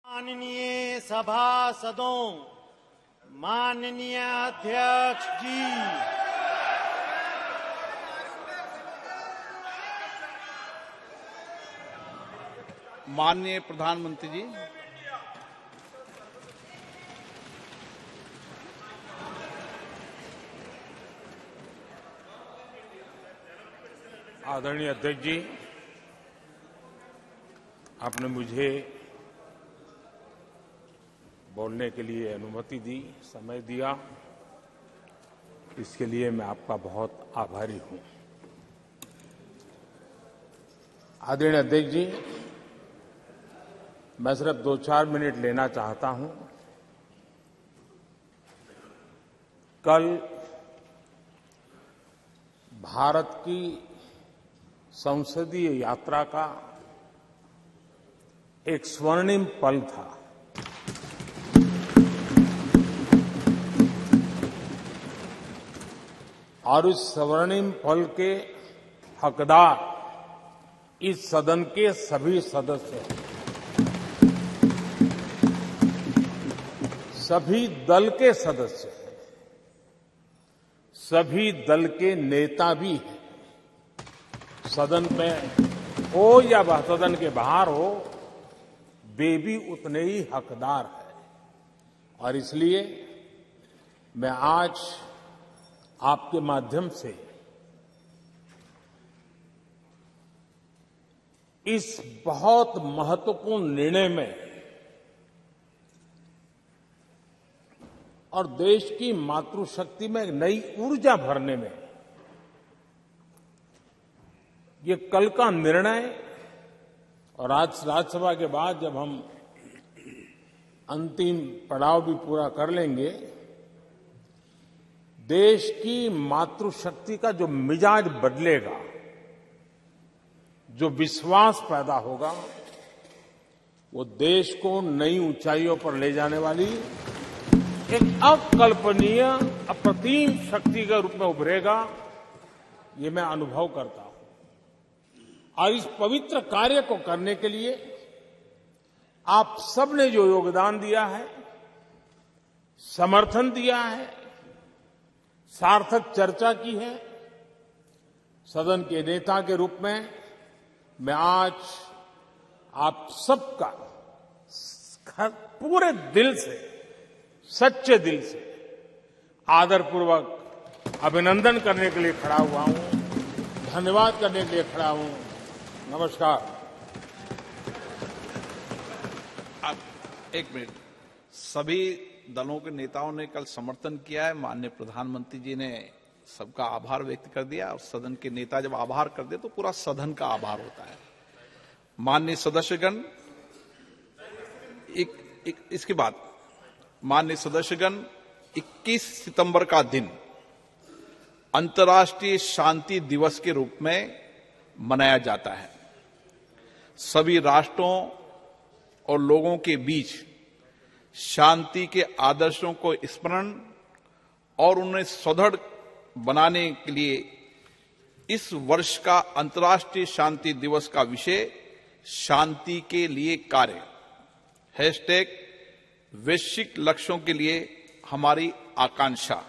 माननीय सभासदों, माननीय अध्यक्ष जी, माननीय प्रधानमंत्री जी, आदरणीय अध्यक्ष जी, आपने मुझे बोलने के लिए अनुमति दी, समय दिया, इसके लिए मैं आपका बहुत आभारी हूं। आदरणीय अध्यक्ष जी, मैं सिर्फ 2-4 मिनट लेना चाहता हूं। कल भारत की संसदीय यात्रा का एक स्वर्णिम पल था। और इस स्वर्णिम पल के हकदार इस सदन के सभी सदस्य हैं, सभी दल के सदस्य हैं, सभी दल के नेता भी हैं। सदन में हो या वह सदन के बाहर हो, वे भी उतने ही हकदार हैं। और इसलिए मैं आज आपके माध्यम से इस बहुत महत्वपूर्ण निर्णय में और देश की मातृशक्ति में एक नई ऊर्जा भरने में ये कल का निर्णय और आज राज्यसभा के बाद जब हम अंतिम पड़ाव भी पूरा कर लेंगे, देश की मातृशक्ति का जो मिजाज बदलेगा, जो विश्वास पैदा होगा, वो देश को नई ऊंचाइयों पर ले जाने वाली एक अकल्पनीय अप्रतिम शक्ति के रूप में उभरेगा, ये मैं अनुभव करता हूं। और इस पवित्र कार्य को करने के लिए आप सबने जो योगदान दिया है, समर्थन दिया है, सार्थक चर्चा की है, सदन के नेता के रूप में मैं आज आप सबका पूरे दिल से, सच्चे दिल से आदरपूर्वक अभिनंदन करने के लिए खड़ा हुआ हूं, धन्यवाद करने के लिए खड़ा हूं। नमस्कार। अब एक मिनट, सभी दलों के नेताओं ने कल समर्थन किया है। माननीय प्रधानमंत्री जी ने सबका आभार व्यक्त कर दिया, और सदन के नेता जब आभार कर दे तो पूरा सदन का आभार होता है। माननीय सदस्यगण, इसके बाद माननीय सदस्यगण, 21 सितंबर का दिन अंतर्राष्ट्रीय शांति दिवस के रूप में मनाया जाता है। सभी राष्ट्रों और लोगों के बीच शांति के आदर्शों को स्मरण और उन्हें सुदृढ़ बनाने के लिए इस वर्ष का अंतर्राष्ट्रीय शांति दिवस का विषय शांति के लिए कार्य # वैश्विक लक्ष्यों के लिए हमारी आकांक्षा।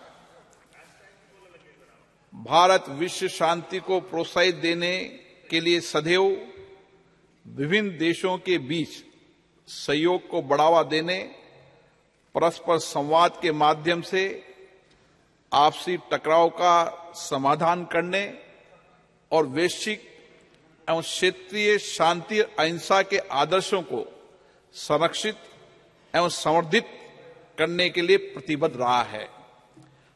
भारत विश्व शांति को प्रोत्साहित देने के लिए सदैव विभिन्न देशों के बीच सहयोग को बढ़ावा देने, परस्पर संवाद के माध्यम से आपसी टकराव का समाधान करने और वैश्विक एवं क्षेत्रीय शांति अहिंसा के आदर्शों को संरक्षित एवं संवर्धित करने के लिए प्रतिबद्ध रहा है।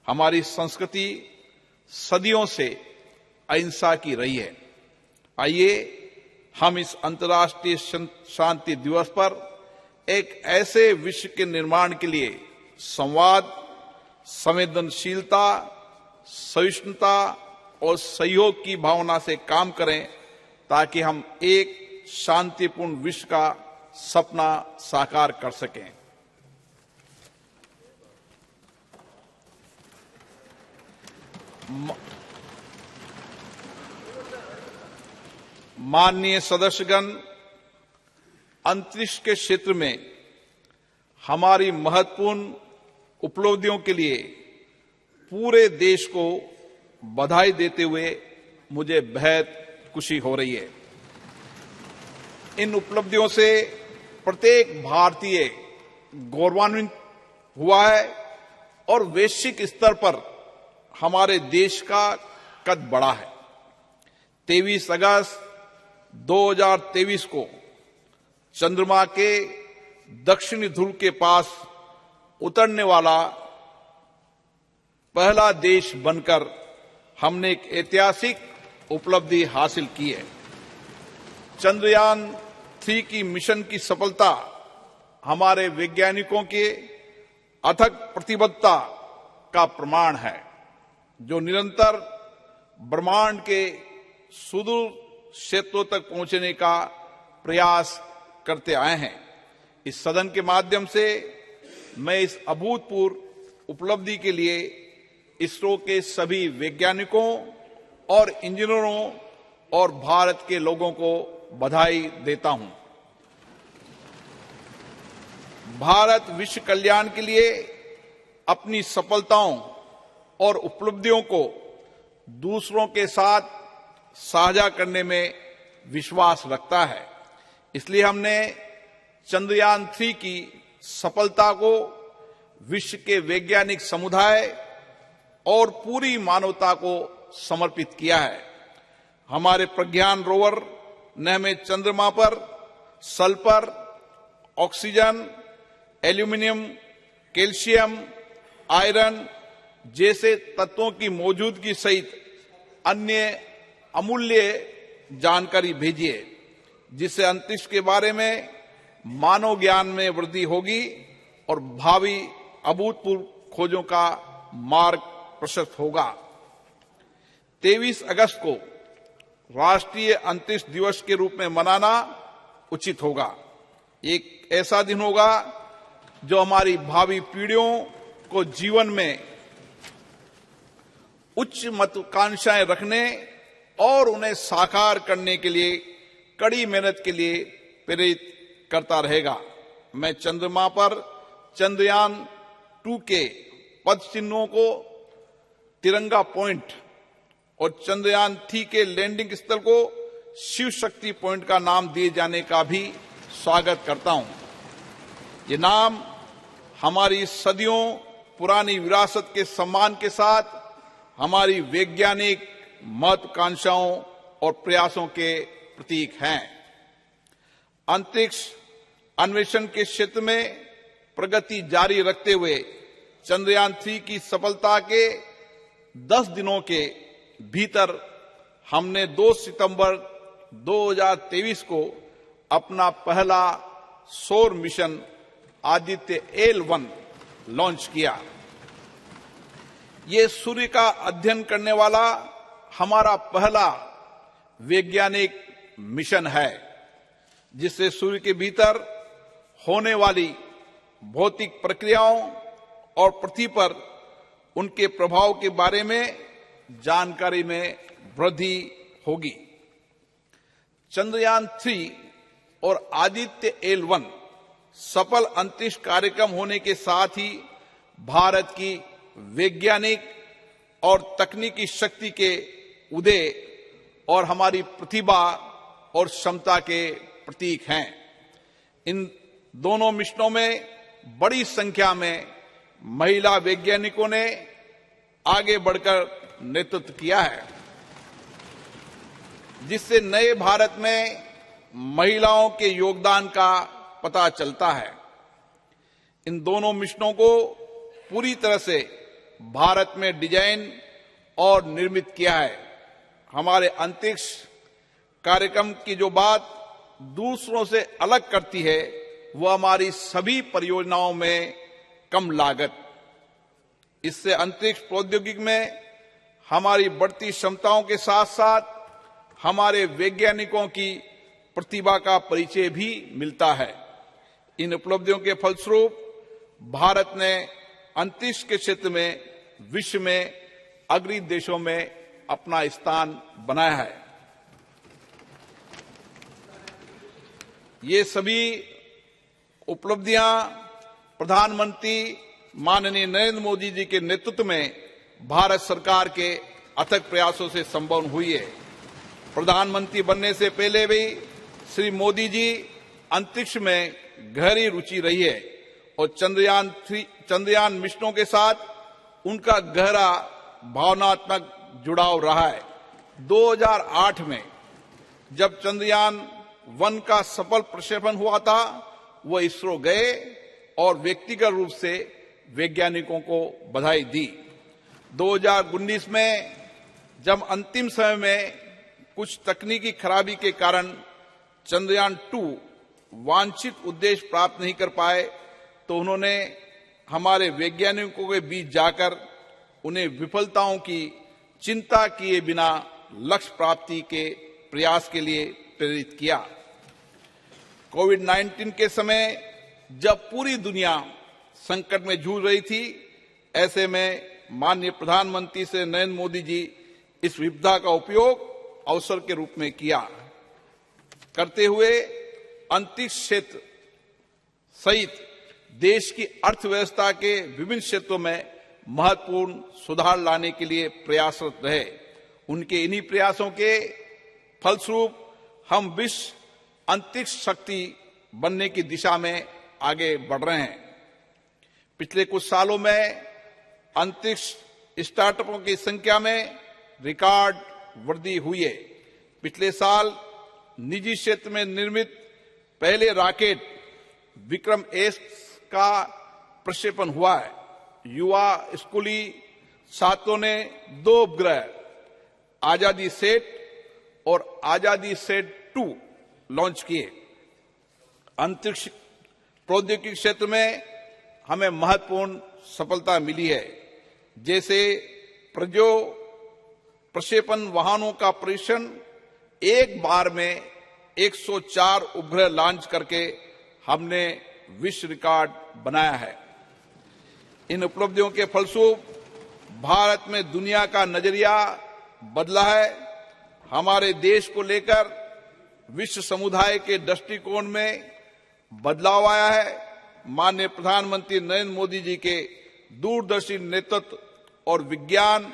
हमारी संस्कृति सदियों से अहिंसा की रही है। आइए हम इस अंतर्राष्ट्रीय शांति दिवस पर एक ऐसे विश्व के निर्माण के लिए संवाद, संवेदनशीलता, सहिष्णुता और सहयोग की भावना से काम करें, ताकि हम एक शांतिपूर्ण विश्व का सपना साकार कर सकें। माननीय सदस्यगण, अंतरिक्ष के क्षेत्र में हमारी महत्वपूर्ण उपलब्धियों के लिए पूरे देश को बधाई देते हुए मुझे बेहद खुशी हो रही है। इन उपलब्धियों से प्रत्येक भारतीय गौरवान्वित हुआ है और वैश्विक स्तर पर हमारे देश का कद बढ़ा है। 23 अगस्त 2023 को चंद्रमा के दक्षिणी ध्रुव के पास उतरने वाला पहला देश बनकर हमने एक ऐतिहासिक उपलब्धि हासिल की है। चंद्रयान 3 की मिशन की सफलता हमारे वैज्ञानिकों के अथक प्रतिबद्धता का प्रमाण है, जो निरंतर ब्रह्मांड के सुदूर क्षेत्रों तक पहुंचने का प्रयास करते आए हैं। इस सदन के माध्यम से मैं इस अभूतपूर्व उपलब्धि के लिए इसरो के सभी वैज्ञानिकों और इंजीनियरों और भारत के लोगों को बधाई देता हूं। भारत विश्व कल्याण के लिए अपनी सफलताओं और उपलब्धियों को दूसरों के साथ साझा करने में विश्वास रखता है। इसलिए हमने चंद्रयान 3 की सफलता को विश्व के वैज्ञानिक समुदाय और पूरी मानवता को समर्पित किया है। हमारे प्रज्ञान रोवर ने हमें चंद्रमा पर sulphur, oxygen, aluminium, calcium, iron जैसे तत्वों की मौजूदगी सहित अन्य अमूल्य जानकारी भेजी है, जिससे अंतरिक्ष के बारे में मानव ज्ञान में वृद्धि होगी और भावी अभूतपूर्व खोजों का मार्ग प्रशस्त होगा। 23 अगस्त को राष्ट्रीय अंतरिक्ष दिवस के रूप में मनाना उचित होगा। एक ऐसा दिन होगा जो हमारी भावी पीढ़ियों को जीवन में उच्च महत्वाकांक्षाएं रखने और उन्हें साकार करने के लिए कड़ी मेहनत के लिए प्रेरित करता रहेगा। मैं चंद्रमा पर चंद्रयान 2 के पद चिन्हों को तिरंगा पॉइंट और चंद्रयान 3 के लैंडिंग स्थल को शिव शक्ति पॉइंट का नाम दिए जाने का भी स्वागत करता हूं। ये नाम हमारी सदियों पुरानी विरासत के सम्मान के साथ हमारी वैज्ञानिक महत्वाकांक्षाओं और प्रयासों के प्रतीक हैं। अंतरिक्ष अन्वेषण के क्षेत्र में प्रगति जारी रखते हुए चंद्रयान 3 की सफलता के 10 दिनों के भीतर हमने 2 सितंबर 2023 को अपना पहला सौर मिशन आदित्य L1 लॉन्च किया। ये सूर्य का अध्ययन करने वाला हमारा पहला वैज्ञानिक मिशन है, जिससे सूर्य के भीतर होने वाली भौतिक प्रक्रियाओं और पृथ्वी पर उनके प्रभाव के बारे में जानकारी में वृद्धि होगी। चंद्रयान 3 और आदित्य L1 सफल अंतरिक्ष कार्यक्रम होने के साथ ही भारत की वैज्ञानिक और तकनीकी शक्ति के उदय और हमारी प्रतिभा और क्षमता के प्रतीक हैं। इन दोनों मिशनों में बड़ी संख्या में महिला वैज्ञानिकों ने आगे बढ़कर नेतृत्व किया है, जिससे नए भारत में महिलाओं के योगदान का पता चलता है। इन दोनों मिशनों को पूरी तरह से भारत में डिजाइन और निर्मित किया है। हमारे अंतरिक्ष कार्यक्रम की जो बात दूसरों से अलग करती है, वह हमारी सभी परियोजनाओं में कम लागत। इससे अंतरिक्ष प्रौद्योगिकी में हमारी बढ़ती क्षमताओं के साथ साथ हमारे वैज्ञानिकों की प्रतिभा का परिचय भी मिलता है। इन उपलब्धियों के फलस्वरूप भारत ने अंतरिक्ष के क्षेत्र में विश्व में अग्रणी देशों में अपना स्थान बनाया है। ये सभी उपलब्धियां प्रधानमंत्री माननीय नरेंद्र मोदी जी के नेतृत्व में भारत सरकार के अथक प्रयासों से संभव हुई है। प्रधानमंत्री बनने से पहले भी श्री मोदी जी अंतरिक्ष में गहरी रुचि रही है और चंद्रयान मिशनों के साथ उनका गहरा भावनात्मक जुड़ाव रहा है। 2008 में जब चंद्रयान 1 का सफल प्रक्षेपण हुआ था, वो इसरो गए और व्यक्तिगत रूप से वैज्ञानिकों को बधाई दी। 2019 में जब अंतिम समय में कुछ तकनीकी खराबी के कारण चंद्रयान 2 वांछित उद्देश्य प्राप्त नहीं कर पाए, तो उन्होंने हमारे वैज्ञानिकों के बीच जाकर उन्हें विफलताओं की चिंता किए बिना लक्ष्य प्राप्ति के प्रयास के लिए प्रेरित किया। कोविड-19 के समय जब पूरी दुनिया संकट में जूझ रही थी, ऐसे में माननीय प्रधानमंत्री श्री नरेंद्र मोदी जी इस विपदा का उपयोग अवसर के रूप में किया करते हुए अंतरिक्ष क्षेत्र सहित देश की अर्थव्यवस्था के विभिन्न क्षेत्रों में महत्वपूर्ण सुधार लाने के लिए प्रयासरत रहे। उनके इन्हीं प्रयासों के फलस्वरूप हम विश्व अंतरिक्ष शक्ति बनने की दिशा में आगे बढ़ रहे हैं। पिछले कुछ सालों में अंतरिक्ष स्टार्टअपों की संख्या में रिकॉर्ड वृद्धि हुई है। पिछले साल निजी क्षेत्र में निर्मित पहले रॉकेट विक्रम एस का प्रक्षेपण हुआ है। युवा स्कूली छात्रों ने 2 उपग्रह आजादी सेट और आजादी सेट 2 लॉन्च किए। अंतरिक्ष प्रौद्योगिकी क्षेत्र में हमें महत्वपूर्ण सफलता मिली है, जैसे प्रक्षेपण वाहनों का परीक्षण एक बार में 104 उपग्रह लॉन्च करके हमने विश्व रिकॉर्ड बनाया है। इन उपलब्धियों के फलस्वरूप भारत में दुनिया का नजरिया बदला है। हमारे देश को लेकर विश्व समुदाय के दृष्टिकोण में बदलाव आया है। माननीय प्रधानमंत्री नरेंद्र मोदी जी के दूरदर्शी नेतृत्व और विज्ञान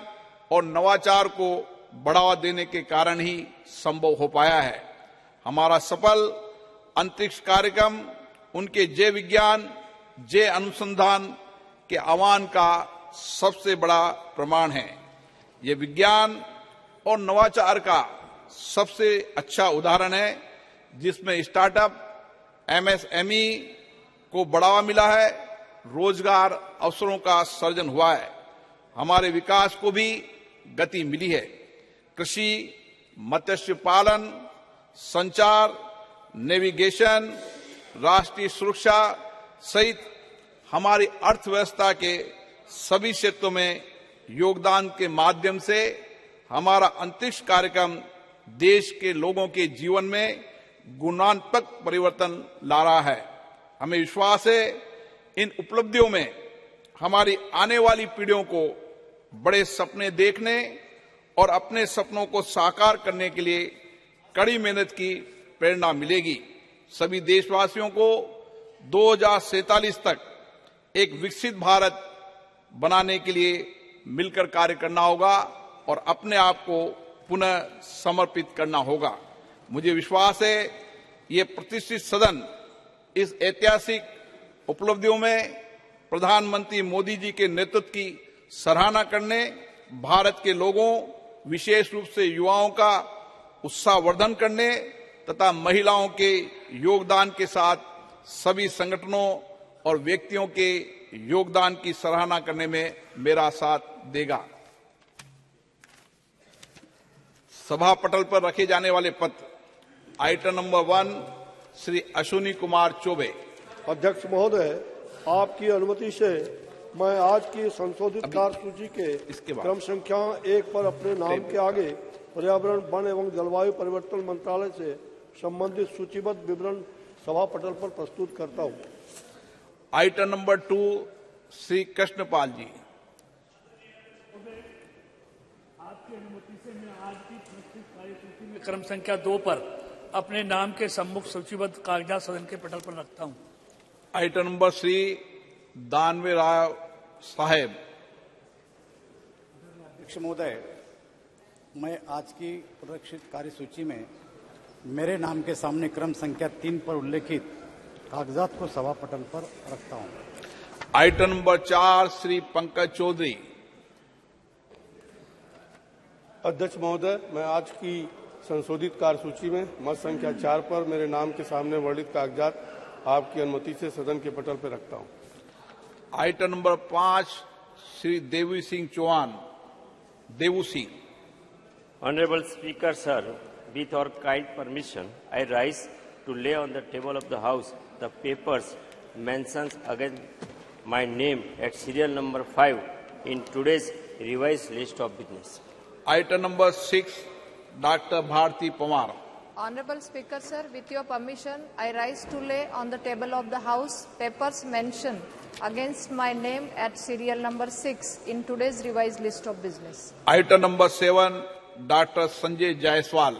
और नवाचार को बढ़ावा देने के कारण ही संभव हो पाया है। हमारा सफल अंतरिक्ष कार्यक्रम उनके जय विज्ञान जय अनुसंधान के आह्वान का सबसे बड़ा प्रमाण है। ये विज्ञान और नवाचार का सबसे अच्छा उदाहरण है, जिसमें स्टार्टअप एमएसएमई को बढ़ावा मिला है, रोजगार अवसरों का सृजन हुआ है, हमारे विकास को भी गति मिली है। कृषि, मत्स्य पालन, संचार, नेविगेशन, राष्ट्रीय सुरक्षा सहित हमारी अर्थव्यवस्था के सभी क्षेत्रों में योगदान के माध्यम से हमारा अंतरिक्ष कार्यक्रम देश के लोगों के जीवन में गुणात्मक परिवर्तन ला रहा है। हमें विश्वास है इन उपलब्धियों में हमारी आने वाली पीढ़ियों को बड़े सपने देखने और अपने सपनों को साकार करने के लिए कड़ी मेहनत की प्रेरणा मिलेगी। सभी देशवासियों को 2047 तक एक विकसित भारत बनाने के लिए मिलकर कार्य करना होगा और अपने आप को पुनः समर्पित करना होगा। मुझे विश्वास है ये प्रतिष्ठित सदन इस ऐतिहासिक उपलब्धियों में प्रधानमंत्री मोदी जी के नेतृत्व की सराहना करने, भारत के लोगों विशेष रूप से युवाओं का उत्साहवर्धन करने तथा महिलाओं के योगदान के साथ सभी संगठनों और व्यक्तियों के योगदान की सराहना करने में मेरा साथ देगा। सभा पटल पर रखे जाने वाले पत्र। Item number 1 Shri Ashwini Kumar Choubey. अध्यक्ष महोदय, आपकी अनुमति से मैं आज की संशोधित कार्यसूची के क्रम संख्या 1 पर अपने नाम के आगे पर्यावरण, वन एवं जलवायु परिवर्तन मंत्रालय से संबंधित सूचीबद्ध विवरण सभा पटल पर प्रस्तुत करता हूं। आइटम नंबर 2 श्री कृष्णपाल जी। आपकी अनुमति से मैं आज की प्रस्तुत कार्यसूची में क्रम संख्या 2 पर अपने नाम के सम्मुख सूचीबद्ध कागजात सदन के पटल पर रखता हूं। आइटम नंबर श्री दानवे राव साहेब। अध्यक्ष महोदय, मैं आज की प्रदर्शित कार्यसूची में मेरे नाम के सामने क्रम संख्या 3 पर उल्लेखित कागजात को सभा पटल पर रखता हूं। Item number 4 Shri Pankaj Chaudhary. अध्यक्ष महोदय, मैं आज की संशोधित कार्यसूची में मत संख्या 4 पर मेरे नाम के सामने वर्णित कागजात आपकी अनुमति से सदन के पटल पर रखता हूं। Item number 5 Shri Devi Singh Chauhan. Daewoo Singh. Honorable Speaker, sir, with your kind permission, I rise to lay on the table of the House the papers mentions against my name at serial number 5 in today's revised list of business. Item number 6, Dr. Bharati Pawar. Honorable Speaker, sir, with your permission, I rise to lay on the table of the House papers mentioned against my name at serial number 6 in today's revised list of business. Item number 7, Dr. Sanjay Jaiswal.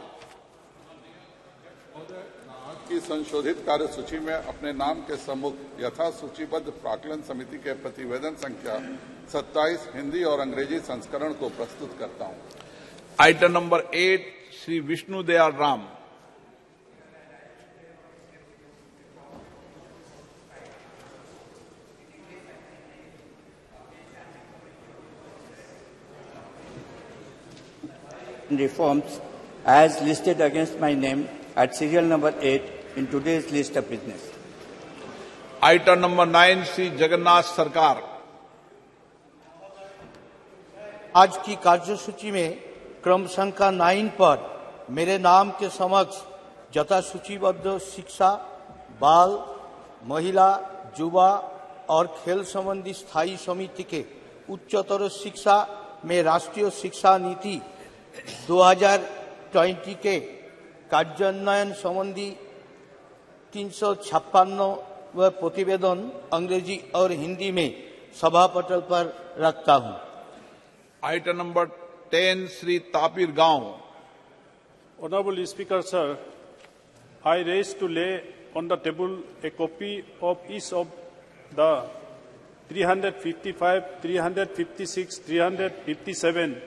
की संशोधित कार्यसूची में अपने नाम के सम्मुख यथा सूचीबद्ध प्राक्कलन समिति के प्रतिवेदन संख्या 27 हिंदी और अंग्रेजी संस्करण को प्रस्तुत करता हूं। Item number 8 Shri Vishnu Dayal Ram. Reforms as listed against my name at serial number 8 in today's list of business. Item number 9 Shri Jagannath सरकार। आज की कार्यसूची में क्रम संख्या 9 पर मेरे नाम के समक्ष यथा सूचीबद्ध शिक्षा, बाल, महिला, युवा और खेल संबंधी स्थायी समिति के उच्चतर शिक्षा में राष्ट्रीय शिक्षा नीति 2020 के कार्यान्वयन संबंधी 356 प्रतिवेदन अंग्रेजी और हिंदी में सभा पटल पर रखता हूं। आइटम नंबर 10 श्री तापिर गांव। Honorable Speaker, sir, I raise to lay on the table a copy of each of the 355, 356, 357,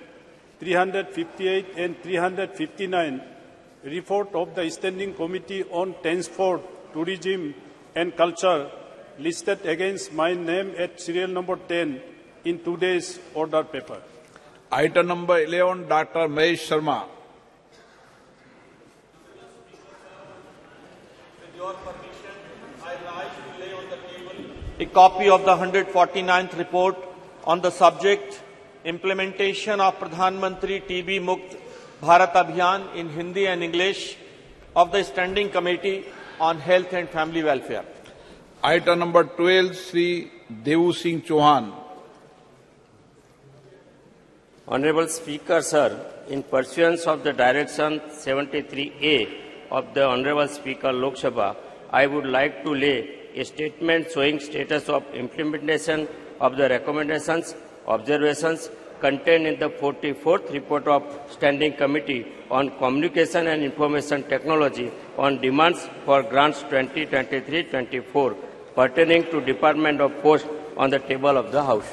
358 and 359 report of the Standing Committee on Transport, Tourism and Culture listed against my name at serial number 10 in today's order paper. Item number 11, Dr. Mahesh Sharma. With your permission, I rise to lay on the table a copy of the 149th report on the subject implementation of Pradhan Mantri TB Mukt Bharat Abhiyan in Hindi and English of the Standing Committee on Health and Family Welfare. Item number 12, Sri Devu Singh Chauhan. Honorable Speaker, sir, in pursuance of the Direction 73A of the Honorable Speaker Lok Sabha, I would like to lay a statement showing status of implementation of the recommendations, observations contained in the 44th report of Standing Committee on Communication and Information Technology on demands for grants 2023-24 pertaining to Department of Post on the table of the House.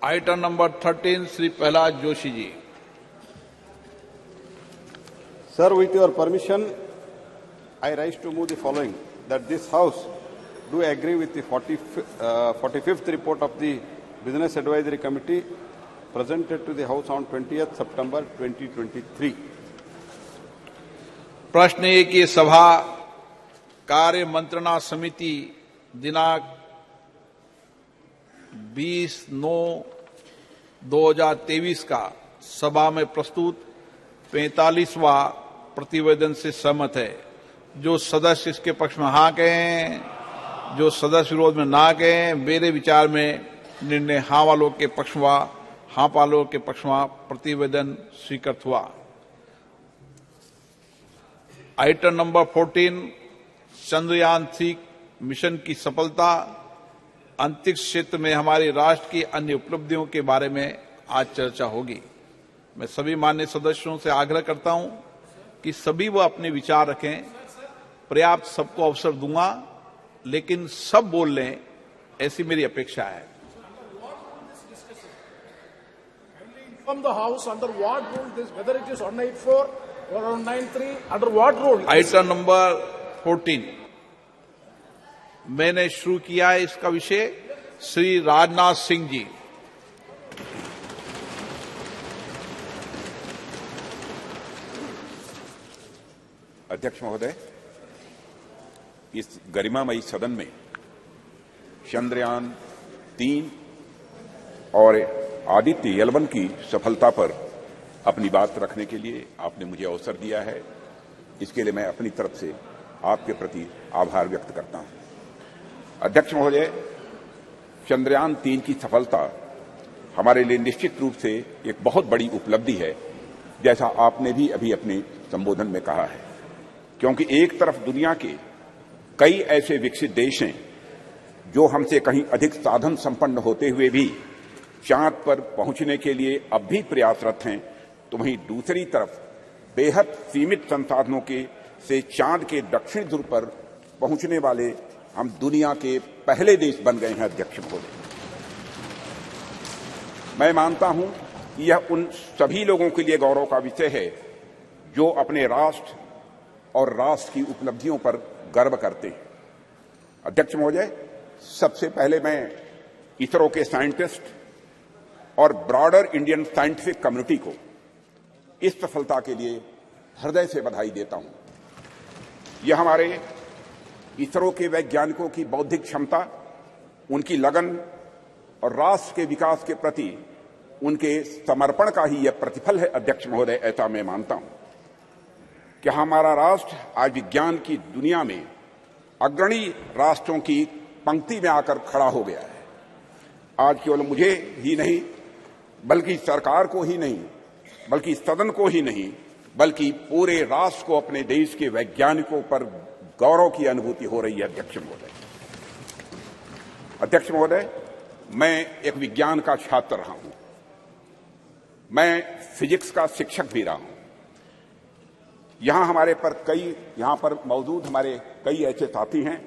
Item number 13, Sri Prahlad Joshi ji. Sir, with your permission, I rise to move the following, that this House do agree with the 45th report of the Business Advisory Committee presented to the House on 20th September 2023. प्रश्न है कि सभा कार्य मंत्रणा समिति दिनांक 20/9/2023 का सभा में प्रस्तुत 45वां प्रतिवेदन से सहमत है। जो सदस्य इसके पक्ष में हाँ कहें, जो सदस्य विरोध में ना कहें, मेरे विचार में निर्णय हाँ वालों के पक्ष में, हाँ वालों के पक्ष में प्रतिवेदन स्वीकृत हुआ। आइटम नंबर 14, चंद्रयान 3 मिशन की सफलता, अंतरिक्ष क्षेत्र में हमारे राष्ट्र की अन्य उपलब्धियों के बारे में आज चर्चा होगी। मैं सभी माननीय सदस्यों से आग्रह करता हूं कि सभी वो अपने विचार रखें। पर्याप्त सबको अवसर दूंगा, लेकिन सब बोल लें ऐसी मेरी अपेक्षा है। From the House, under what rule this, whether it is 184 or 193, under what rule? Item number 14 मैंने शुरू किया है। इसका विषय श्री राजनाथ सिंह जी। अध्यक्ष महोदय, इस गरिमामयी सदन में चंद्रयान 3 और आदित्य L1 की सफलता पर अपनी बात रखने के लिए आपने मुझे अवसर दिया है। इसके लिए मैं अपनी तरफ से आपके प्रति आभार व्यक्त करता हूं। अध्यक्ष महोदय, चंद्रयान 3 की सफलता हमारे लिए निश्चित रूप से एक बहुत बड़ी उपलब्धि है, जैसा आपने भी अभी अपने संबोधन में कहा है, क्योंकि एक तरफ दुनिया के कई ऐसे विकसित देश हैं जो हमसे कहीं अधिक साधन संपन्न होते हुए भी चांद पर पहुंचने के लिए अब भी प्रयासरत हैं, तो वहीं दूसरी तरफ बेहद सीमित संसाधनों के से चांद के दक्षिण ध्रुव पर पहुंचने वाले हम दुनिया के पहले देश बन गए हैं। अध्यक्ष महोदय, मैं मानता हूं कि यह उन सभी लोगों के लिए गौरव का विषय है जो अपने राष्ट्र और राष्ट्र की उपलब्धियों पर गर्व करते हैं। अध्यक्ष महोदय, सबसे पहले मैं इसरो के साइंटिस्ट और ब्रॉडर इंडियन साइंटिफिक कम्युनिटी को इस सफलता के लिए हृदय से बधाई देता हूं। यह हमारे इसरो के वैज्ञानिकों की बौद्धिक क्षमता, उनकी लगन और राष्ट्र के विकास के प्रति उनके समर्पण का ही यह प्रतिफल है। अध्यक्ष महोदय, ऐसा मैं मानता हूं कि हमारा राष्ट्र आज विज्ञान की दुनिया में अग्रणी राष्ट्रों की पंक्ति में आकर खड़ा हो गया है। आज केवल मुझे ही नहीं, बल्कि सरकार को ही नहीं, बल्कि सदन को ही नहीं, बल्कि पूरे राष्ट्र को अपने देश के वैज्ञानिकों पर गौरव की अनुभूति हो रही है। अध्यक्ष महोदय, मैं एक विज्ञान का छात्र रहा हूं, मैं फिजिक्स का शिक्षक भी रहा हूं। यहां पर मौजूद हमारे कई ऐसे साथी हैं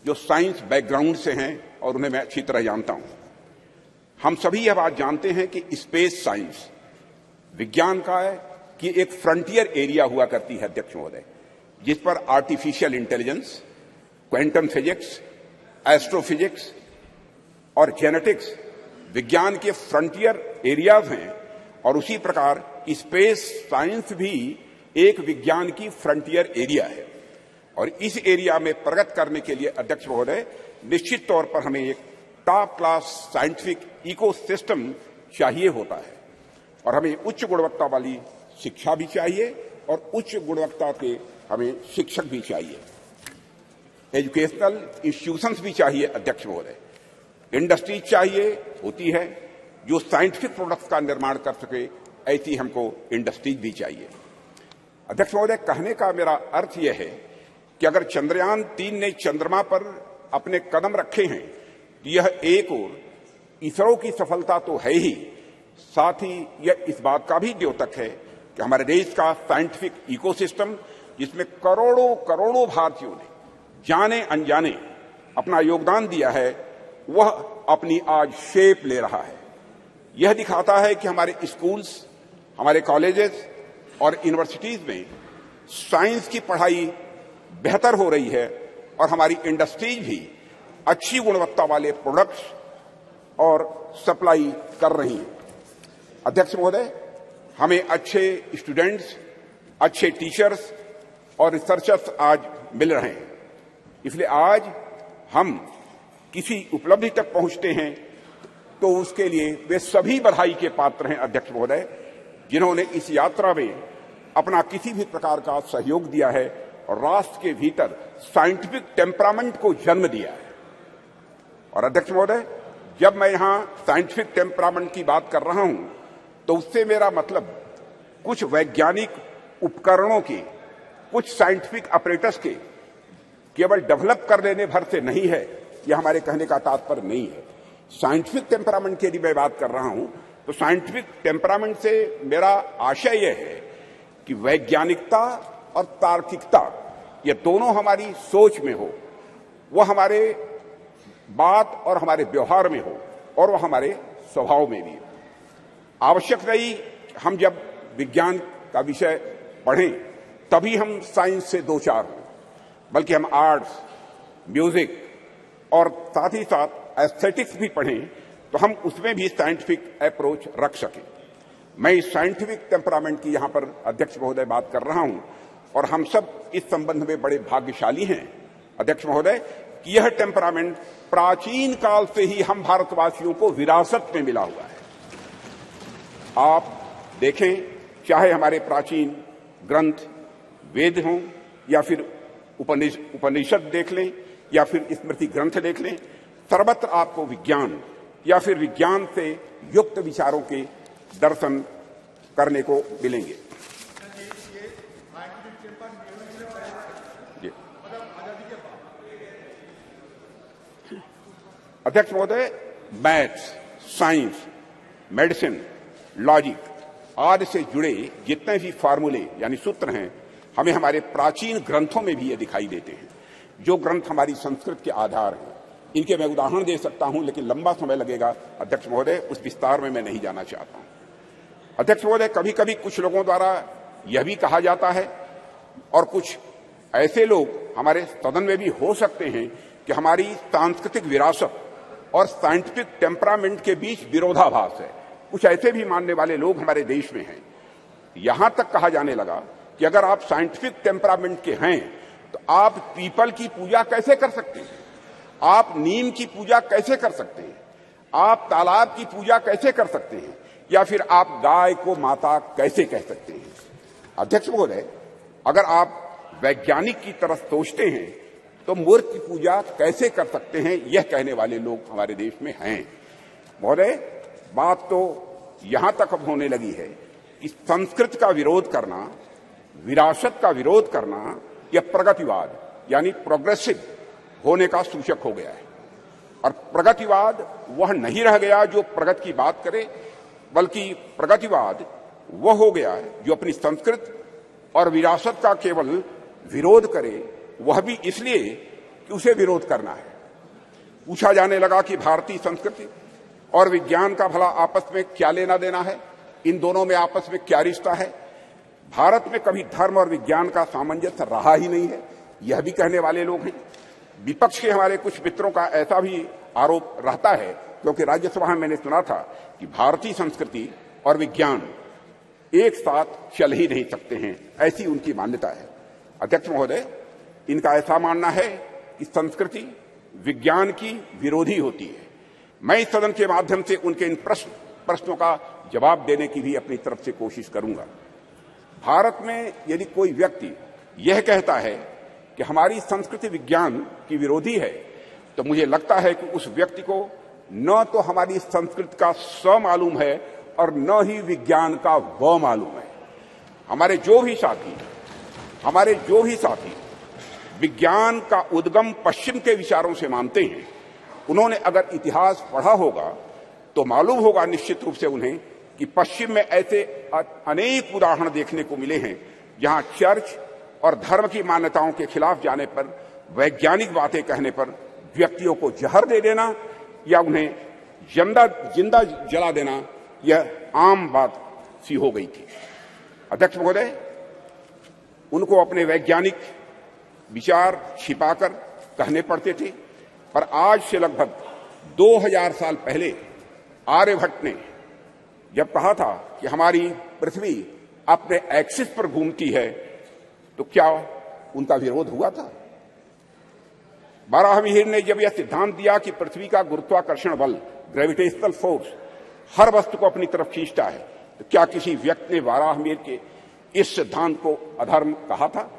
जो साइंस बैकग्राउंड से हैं और उन्हें मैं अच्छी तरह जानता हूं। हम सभी यह बात जानते हैं कि स्पेस साइंस विज्ञान का है कि एक फ्रंटियर एरिया हुआ करती है। अध्यक्ष महोदय, जिस पर artificial intelligence, quantum physics, astrophysics और जेनेटिक्स विज्ञान के फ्रंटियर एरियाज हैं, और उसी प्रकार स्पेस साइंस भी एक विज्ञान की फ्रंटियर एरिया है। और इस एरिया में प्रगति करने के लिए अध्यक्ष महोदय, निश्चित तौर पर हमें एक टॉप क्लास साइंटिफिक इकोसिस्टम चाहिए होता है, और हमें उच्च गुणवत्ता वाली शिक्षा भी चाहिए और उच्च गुणवत्ता के हमें शिक्षक भी चाहिए, एजुकेशनल इंस्टीट्यूशंस भी चाहिए। अध्यक्ष महोदय, इंडस्ट्री चाहिए होती है जो साइंटिफिक प्रोडक्ट्स का निर्माण कर सके, ऐसी हमको इंडस्ट्रीज भी चाहिए। अध्यक्ष महोदय, कहने का मेरा अर्थ यह है कि अगर चंद्रयान 3 ने चंद्रमा पर अपने कदम रखे हैं, तो यह एक और इसरो की सफलता तो है ही, साथ ही यह इस बात का भी द्योतक है कि हमारे देश का साइंटिफिक इकोसिस्टम, जिसमें करोड़ों करोड़ों भारतीयों ने जाने अनजाने अपना योगदान दिया है, वह अपनी आज शेप ले रहा है। यह दिखाता है कि हमारे स्कूल्स, हमारे कॉलेजेस और यूनिवर्सिटीज में साइंस की पढ़ाई बेहतर हो रही है और हमारी इंडस्ट्रीज भी अच्छी गुणवत्ता वाले प्रोडक्ट्स और सप्लाई कर रही हैं। अध्यक्ष महोदय, हमें अच्छे स्टूडेंट्स, अच्छे टीचर्स और रिसर्चर्स आज मिल रहे हैं, इसलिए आज हम किसी उपलब्धि तक पहुंचते हैं तो उसके लिए वे सभी बधाई के पात्र हैं। अध्यक्ष महोदय, जिन्होंने इस यात्रा में अपना किसी भी प्रकार का सहयोग दिया है और राष्ट्र के भीतर साइंटिफिक टेम्परामेंट को जन्म दिया है। और अध्यक्ष महोदय, जब मैं यहां साइंटिफिक टेम्परामेंट की बात कर रहा हूं, तो उससे मेरा मतलब कुछ वैज्ञानिक उपकरणों के, कुछ साइंटिफिक अपरेटस के केवल डेवलप कर लेने भर से नहीं है, यह हमारे कहने का तात्पर्य नहीं है। साइंटिफिक टेम्परामेंट की यदि मैं बात कर रहा हूं, तो साइंटिफिक टेम्परामेंट से मेरा आशय यह है कि वैज्ञानिकता और तार्किकता, ये दोनों हमारी सोच में हो, वह हमारे बात और हमारे व्यवहार में हो और वो हमारे स्वभाव में भी हो। आवश्यक नहीं हम जब विज्ञान का विषय पढ़ें तभी हम साइंस से दो चार हों, बल्कि हम आर्ट्स, म्यूजिक और साथ ही साथ एस्थेटिक्स भी पढ़ें तो हम उसमें भी साइंटिफिक अप्रोच रख सकें। मैं इस साइंटिफिक टेम्परामेंट की यहां पर अध्यक्ष महोदय बात कर रहा हूं और हम सब इस संबंध में बड़े भाग्यशाली हैं अध्यक्ष महोदय कि यह टेम्परामेंट प्राचीन काल से ही हम भारतवासियों को विरासत में मिला हुआ है। आप देखें, चाहे हमारे प्राचीन ग्रंथ वेद हों या फिर उपनिषद देख लें या फिर स्मृति ग्रंथ देख लें, सर्वत्र आपको विज्ञान या फिर विज्ञान से युक्त विचारों के दर्शन करने को मिलेंगे। अध्यक्ष महोदय, मैथ्स, साइंस, मेडिसिन, लॉजिक आदि से जुड़े जितने भी फार्मूले यानी सूत्र हैं हमें हमारे प्राचीन ग्रंथों में भी ये दिखाई देते हैं, जो ग्रंथ हमारी संस्कृत के आधार हैं। इनके मैं उदाहरण दे सकता हूं लेकिन लंबा समय लगेगा अध्यक्ष महोदय, उस विस्तार में मैं नहीं जाना चाहता हूं। अध्यक्ष महोदय, कभी कभी कुछ लोगों द्वारा यह भी कहा जाता है और कुछ ऐसे लोग हमारे सदन में भी हो सकते हैं कि हमारी सांस्कृतिक विरासत और साइंटिफिक टेम्परामेंट के बीच विरोधाभास है। कुछ ऐसे भी मानने वाले लोग हमारे देश में हैं। यहां तक कहा जाने लगा कि अगर आप साइंटिफिक टेम्परामेंट के हैं तो आप पीपल की पूजा कैसे कर सकते हैं, आप नीम की पूजा कैसे कर सकते हैं, आप तालाब की पूजा कैसे कर सकते हैं, या फिर आप गाय को माता कैसे कह सकते हैं। अध्यक्ष महोदय, अगर आप वैज्ञानिक की तरफ सोचते हैं तो मूर्ति की पूजा कैसे कर सकते हैं, यह कहने वाले लोग हमारे देश में हैं। महोदय, बात तो यहां तक अब होने लगी है कि संस्कृत का विरोध करना, विरासत का विरोध करना, यह प्रगतिवाद यानी प्रोग्रेसिव होने का सूचक हो गया है। और प्रगतिवाद वह नहीं रह गया जो प्रगति की बात करे, बल्कि प्रगतिवाद वह हो गया जो अपनी संस्कृत और विरासत का केवल विरोध करे, वह भी इसलिए कि उसे विरोध करना है। पूछा जाने लगा कि भारतीय संस्कृति और विज्ञान का भला आपस में क्या लेना देना है, इन दोनों में आपस में क्या रिश्ता है। भारत में कभी धर्म और विज्ञान का सामंजस्य रहा ही नहीं है, यह भी कहने वाले लोग हैं। विपक्ष के हमारे कुछ मित्रों का ऐसा भी आरोप रहता है, क्योंकि राज्यसभा में मैंने सुना था कि भारतीय संस्कृति और विज्ञान एक साथ चल ही नहीं सकते हैं, ऐसी उनकी मान्यता है। अध्यक्ष महोदय, इनका ऐसा मानना है कि संस्कृति विज्ञान की विरोधी होती है। मैं इस सदन के माध्यम से उनके इन प्रश्नों का जवाब देने की भी अपनी तरफ से कोशिश करूंगा। भारत में यदि कोई व्यक्ति यह कहता है कि हमारी संस्कृति विज्ञान की विरोधी है, तो मुझे लगता है कि उस व्यक्ति को न तो हमारी संस्कृति का स मालूम है और न ही विज्ञान का व मालूम है। हमारे जो भी साथी विज्ञान का उद्गम पश्चिम के विचारों से मानते हैं, उन्होंने अगर इतिहास पढ़ा होगा तो मालूम होगा निश्चित रूप से उन्हें कि पश्चिम में ऐसे अनेक उदाहरण देखने को मिले हैं जहां चर्च और धर्म की मान्यताओं के खिलाफ जाने पर, वैज्ञानिक बातें कहने पर व्यक्तियों को जहर दे देना या उन्हें जिंदा जला देना यह आम बात सी हो गई थी। अध्यक्ष महोदय, उनको अपने वैज्ञानिक विचार छिपाकर कहने पड़ते थे, पर आज से लगभग 2000 साल पहले आर्यभट्ट ने जब कहा था कि हमारी पृथ्वी अपने एक्सिस पर घूमती है, तो क्या उनका विरोध हुआ था? बाराहमीर ने जब यह सिद्धांत दिया कि पृथ्वी का गुरुत्वाकर्षण बल, ग्रेविटेशनल फोर्स, हर वस्तु को अपनी तरफ खींचता है, तो क्या किसी व्यक्ति ने बाराहमीर के इस सिद्धांत को अधर्म कहा था?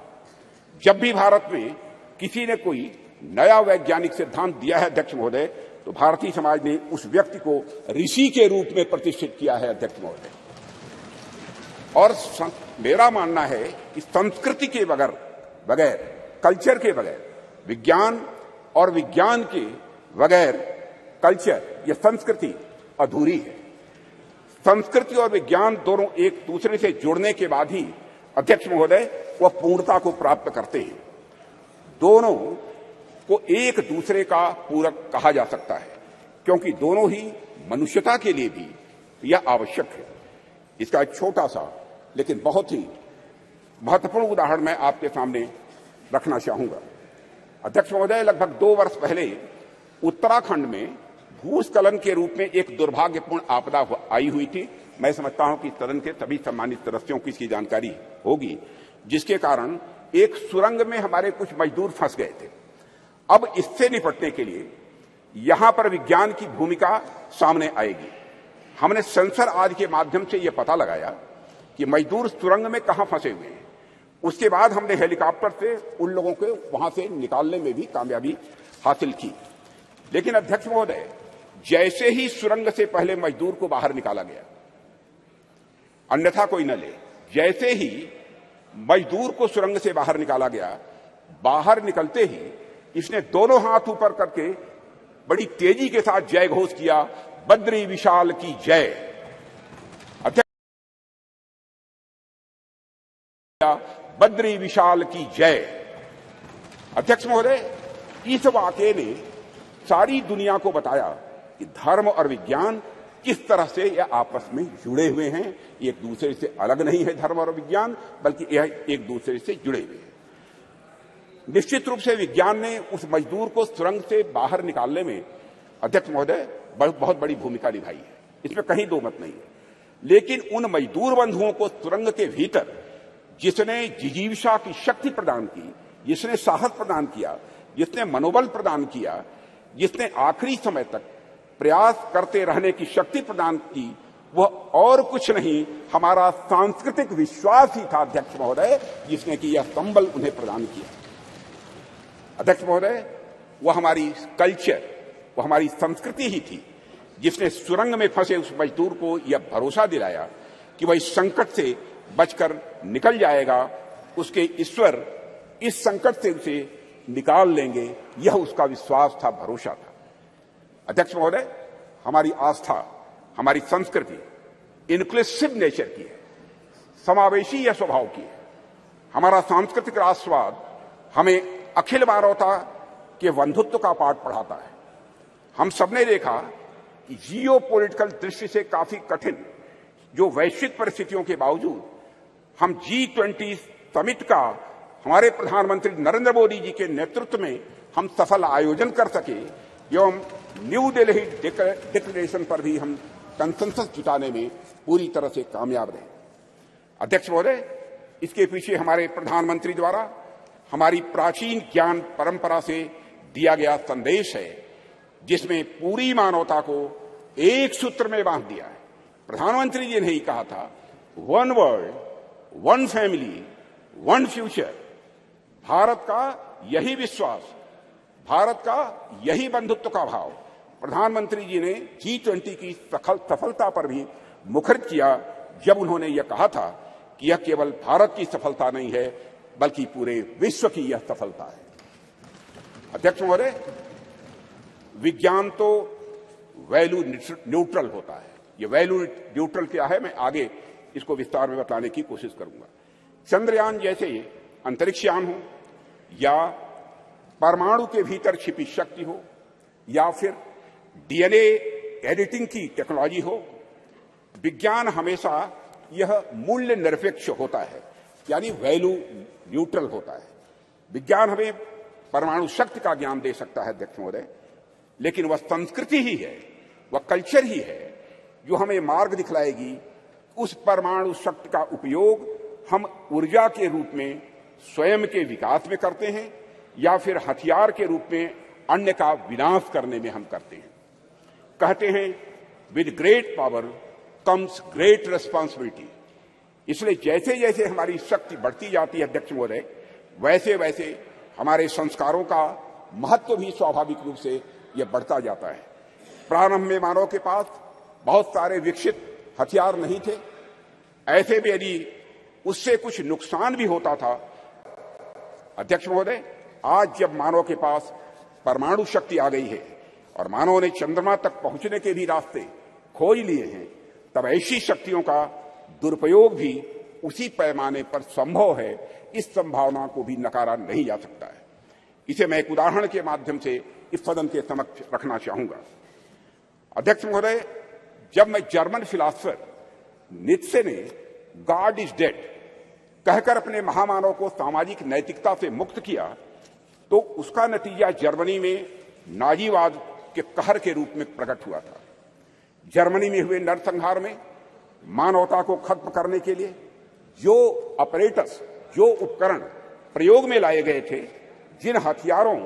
जब भी भारत में किसी ने कोई नया वैज्ञानिक सिद्धांत दिया है अध्यक्ष महोदय, तो भारतीय समाज ने उस व्यक्ति को ऋषि के रूप में प्रतिष्ठित किया है अध्यक्ष महोदय। और मेरा मानना है कि संस्कृति के बगैर, कल्चर के बगैर, विज्ञान और विज्ञान के बगैर कल्चर या संस्कृति अधूरी है। संस्कृति और विज्ञान दोनों एक दूसरे से जुड़ने के बाद ही अध्यक्ष महोदय वह पूर्णता को प्राप्त करते हैं। दोनों को एक दूसरे का पूरक कहा जा सकता है, क्योंकि दोनों ही मनुष्यता के लिए भी यह आवश्यक है। इसका एक छोटा सा लेकिन बहुत ही महत्वपूर्ण उदाहरण मैं आपके सामने रखना चाहूंगा। अध्यक्ष महोदय, लगभग 2 वर्ष पहले उत्तराखंड में भूस्खलन के रूप में एक दुर्भाग्यपूर्ण आपदा आई हुई थी। मैं समझता हूं कि सदन के सभी सम्मानित सदस्यों की इसकी जानकारी होगी, जिसके कारण एक सुरंग में हमारे कुछ मजदूर फंस गए थे। अब इससे निपटने के लिए यहां पर विज्ञान की भूमिका सामने आएगी। हमने सेंसर आदि के माध्यम से यह पता लगाया कि मजदूर सुरंग में कहां फंसे हुए हैं। उसके बाद हमने हेलीकॉप्टर से उन लोगों को वहां से निकालने में भी कामयाबी हासिल की। लेकिन अध्यक्ष महोदय, जैसे ही सुरंग से पहले मजदूर को बाहर निकाला गया, अन्यथा कोई न ले, जैसे ही मजदूर को सुरंग से बाहर निकाला गया, बाहर निकलते ही इसने दोनों हाथ ऊपर करके बड़ी तेजी के साथ जय घोष किया, बद्री विशाल की जय। बद्री विशाल की जय। अध्यक्ष महोदय, इस वाकये ने सारी दुनिया को बताया कि धर्म और विज्ञान किस तरह से यह आपस में जुड़े हुए हैं। एक दूसरे से अलग नहीं है धर्म और विज्ञान, बल्कि यह एक दूसरे से जुड़े हुए हैं। निश्चित रूप से विज्ञान ने उस मजदूर को सुरंग से बाहर निकालने में, अध्यक्ष महोदय, बहुत बड़ी भूमिका निभाई है, इसमें कहीं दो मत नहीं है। लेकिन उन मजदूर बंधुओं को सुरंग के भीतर जिसने जिजीविषा की शक्ति प्रदान की, जिसने साहस प्रदान किया, जिसने मनोबल प्रदान किया, जिसने आखिरी समय तक प्रयास करते रहने की शक्ति प्रदान की, वह और कुछ नहीं, हमारा सांस्कृतिक विश्वास ही था अध्यक्ष महोदय, जिसने कि यह संबल उन्हें प्रदान किया। अध्यक्ष महोदय, वह हमारी कल्चर, वह हमारी संस्कृति ही थी जिसने सुरंग में फंसे उस मजदूर को यह भरोसा दिलाया कि वह इस संकट से बचकर निकल जाएगा, उसके ईश्वर इस संकट से उसे निकाल लेंगे, यह उसका विश्वास था, भरोसा था। अध्यक्ष महोदय, हमारी आस्था, हमारी संस्कृति इंक्लूसिव नेचर की है, समावेशी यह स्वभाव की है। हमारा सांस्कृतिक राष्ट्रवाद हमें अखिल मानवता के बंधुत्व का पाठ पढ़ाता है। हम सबने देखा कि जियो पॉलिटिकल दृष्टि से काफी कठिन जो वैश्विक परिस्थितियों के बावजूद हम G20 समिट का हमारे प्रधानमंत्री नरेंद्र मोदी जी के नेतृत्व में हम सफल आयोजन कर सके एवं न्यू दिल्ली डिक्लेरेशन पर भी हम कंसेंसस जुटाने में पूरी तरह से कामयाब रहे। अध्यक्ष महोदय, इसके पीछे हमारे प्रधानमंत्री द्वारा हमारी प्राचीन ज्ञान परंपरा से दिया गया संदेश है, जिसमें पूरी मानवता को एक सूत्र में बांध दिया है। प्रधानमंत्री जी ने ही कहा था, one world, one family, one future. Bharat का यही विश्वास, भारत का यही बंधुत्व का भाव प्रधानमंत्री जी ने G20 की सफलता पर भी मुखरित किया, जब उन्होंने यह कहा था कि यह केवल भारत की सफलता नहीं है, बल्कि पूरे विश्व की यह सफलता है। अध्यक्ष महोदय, विज्ञान तो वैल्यू न्यूट्रल होता है। ये वैल्यू न्यूट्रल क्या है, मैं आगे इसको विस्तार में बताने की कोशिश करूंगा। चंद्रयान जैसे अंतरिक्षयान हो, या परमाणु के भीतर छिपी शक्ति हो, या फिर DNA एडिटिंग की टेक्नोलॉजी हो, विज्ञान हमेशा यह मूल्य निरपेक्ष होता है, यानी वैल्यू न्यूट्रल होता है। विज्ञान हमें परमाणु शक्ति का ज्ञान दे सकता है अध्यक्ष महोदय, लेकिन वह संस्कृति ही है, वह कल्चर ही है जो हमें मार्ग दिखलाएगी उस परमाणु शक्ति का उपयोग हम ऊर्जा के रूप में स्वयं के विकास में करते हैं, या फिर हथियार के रूप में अन्य का विनाश करने में हम करते हैं। कहते हैं, with great power comes great responsibility. इसलिए जैसे जैसे हमारी शक्ति बढ़ती जाती है अध्यक्ष महोदय, वैसे वैसे हमारे संस्कारों का महत्व भी स्वाभाविक रूप से यह बढ़ता जाता है। प्रारंभ में मानव के पास बहुत सारे विकसित हथियार नहीं थे, ऐसे में यदि उससे कुछ नुकसान भी होता था। अध्यक्ष महोदय, आज जब मानव के पास परमाणु शक्ति आ गई है और मानव ने चंद्रमा तक पहुंचने के भी रास्ते खोज लिए हैं, तब ऐसी शक्तियों का दुरुपयोग भी उसी पैमाने पर संभव है। इस संभावना को भी नकारा नहीं जा सकता है। इसे मैं एक उदाहरण के माध्यम से इस सदन के समक्ष रखना चाहूंगा। अध्यक्ष महोदय, जब मैं जर्मन फिलासफर नीत्शे ने गॉड इज डेड कहकर अपने महामानव को सामाजिक नैतिकता से मुक्त किया, तो उसका नतीजा जर्मनी में नाजीवाद के कहर के रूप में प्रकट हुआ था। जर्मनी में हुए नरसंहार में मानवता को खत्म करने के लिए जो अपरेटस, जो उपकरण प्रयोग में लाए गए थे, जिन हथियारों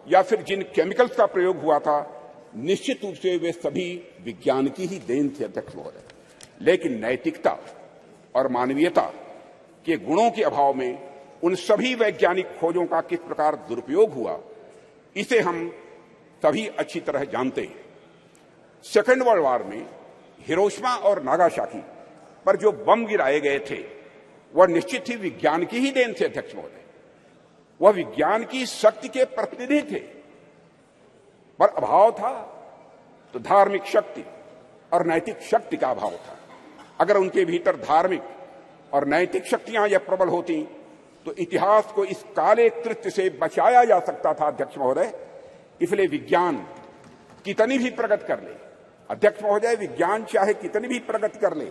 या फिर जिन केमिकल्स का प्रयोग हुआ था, निश्चित रूप से वे सभी विज्ञान की ही देन थे अध्यक्ष महोदय। लेकिन नैतिकता और मानवीयता के गुणों के अभाव में उन सभी वैज्ञानिक खोजों का किस प्रकार दुरुपयोग हुआ, इसे हम सभी अच्छी तरह जानते हैं। सेकेंड वर्ल्ड वॉर में हिरोशिमा और नागासाकी पर जो बम गिराए गए थे, वह निश्चित ही विज्ञान की ही देन थे अध्यक्ष महोदय। वह विज्ञान की शक्ति के प्रतिनिधि थे, पर अभाव था तो धार्मिक शक्ति और नैतिक शक्ति का अभाव था। अगर उनके भीतर धार्मिक और नैतिक शक्तियां यह प्रबल होती तो इतिहास को इस काले कृत्य से बचाया जा सकता था अध्यक्ष महोदय। इसलिए विज्ञान कितनी भी प्रगति कर ले अध्यक्ष महोदय, विज्ञान चाहे कितनी भी प्रगति कर ले,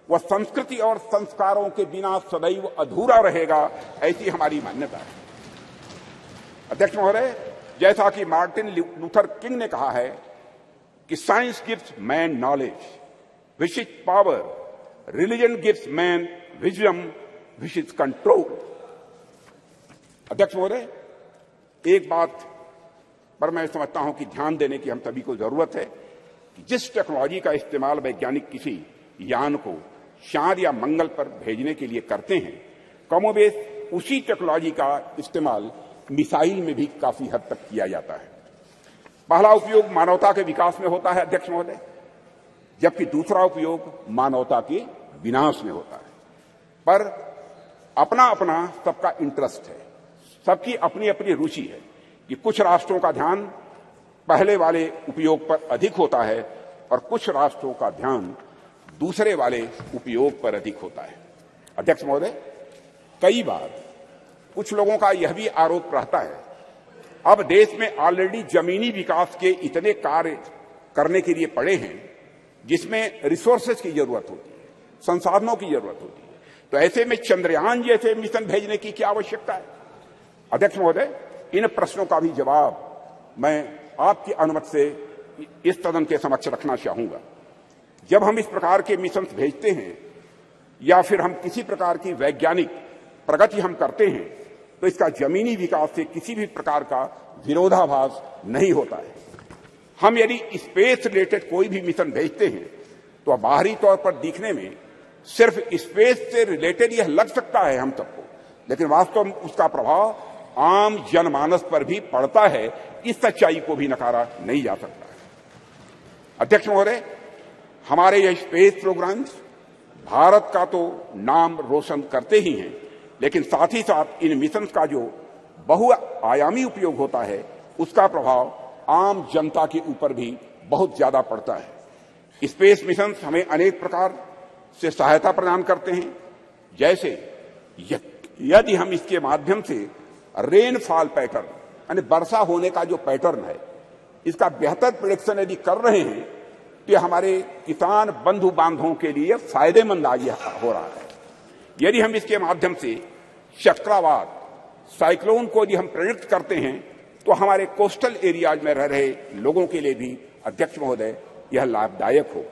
वह संस्कृति और संस्कारों के बिना सदैव अधूरा रहेगा, ऐसी हमारी मान्यता है। अध्यक्ष महोदय, जैसा कि मार्टिन लूथर किंग ने कहा है कि science gives man knowledge which is power, religion gives man wisdom which is control. अध्यक्ष महोदय, एक बात पर मैं समझता हूं कि ध्यान देने की हम सभी को जरूरत है कि जिस टेक्नोलॉजी का इस्तेमाल वैज्ञानिक किसी यान को चांद या मंगल पर भेजने के लिए करते हैं, कमोबेश उसी टेक्नोलॉजी का इस्तेमाल मिसाइल में भी काफी हद तक किया जाता है। पहला उपयोग मानवता के विकास में होता है अध्यक्ष महोदय, जबकि दूसरा उपयोग मानवता के विनाश में होता है। पर अपना अपना सबका इंटरेस्ट है, सबकी अपनी अपनी रुचि है कि कुछ राष्ट्रों का ध्यान पहले वाले उपयोग पर अधिक होता है और कुछ राष्ट्रों का ध्यान दूसरे वाले उपयोग पर अधिक होता है। अध्यक्ष महोदय, कई बार कुछ लोगों का यह भी आरोप रहता है, अब देश में ऑलरेडी जमीनी विकास के इतने कार्य करने के लिए पड़े हैं जिसमें रिसोर्सेज की जरूरत होती है, संसाधनों की जरूरत होती है, तो ऐसे में चंद्रयान जैसे मिशन भेजने की क्या आवश्यकता है। अध्यक्ष महोदय, इन प्रश्नों का भी जवाब मैं आपकी अनुमति से इस सदन के समक्ष रखना चाहूंगा। जब हम इस प्रकार के मिशन भेजते हैं या फिर हम किसी प्रकार की वैज्ञानिक प्रगति हम करते हैं, तो इसका जमीनी विकास से किसी भी प्रकार का विरोधाभास नहीं होता है। हम यदि स्पेस रिलेटेड कोई भी मिशन भेजते हैं तो बाहरी तौर पर दिखने में सिर्फ स्पेस से रिलेटेड यह लग सकता है हम सबको, लेकिन वास्तव में उसका प्रभाव आम जनमानस पर भी पड़ता है। इस सच्चाई को भी नकारा नहीं जा सकता है। अध्यक्ष महोदय, हमारे यह स्पेस प्रोग्राम्स भारत का तो नाम रोशन करते ही हैं, लेकिन साथ ही साथ इन मिशन का जो बहुआयामी उपयोग होता है, उसका प्रभाव आम जनता के ऊपर भी बहुत ज्यादा पड़ता है। स्पेस मिशन हमें अनेक प्रकार से सहायता प्रदान करते हैं, जैसे यदि हम इसके माध्यम से रेनफॉल पैटर्न यानी वर्षा होने का जो पैटर्न है, इसका बेहतर प्रेडिक्शन यदि कर रहे हैं तो यह हमारे किसान बंधु बांधवों के लिए फायदेमंद आज हो रहा है। यदि हम इसके माध्यम से चक्रवात, साइक्लोन को यदि हम प्रेडिक्ट करते हैं तो हमारे कोस्टल एरियाज में रह रहे लोगों के लिए भी अध्यक्ष महोदय यह लाभदायक हो।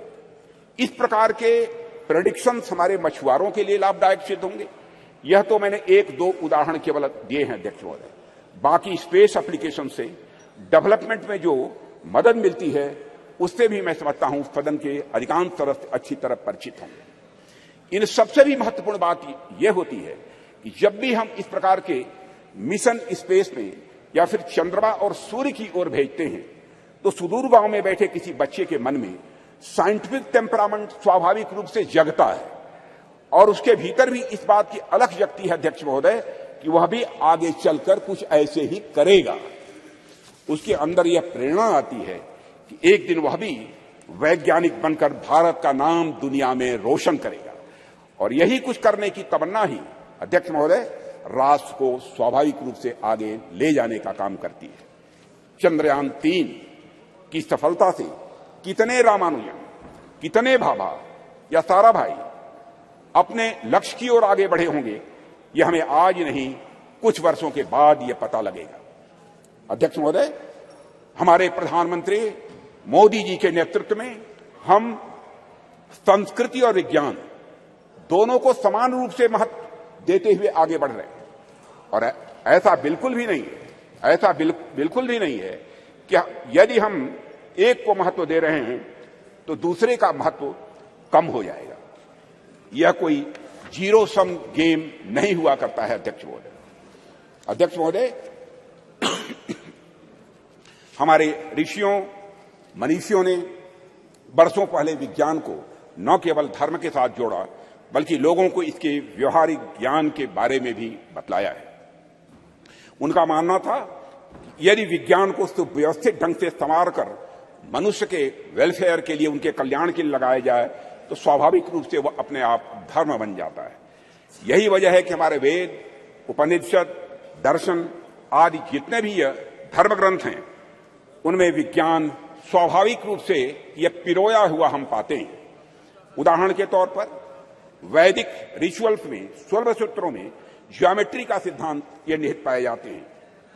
इस प्रकार के प्रेडिक्शंस हमारे मछुआरों के लिए लाभदायक सिद्ध होंगे। यह तो मैंने एक दो उदाहरण केवल दिए हैं अध्यक्ष महोदय। बाकी स्पेस एप्लीकेशन से डेवलपमेंट में जो मदद मिलती है उससे भी मैं समझता हूं सदन के अधिकांश सदस्य अच्छी तरह परिचित होंगे। इन सबसे भी महत्वपूर्ण बात यह होती है कि जब भी हम इस प्रकार के मिशन स्पेस में या फिर चंद्रमा और सूर्य की ओर भेजते हैं तो सुदूर गांव में बैठे किसी बच्चे के मन में साइंटिफिक टेम्परामेंट स्वाभाविक रूप से जगता है और उसके भीतर भी इस बात की अलख जगती है अध्यक्ष महोदय कि वह भी आगे चलकर कुछ ऐसे ही करेगा। उसके अंदर यह प्रेरणा आती है कि एक दिन वह भी वैज्ञानिक बनकर भारत का नाम दुनिया में रोशन करेगा। और यही कुछ करने की तमन्ना ही अध्यक्ष महोदय राष्ट्र को स्वाभाविक रूप से आगे ले जाने का काम करती है। चंद्रयान 3 की सफलता से कितने रामानुजन, कितने भाभा या साराभाई अपने लक्ष्य की ओर आगे बढ़े होंगे, यह हमें आज नहीं कुछ वर्षों के बाद यह पता लगेगा। अध्यक्ष महोदय, हमारे प्रधानमंत्री मोदी जी के नेतृत्व में हम संस्कृति और विज्ञान दोनों को समान रूप से महत्व देते हुए आगे बढ़ रहे हैं। और ऐसा बिल्कुल भी नहीं है कि यदि हम एक को महत्व दे रहे हैं तो दूसरे का महत्व कम हो जाएगा। यह कोई जीरो सम गेम नहीं हुआ करता है। अध्यक्ष महोदय, हमारे ऋषियों मनीषियों ने बरसों पहले विज्ञान को न केवल धर्म के साथ जोड़ा, बल्कि लोगों को इसके व्यवहारिक ज्ञान के बारे में भी बतलाया है। उनका मानना था यदि विज्ञान को सुव्यवस्थित ढंग से संवार कर मनुष्य के वेलफेयर के लिए, उनके कल्याण के लिए लगाया जाए तो स्वाभाविक रूप से वह अपने आप धर्म बन जाता है। यही वजह है कि हमारे वेद, उपनिषद, दर्शन आदि जितने भी धर्म ग्रंथ हैं, उनमें विज्ञान स्वाभाविक रूप से यह पिरोया हुआ हम पाते हैं। उदाहरण के तौर पर वैदिक रिचुअल्स में, स्वर्ण सूत्रों में ज्योमेट्री का सिद्धांत ये निहित पाए जाते हैं।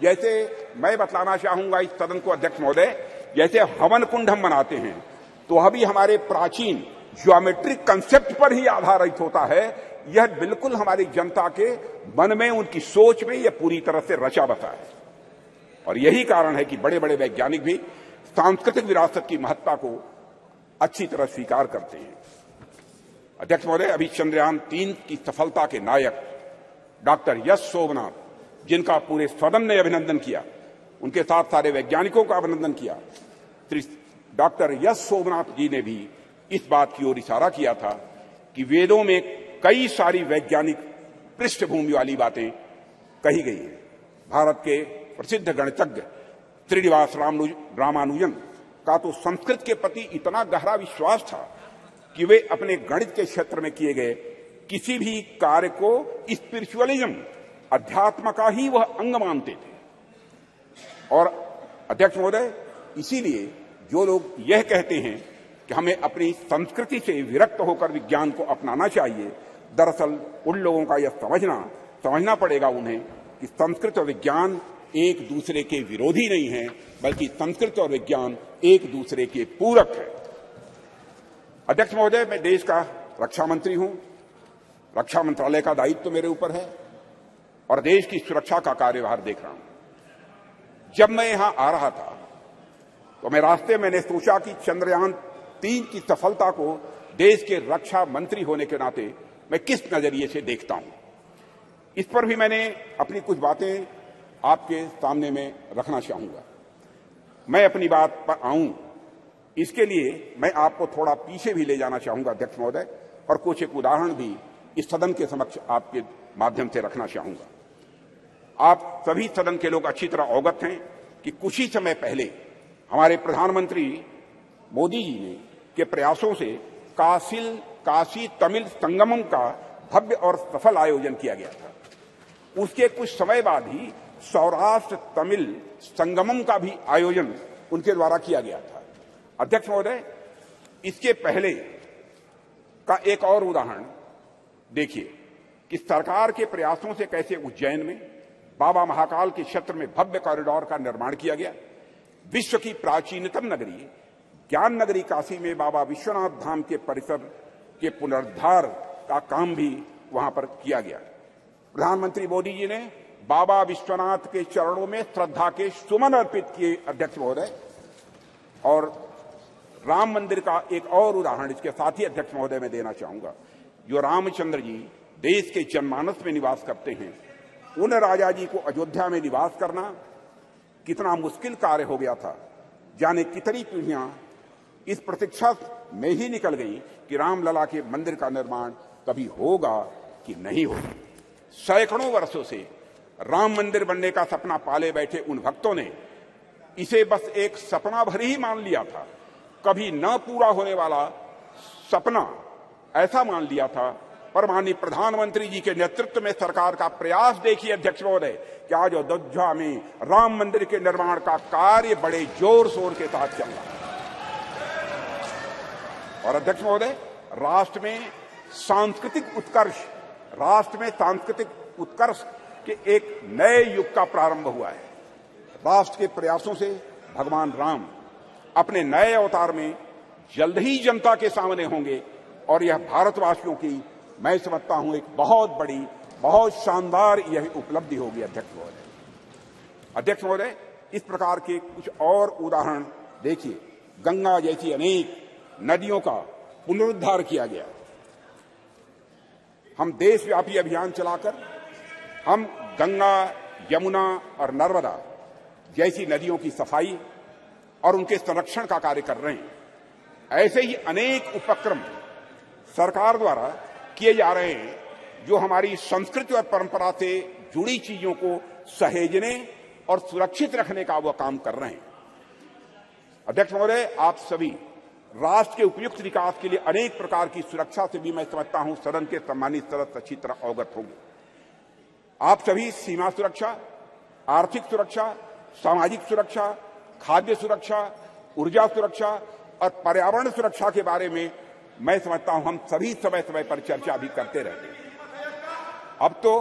जैसे मैं बतलाना चाहूंगा इस सदन को अध्यक्ष महोदय, जैसे हवन कुंड हम बनाते हैं तो वह भी हमारे प्राचीन ज्योमेट्रिक कंसेप्ट पर ही आधारित होता है। यह बिल्कुल हमारी जनता के मन में, उनकी सोच में यह पूरी तरह से रचा बसा है। और यही कारण है कि बड़े बड़े वैज्ञानिक भी सांस्कृतिक विरासत की महत्ता को अच्छी तरह स्वीकार करते हैं। अध्यक्ष महोदय, अभी चंद्रयान 3 की सफलता के नायक डॉक्टर यश सोमनाथ, जिनका पूरे सदन ने अभिनंदन किया, उनके साथ सारे वैज्ञानिकों का अभिनंदन किया, डॉक्टर यश सोमनाथ जी ने भी इस बात की ओर इशारा किया था कि वेदों में कई सारी वैज्ञानिक पृष्ठभूमि वाली बातें कही गई हैं। भारत के प्रसिद्ध गणितज्ञ श्रीनिवास रामानुजन का तो संस्कृत के प्रति इतना गहरा विश्वास था कि वे अपने गणित के क्षेत्र में किए गए किसी भी कार्य को स्पिरिचुअलिज्म, अध्यात्म का ही वह अंग मानते थे। और अध्यक्ष महोदय, इसीलिए जो लोग यह कहते हैं कि हमें अपनी संस्कृति से विरक्त होकर विज्ञान को अपनाना चाहिए, दरअसल उन लोगों का यह समझना पड़ेगा उन्हें कि संस्कृत और विज्ञान एक दूसरे के विरोधी नहीं है, बल्कि संस्कृत और विज्ञान एक दूसरे के पूरक है। अध्यक्ष महोदय, मैं देश का रक्षा मंत्री हूं, रक्षा मंत्रालय का दायित्व तो मेरे ऊपर है और देश की सुरक्षा का कार्यभार देख रहा हूं। जब मैं यहां आ रहा था तो मैं रास्ते मैंने सोचा कि चंद्रयान 3 की सफलता को देश के रक्षा मंत्री होने के नाते मैं किस नजरिए से देखता हूं। इस पर भी मैंने अपनी कुछ बातें आपके सामने में रखना चाहूंगा। मैं अपनी बात पर आऊं, इसके लिए मैं आपको थोड़ा पीछे भी ले जाना चाहूंगा अध्यक्ष महोदय, और कुछ एक उदाहरण भी इस सदन के समक्ष आपके माध्यम से रखना चाहूंगा। आप सभी सदन के लोग अच्छी तरह अवगत हैं कि कुछ ही समय पहले हमारे प्रधानमंत्री मोदी जी ने के प्रयासों से काशी तमिल संगमम का भव्य और सफल आयोजन किया गया था। उसके कुछ समय बाद ही सौराष्ट्र तमिल संगमम का भी आयोजन उनके द्वारा किया गया था। अध्यक्ष महोदय, इसके पहले का एक और उदाहरण देखिए कि सरकार के प्रयासों से कैसे उज्जैन में बाबा महाकाल के क्षेत्र में भव्य कॉरिडोर का निर्माण किया गया। विश्व की प्राचीनतम नगरी ज्ञान नगरी काशी में बाबा विश्वनाथ धाम के परिसर के पुनरुद्धार का काम भी वहां पर किया गया। प्रधानमंत्री मोदी जी ने बाबा विश्वनाथ के चरणों में श्रद्धा के सुमन अर्पित किए अध्यक्ष महोदय। और राम मंदिर का एक और उदाहरण इसके साथ ही अध्यक्ष महोदय में देना चाहूंगा। जो रामचंद्र जी देश के जनमानस में निवास करते हैं, उन राजा जी को अयोध्या में निवास करना कितना मुश्किल कार्य हो गया था। जाने कितनी पीढ़ियां इस प्रतीक्षा में ही निकल गई कि रामलला के मंदिर का निर्माण कभी होगा कि नहीं होगा। सैकड़ों वर्षों से राम मंदिर बनने का सपना पाले बैठे उन भक्तों ने इसे बस एक सपना भर ही मान लिया था, कभी न पूरा होने वाला सपना ऐसा मान लिया था पर माननीय प्रधानमंत्री जी के नेतृत्व में सरकार का प्रयास देखिए अध्यक्ष महोदय कि आज अयोध्या में राम मंदिर के निर्माण का कार्य बड़े जोर शोर के साथ चल रहा है। और अध्यक्ष महोदय, राष्ट्र में सांस्कृतिक उत्कर्ष के एक नए युग का प्रारंभ हुआ है। राष्ट्र के प्रयासों से भगवान राम अपने नए अवतार में जल्द ही जनता के सामने होंगे और यह भारतवासियों की, मैं समझता हूं, एक बहुत बड़ी, बहुत शानदार यह उपलब्धि होगी अध्यक्ष महोदय। अध्यक्ष महोदय, इस प्रकार के कुछ और उदाहरण देखिए। गंगा जैसी अनेक नदियों का पुनरुद्धार किया गया। हम देशव्यापी अभियान चलाकर हम गंगा, यमुना और नर्मदा जैसी नदियों की सफाई और उनके संरक्षण का कार्य कर रहे हैं। ऐसे ही अनेक उपक्रम सरकार द्वारा किए जा रहे हैं जो हमारी संस्कृति और परंपरा से जुड़ी चीजों को सहेजने और सुरक्षित रखने का वो काम कर रहे हैं। अध्यक्ष महोदय, आप सभी राष्ट्र के उपयुक्त विकास के लिए अनेक प्रकार की सुरक्षा से भी मैं समझता हूं सदन के सम्मानित सदस्य अच्छी तरह अवगत होंगे। आप सभी सीमा सुरक्षा, आर्थिक सुरक्षा, सामाजिक सुरक्षा, खाद्य सुरक्षा, ऊर्जा सुरक्षा और पर्यावरण सुरक्षा के बारे में मैं समझता हूं हम सभी समय समय पर चर्चा भी करते रहते हैं। अब तो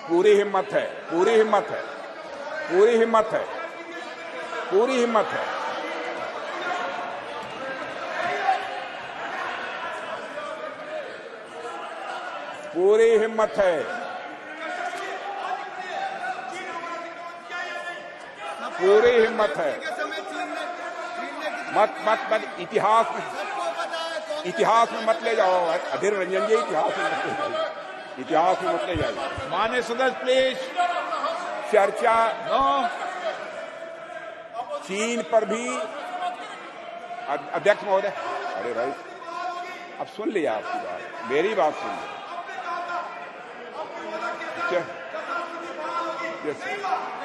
पूरी हिम्मत है, पूरी हिम्मत है, पूरी हिम्मत है, पूरी हिम्मत है। पूरी हिम्मत है, पूरी हिम्मत है। मत इतिहास में मत ले जाओ अधीर रंजन जी, इतिहास में मत ले जाइए। माननीय सदस्य प्लीज। चर्चा चीन पर भी अध्यक्ष महोदय, अरे भाई अब सुन लिया आपकी बात, मेरी बात सुन लिया।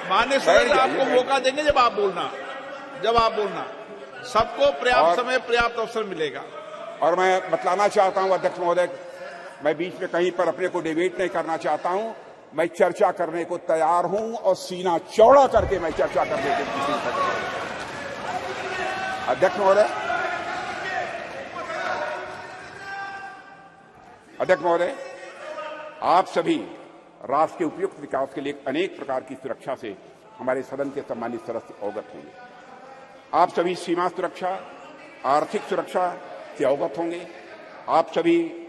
माननीय सदस्य आपको मौका देंगे जब आप बोलना, सबको पर्याप्त समय, पर्याप्त अवसर मिलेगा। और मैं बतलाना चाहता हूं अध्यक्ष महोदय, मैं बीच में कहीं पर अपने को डिबेट नहीं करना चाहता हूं। मैं चर्चा करने को तैयार हूं और सीना चौड़ा करके मैं चर्चा करने के लिए अध्यक्ष महोदय, आप सभी राष्ट्र के उपयुक्त विकास के लिए अनेक प्रकार की सुरक्षा से हमारे सदन के सम्मानित सदस्य अवगत होंगे। आप सभी सीमा सुरक्षा, आर्थिक सुरक्षा से अवगत होंगे। आप सभी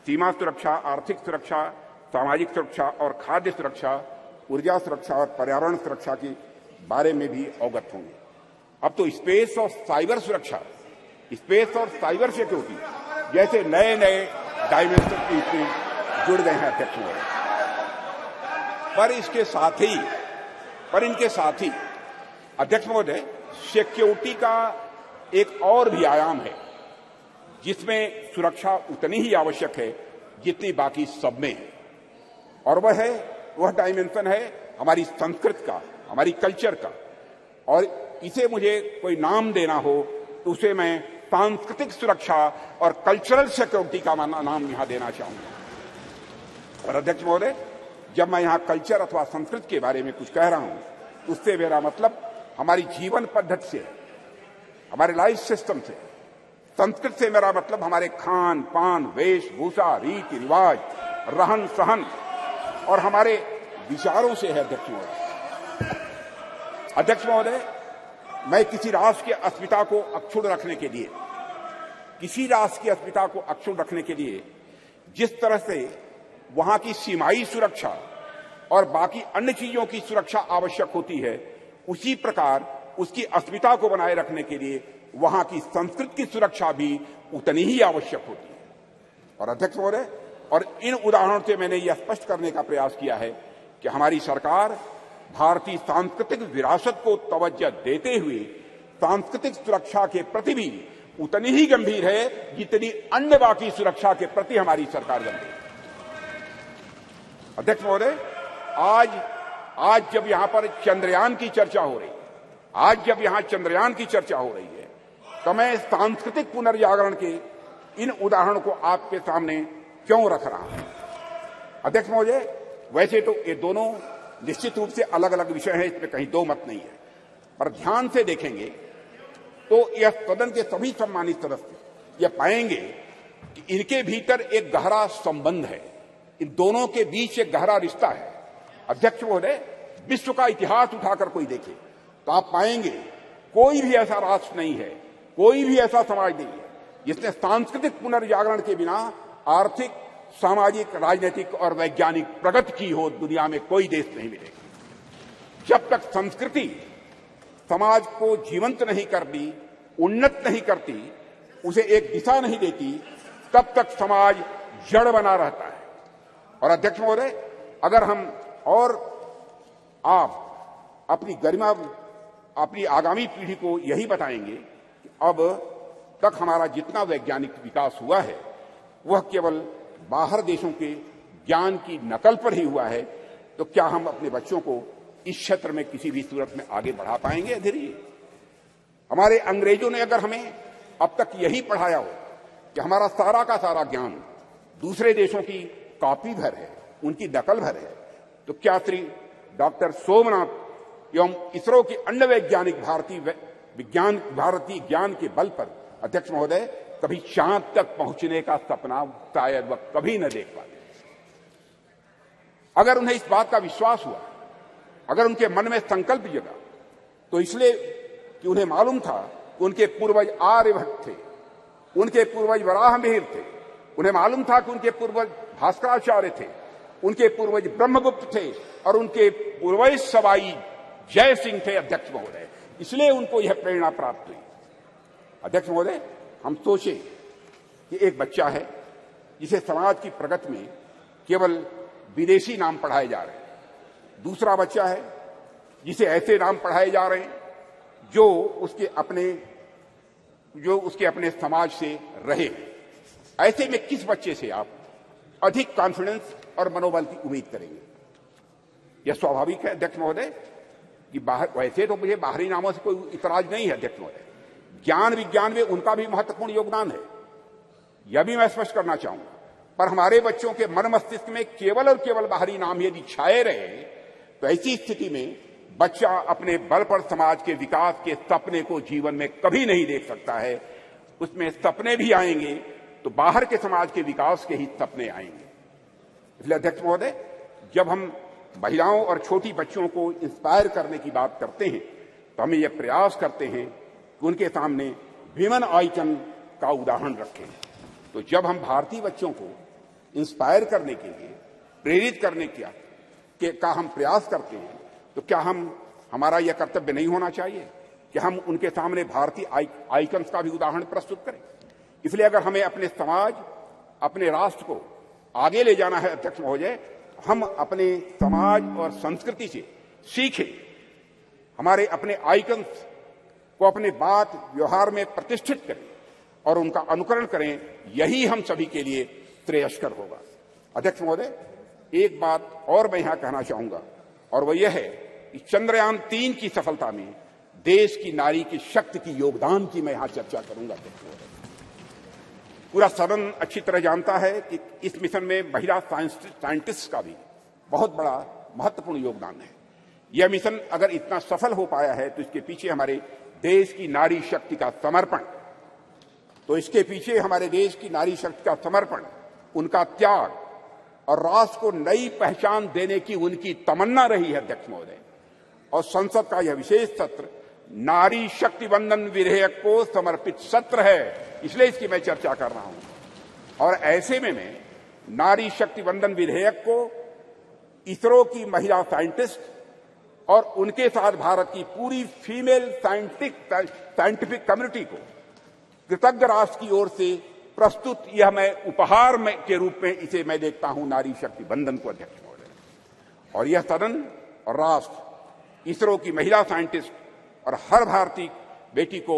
सीमा सुरक्षा, आर्थिक सुरक्षा, सामाजिक सुरक्षा और खाद्य सुरक्षा, ऊर्जा सुरक्षा और पर्यावरण सुरक्षा के बारे में भी अवगत होंगे। अब तो स्पेस और साइबर सुरक्षा, स्पेस और साइबर सिक्योरिटी जैसे नए नए डायमेंशन इसमें जुड़ गए हैं अध्यक्ष महोदय। पर इनके साथ ही अध्यक्ष महोदय, सिक्योरिटी का एक और भी आयाम है जिसमें सुरक्षा उतनी ही आवश्यक है जितनी बाकी सब में है, और वह डायमेंशन है हमारी संस्कृति का, हमारी कल्चर का। और इसे मुझे कोई नाम देना हो तो उसे मैं सांस्कृतिक सुरक्षा और कल्चरल सिक्योरिटी का नाम यहां देना चाहूंगा। और अध्यक्ष महोदय, जब मैं यहां कल्चर अथवा संस्कृति के बारे में कुछ कह रहा हूं, उससे मेरा मतलब हमारी जीवन पद्धति से, हमारे लाइफ सिस्टम से। संस्कृति से मेरा मतलब हमारे खान पान, वेशभूषा, रीति रिवाज, रहन सहन और हमारे विचारों से है अध्यक्ष महोदय। मैं किसी राष्ट्र की अस्मिता को अक्षुण्ण रखने के लिए जिस तरह से वहां की सीमाई सुरक्षा और बाकी अन्य चीजों की सुरक्षा आवश्यक होती है, उसी प्रकार उसकी अस्मिता को बनाए रखने के लिए वहां की संस्कृति की सुरक्षा भी उतनी ही आवश्यक होती है। और अध्यक्ष महोदय, और इन उदाहरणों से मैंने यह स्पष्ट करने का प्रयास किया है कि हमारी सरकार भारतीय सांस्कृतिक विरासत को तवज्जो देते हुए सांस्कृतिक सुरक्षा के प्रति भी उतनी ही गंभीर है जितनी अन्य बाकी सुरक्षा के प्रति हमारी सरकार गंभीर है। अध्यक्ष महोदय, आज जब यहां पर चंद्रयान की चर्चा हो रही है, तो मैं सांस्कृतिक पुनर्जागरण के इन उदाहरणों को आपके सामने क्यों रख रहा हूं? अध्यक्ष महोदय, वैसे तो ये दोनों निश्चित रूप से अलग अलग विषय हैं, इसमें कहीं दो मत नहीं है, पर ध्यान से देखेंगे तो यह सदन के सभी सम्मानित सदस्य यह पाएंगे कि इनके भीतर एक गहरा संबंध है, इन दोनों के बीच एक गहरा रिश्ता है। अध्यक्ष महोदय, विश्व का इतिहास उठाकर कोई देखे तो आप पाएंगे कोई भी ऐसा राष्ट्र नहीं है, कोई भी ऐसा समाज नहीं है जिसने सांस्कृतिक पुनर्जागरण के बिना आर्थिक, सामाजिक, राजनीतिक और वैज्ञानिक प्रगति की हो। दुनिया में कोई देश नहीं मिलेगा। जब तक संस्कृति समाज को जीवंत नहीं करती, उन्नत नहीं करती, उसे एक दिशा नहीं देती, तब तक समाज जड़ बना रहता है। और अध्यक्ष महोदय, अगर हम और आप अपनी गरिमा, अपनी आगामी पीढ़ी को यही बताएंगे कि अब तक हमारा जितना वैज्ञानिक विकास हुआ है वह केवल बाहर देशों के ज्ञान की नकल पर ही हुआ है, तो क्या हम अपने बच्चों को इस क्षेत्र में किसी भी सूरत में आगे बढ़ा पाएंगे? धीरे हमारे अंग्रेजों ने अगर हमें अब तक यही पढ़ाया हो कि हमारा सारा का सारा ज्ञान दूसरे देशों की कॉपी भर है, उनकी नकल भर है, तो क्या श्री डॉक्टर सोमनाथ एवं इसरो के अन्य वैज्ञानिक भारतीय ज्ञान के बल पर अध्यक्ष महोदय कभी चांद तक पहुंचने का सपना शायद वह कभी न देख पाते? अगर उन्हें इस बात का विश्वास हुआ, अगर उनके मन में संकल्प जगा, तो इसलिए कि उन्हें मालूम था कि उनके पूर्वज आर्यभट्ट थे, उनके पूर्वज वराहमिहिर थे, उन्हें मालूम था कि उनके पूर्वज भास्कराचार्य थे, उनके पूर्वज ब्रह्मगुप्त थे और उनके पूर्वज सवाई जय सिंह थे। अध्यक्ष महोदय, इसलिए उनको यह प्रेरणा प्राप्त हुई। अध्यक्ष महोदय, हम सोचे कि एक बच्चा है जिसे समाज की प्रगति में केवल विदेशी नाम पढ़ाए जा रहे हैं, दूसरा बच्चा है जिसे ऐसे नाम पढ़ाए जा रहे हैं जो उसके अपने समाज से रहे। ऐसे में किस बच्चे से आप अधिक कॉन्फिडेंस और मनोबल की उम्मीद करेंगे? यह स्वाभाविक है अध्यक्ष महोदय कि वैसे तो मुझे बाहरी नामों से कोई इतराज नहीं है अध्यक्ष महोदय, ज्ञान विज्ञान में उनका भी महत्वपूर्ण योगदान है, यह भी मैं स्पष्ट करना चाहूंगा, पर हमारे बच्चों के मन मस्तिष्क में केवल और केवल बाहरी नाम यदि छाए रहे तो ऐसी स्थिति में बच्चा अपने बल पर समाज के विकास के सपने को जीवन में कभी नहीं देख सकता है। उसमें सपने भी आएंगे तो बाहर के समाज के विकास के ही सपने आएंगे। इसलिए अध्यक्ष महोदय, जब हम महिलाओं और छोटी बच्चों को इंस्पायर करने की बात करते हैं तो हमें यह प्रयास करते हैं कि उनके सामने विमेन आइकन का उदाहरण रखें। तो जब हम भारतीय बच्चों को इंस्पायर करने के लिए, प्रेरित करने का हम प्रयास करते हैं, तो क्या हमारा यह कर्तव्य नहीं होना चाहिए कि हम उनके सामने भारतीय आइकन्स का भी उदाहरण प्रस्तुत करें? इसलिए अगर हमें अपने समाज, अपने राष्ट्र को आगे ले जाना है अध्यक्ष महोदय, हम अपने समाज और संस्कृति से सीखें, हमारे अपने आइकन्स को अपने बात व्यवहार में प्रतिष्ठित करें और उनका अनुकरण करें। यही हम सभी के लिए श्रेयस्कर होगा। अध्यक्ष महोदय, एक बात और मैं यहां कहना चाहूंगा और वह यह है कि चंद्रयान 3 की सफलता में देश की नारी की शक्ति की योगदान की मैं यहां चर्चा करूंगा। पूरा सदन अच्छी तरह जानता है कि इस मिशन में महिला साइंटिस्ट का भी बहुत बड़ा महत्वपूर्ण योगदान है। यह मिशन अगर इतना सफल हो पाया है तो इसके पीछे हमारे देश की नारी शक्ति का समर्पण, उनका त्याग और राष्ट्र को नई पहचान देने की उनकी तमन्ना रही है अध्यक्ष महोदय। और संसद का यह विशेष सत्र नारी शक्ति वंदन विधेयक को समर्पित सत्र है, इसलिए इसकी मैं चर्चा कर रहा हूं। और ऐसे में मैं नारी शक्ति वंदन विधेयक को इसरो की महिला साइंटिस्ट और उनके साथ भारत की पूरी फीमेल साइंटिफिक कम्युनिटी को कृतज्ञ राष्ट्र की ओर से प्रस्तुत यह मैं उपहार के रूप में इसे मैं देखता हूं, नारी शक्ति वंदन को अध्यक्ष महोदय। और यह सदन और राष्ट्र इसरो की महिला साइंटिस्ट और हर भारतीय बेटी को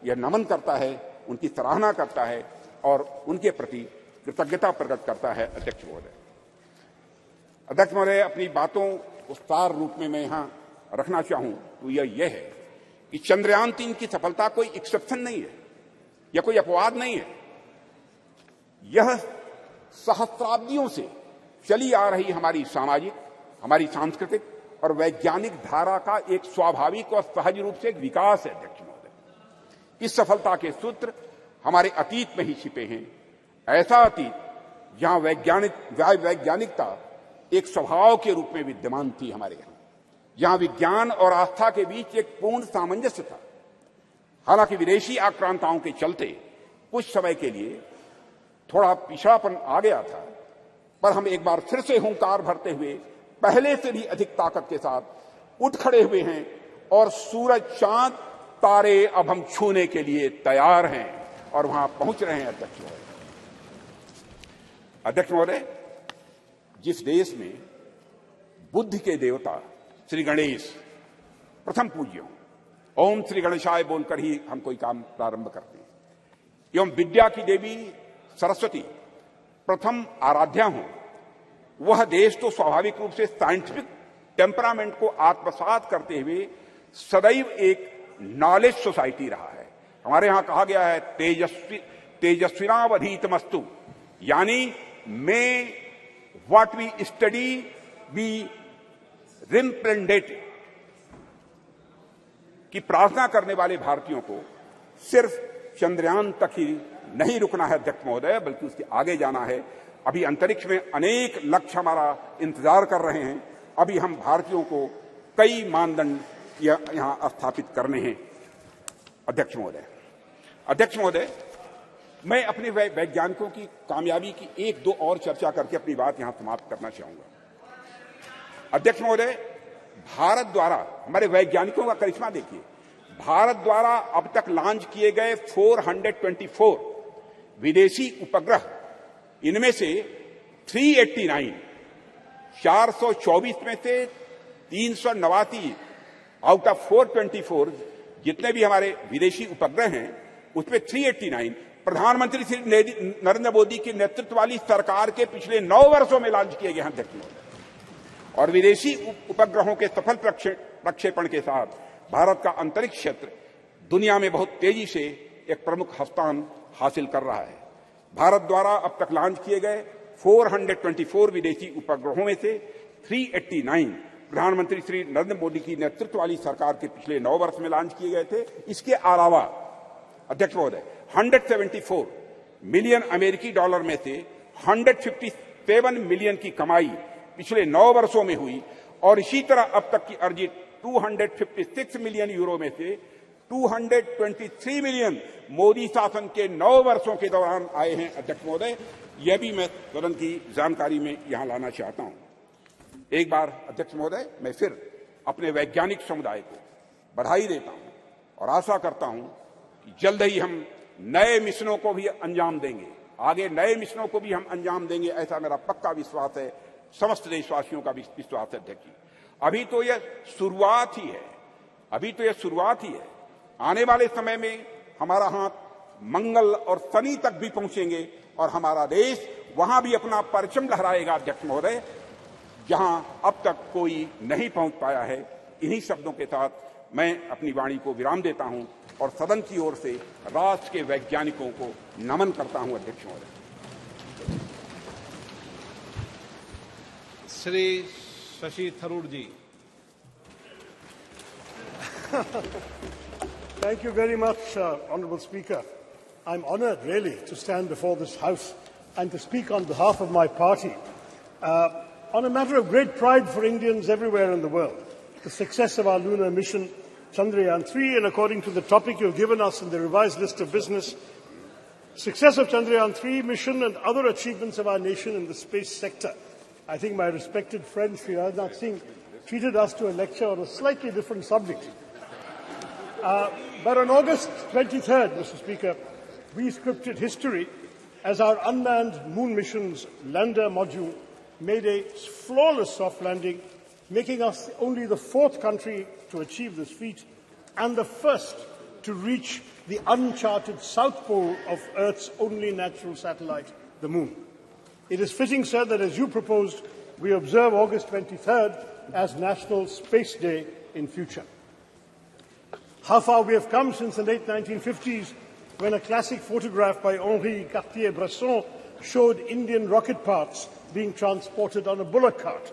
यह नमन करता है, उनकी सराहना करता है और उनके प्रति कृतज्ञता प्रकट करता है अध्यक्ष महोदय। अध्यक्ष महोदय, अपनी बातों को सार रूप में मैं यहां रखना चाहूं तो यह है कि चंद्रयान 3 की सफलता कोई एक्सेप्शन नहीं है या कोई अपवाद नहीं है। यह सहस्राब्दियों से चली आ रही हमारी सामाजिक, हमारी सांस्कृतिक और वैज्ञानिक धारा का एक स्वाभाविक और सहज रूप से एक विकास है अध्यक्ष महोदय। इस सफलता के सूत्र हमारे अतीत में ही छिपे हैं। ऐसा अतीत जहां वैज्ञानिकता एक स्वभाव के रूप में विद्यमान थी हमारे यहां, जहां विज्ञान और आस्था के बीच एक पूर्ण सामंजस्य था। हालांकि विदेशी आक्रांताओं के चलते कुछ समय के लिए थोड़ा पिछड़ापन आ गया था, पर हम एक बार फिर से हुंकार भरते हुए पहले से भी अधिक ताकत के साथ उठ खड़े हुए हैं और सूरज, चांद, तारे अब हम छूने के लिए तैयार हैं और वहां पहुंच रहे हैं। अध्यक्ष महोदय, जिस देश में बुद्धि के देवता श्री गणेश प्रथम पूज्य हों, ओम श्री गणेशाय बोलकर ही हम कोई काम प्रारंभ करते हैं, एवं विद्या की देवी सरस्वती प्रथम आराध्या हों, वह देश तो स्वाभाविक रूप से साइंटिफिक टेम्परामेंट को आत्मसात करते हुए सदैव एक नॉलेज सोसाइटी रहा है। हमारे यहां कहा गया है तेजस्विनावधीतमस्तु, यानी may what we study be representative, की प्रार्थना करने वाले भारतीयों को सिर्फ चंद्रयान तक ही नहीं रुकना है अध्यक्ष महोदय, बल्कि उसके आगे जाना है। अभी अंतरिक्ष में अनेक लक्ष्य हमारा इंतजार कर रहे हैं। अभी हम भारतीयों को कई मानदंड यहां स्थापित करने हैं अध्यक्ष महोदय, मैं अपने वैज्ञानिकों की कामयाबी की एक दो और चर्चा करके अपनी बात यहां समाप्त करना चाहूंगा। अध्यक्ष महोदय, भारत द्वारा हमारे वैज्ञानिकों का करिश्मा देखिए। भारत द्वारा अब तक लॉन्च किए गए 424 विदेशी उपग्रह, इनमें से 389 424 में से 389 आउट ऑफ 424 जितने भी हमारे विदेशी उपग्रह हैं, उसमें 389 प्रधानमंत्री श्री नरेंद्र मोदी के नेतृत्व वाली सरकार के पिछले 9 वर्षों में लॉन्च किए गए हैं अध्यक्ष महोदय। और विदेशी उपग्रहों के सफल प्रक्षेपण के साथ भारत का अंतरिक्ष क्षेत्र दुनिया में बहुत तेजी से एक प्रमुख स्थान हासिल कर रहा है। भारत द्वारा अब तक लॉन्च किए गए 424 विदेशी उपग्रहों में से 389 प्रधानमंत्री श्री नरेंद्र मोदी की नेतृत्व वाली सरकार के पिछले 9 वर्ष में लॉन्च किए गए थे। इसके अलावा अध्यक्ष महोदय 174 मिलियन अमेरिकी डॉलर में से 157 मिलियन की कमाई पिछले 9 वर्षों में हुई, और इसी तरह अब तक की अर्जित 256 मिलियन यूरो में से 223 मिलियन मोदी शासन के 9 वर्षों के दौरान आए हैं अध्यक्ष महोदय। यह भी मैं सदन की जानकारी में यहां लाना चाहता हूं। एक बार अध्यक्ष महोदय, मैं फिर अपने वैज्ञानिक समुदाय को बधाई देता हूं और आशा करता हूं कि जल्द ही हम नए मिशनों को भी अंजाम देंगे, आगे नए मिशनों को भी हम अंजाम देंगे, ऐसा मेरा पक्का विश्वास है, समस्त देशवासियों का भी विश्वास है अध्यक्ष जी। अभी तो यह शुरुआत ही है, आने वाले समय में हमारा हाथ मंगल और शनि तक भी पहुंचेंगे और हमारा देश वहां भी अपना परचम लहराएगा अध्यक्ष महोदय, जहां अब तक कोई नहीं पहुंच पाया है। इन्हीं शब्दों के साथ मैं अपनी वाणी को विराम देता हूं और सदन की ओर से राष्ट्र के वैज्ञानिकों को नमन करता हूं अध्यक्ष महोदय। श्री शशि थरूर जी। Thank you very much, Honourable Speaker. I'm honoured, really, to stand before this House and to speak on behalf of my party on a matter of great pride for Indians everywhere in the world, the success of our lunar mission, Chandrayaan-3, and according to the topic you've given us in the revised list of business, success of Chandrayaan-3 mission and other achievements of our nation in the space sector. I think my respected friend, Sri Rajnath Singh, treated us to a lecture on a slightly different subject. But on August 23rd, Mr. Speaker, we scripted history as our unmanned moon mission's lander module made a flawless soft landing, making us only the 4th country to achieve this feat and the first to reach the uncharted south pole of Earth's only natural satellite, the moon. It is fitting, sir, that as you proposed, we observe August 23rd as National Space Day in future. How far we have come since the late 1950s, when a classic photograph by Henri Cartier-Bresson showed Indian rocket parts being transported on a bullock cart.